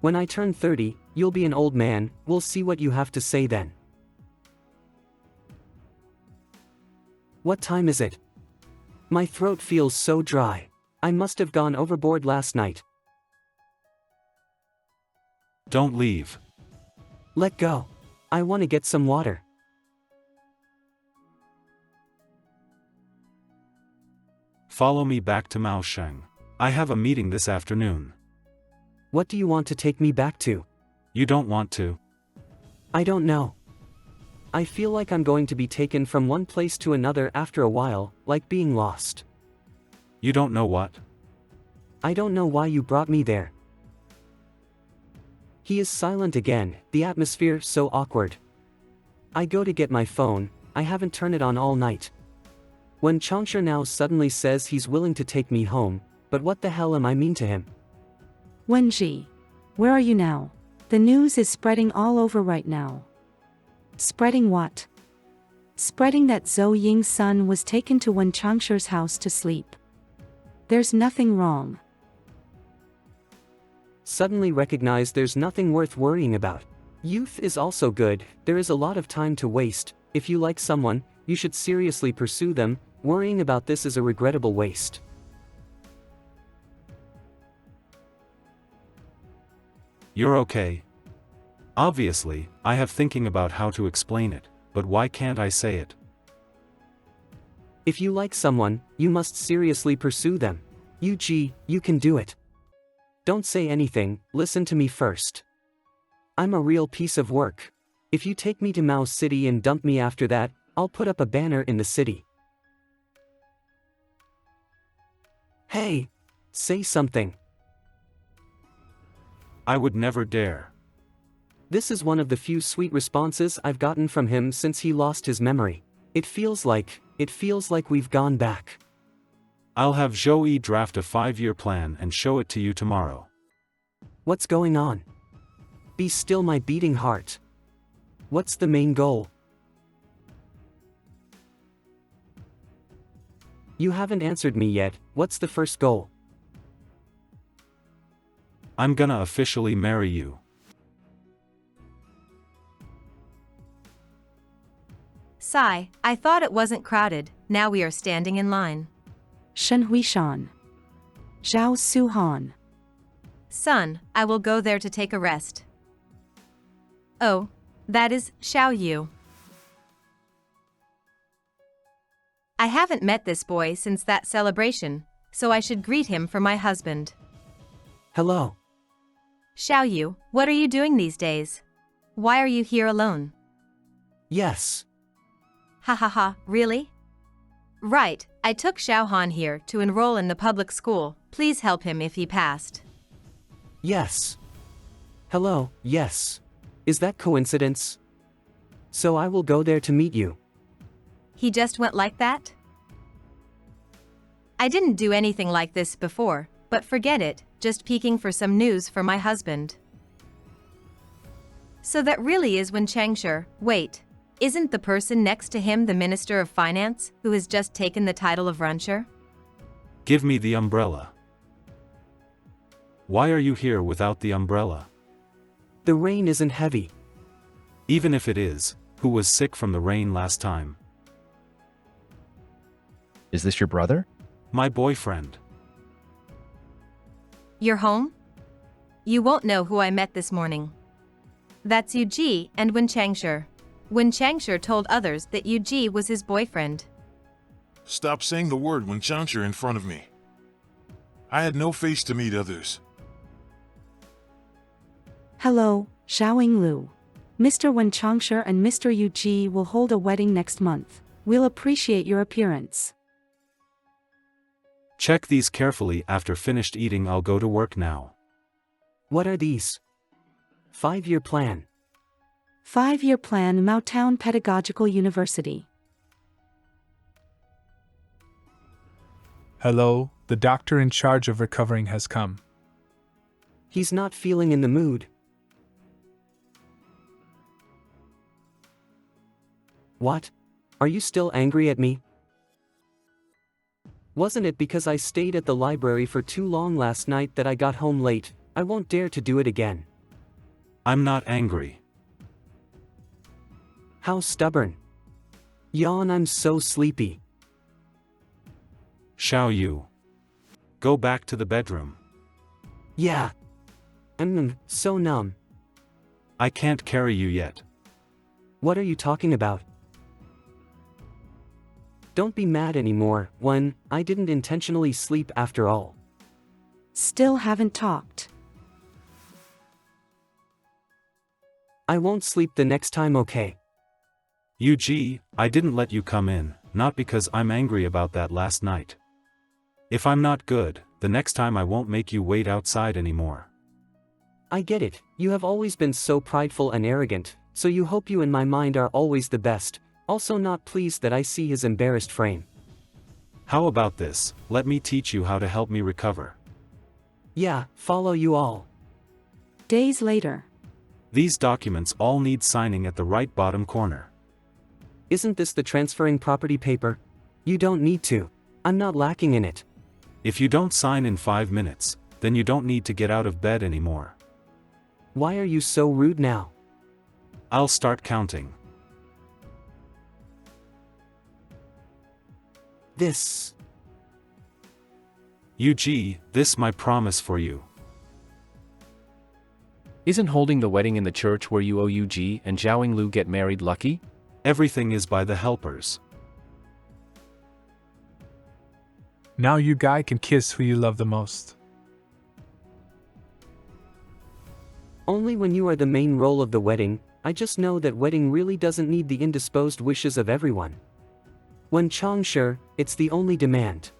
When I turn 30, you'll be an old man, we'll see what you have to say then. What time is it? My throat feels so dry. I must have gone overboard last night. Don't leave. Let go. I want to get some water. Follow me back to Maosheng. I have a meeting this afternoon. What do you want to take me back to? You don't want to? I don't know. I feel like I'm going to be taken from one place to another after a while, like being lost. You don't know what? I don't know why you brought me there. He is silent again, the atmosphere so awkward. I go to get my phone, I haven't turned it on all night. Wen Changshi now suddenly says he's willing to take me home, but what the hell am I mean to him? Wenji. Where are you now? The news is spreading all over right now. Spreading what? Spreading that Zhou Ying's son was taken to Wen Changshi's house to sleep. There's nothing wrong. Suddenly recognize there's nothing worth worrying about. Youth is also good, there is a lot of time to waste. If you like someone, you should seriously pursue them. Worrying about this is a regrettable waste. You're okay. Obviously, I have thinking about how to explain it, but why can't I say it? If you like someone, you must seriously pursue them. You can do it. Don't say anything, listen to me first. I'm a real piece of work. If you take me to Mao City and dump me after that, I'll put up a banner in the city. Hey! Say something. I would never dare. This is one of the few sweet responses I've gotten from him since he lost his memory. It feels like we've gone back. I'll have Zhou Yi draft a 5-year plan and show it to you tomorrow. What's going on? Be still, my beating heart. What's the main goal? You haven't answered me yet. What's the first goal? I'm gonna officially marry you. Sigh, I thought it wasn't crowded, now we are standing in line. Shen Huishan. Zhao Suhan. Son, I will go there to take a rest. Oh, that is Xiao Yu. I haven't met this boy since that celebration, so I should greet him for my husband. Hello. Xiao Yu, what are you doing these days? Why are you here alone? Yes. Ha ha ha, really? Right, I took Xiao Han here to enroll in the public school. Please help him if he passed. Yes. Hello, yes. Is that coincidence? So I will go there to meet you. He just went like that? I didn't do anything like this before, but forget it, just peeking for some news for my husband. So that really is Wen Changshi. Wait, Isn't the person next to him the Minister of Finance, who has just taken the title of Runcher? Give me the umbrella. Why are you here without the umbrella? The rain isn't heavy. Even if it is, who was sick from the rain last time? Is this your brother? My boyfriend. You're home? You won't know who I met this morning. That's Yuji and Wen Changsher. Wen Changsher told others that Yuji was his boyfriend. Stop saying the word when Changsher in front of me. I had no face to meet others. Hello, Xiaoying Lu. Mr. Wen Changsher and Mr. Yuji will hold a wedding next month. We'll appreciate your appearance. Check these carefully. After finished eating, I'll go to work now. What are these? 5-year plan. 5-year plan, Maotown Pedagogical University. Hello, the doctor in charge of recovering has come. He's not feeling in the mood. What? Are you still angry at me? Wasn't it because I stayed at the library for too long last night that I got home late? I won't dare to do it again. I'm not angry. How stubborn. Yawn, I'm so sleepy. Xiao Yu. Go back to the bedroom. Yeah. I'm so numb. I can't carry you yet. What are you talking about? Don't be mad anymore, Wen. I didn't intentionally sleep after all. Still haven't talked. I won't sleep the next time, okay? Yuji, I didn't let you come in, not because I'm angry about that last night. If I'm not good, the next time I won't make you wait outside anymore. I get it, you have always been so prideful and arrogant, so you hope you in my mind are always the best, also not pleased that I see his embarrassed frame. How about this, let me teach you how to help me recover. Yeah, follow you all. Days later. These documents all need signing at the right bottom corner. Isn't this the transferring property paper? You don't need to. I'm not lacking in it. If you don't sign in 5 minutes, then you don't need to get out of bed anymore. Why are you so rude now? I'll start counting. This. Yuji, this my promise for you. Isn't holding the wedding in the church where you owe Yuji and Xiaoying Lu get married lucky? Everything is by the helpers. Now you guy can kiss who you love the most. Only when you are the main role of the wedding. I just know that wedding really doesn't need the indisposed wishes of everyone. When Changsher, it's the only demand.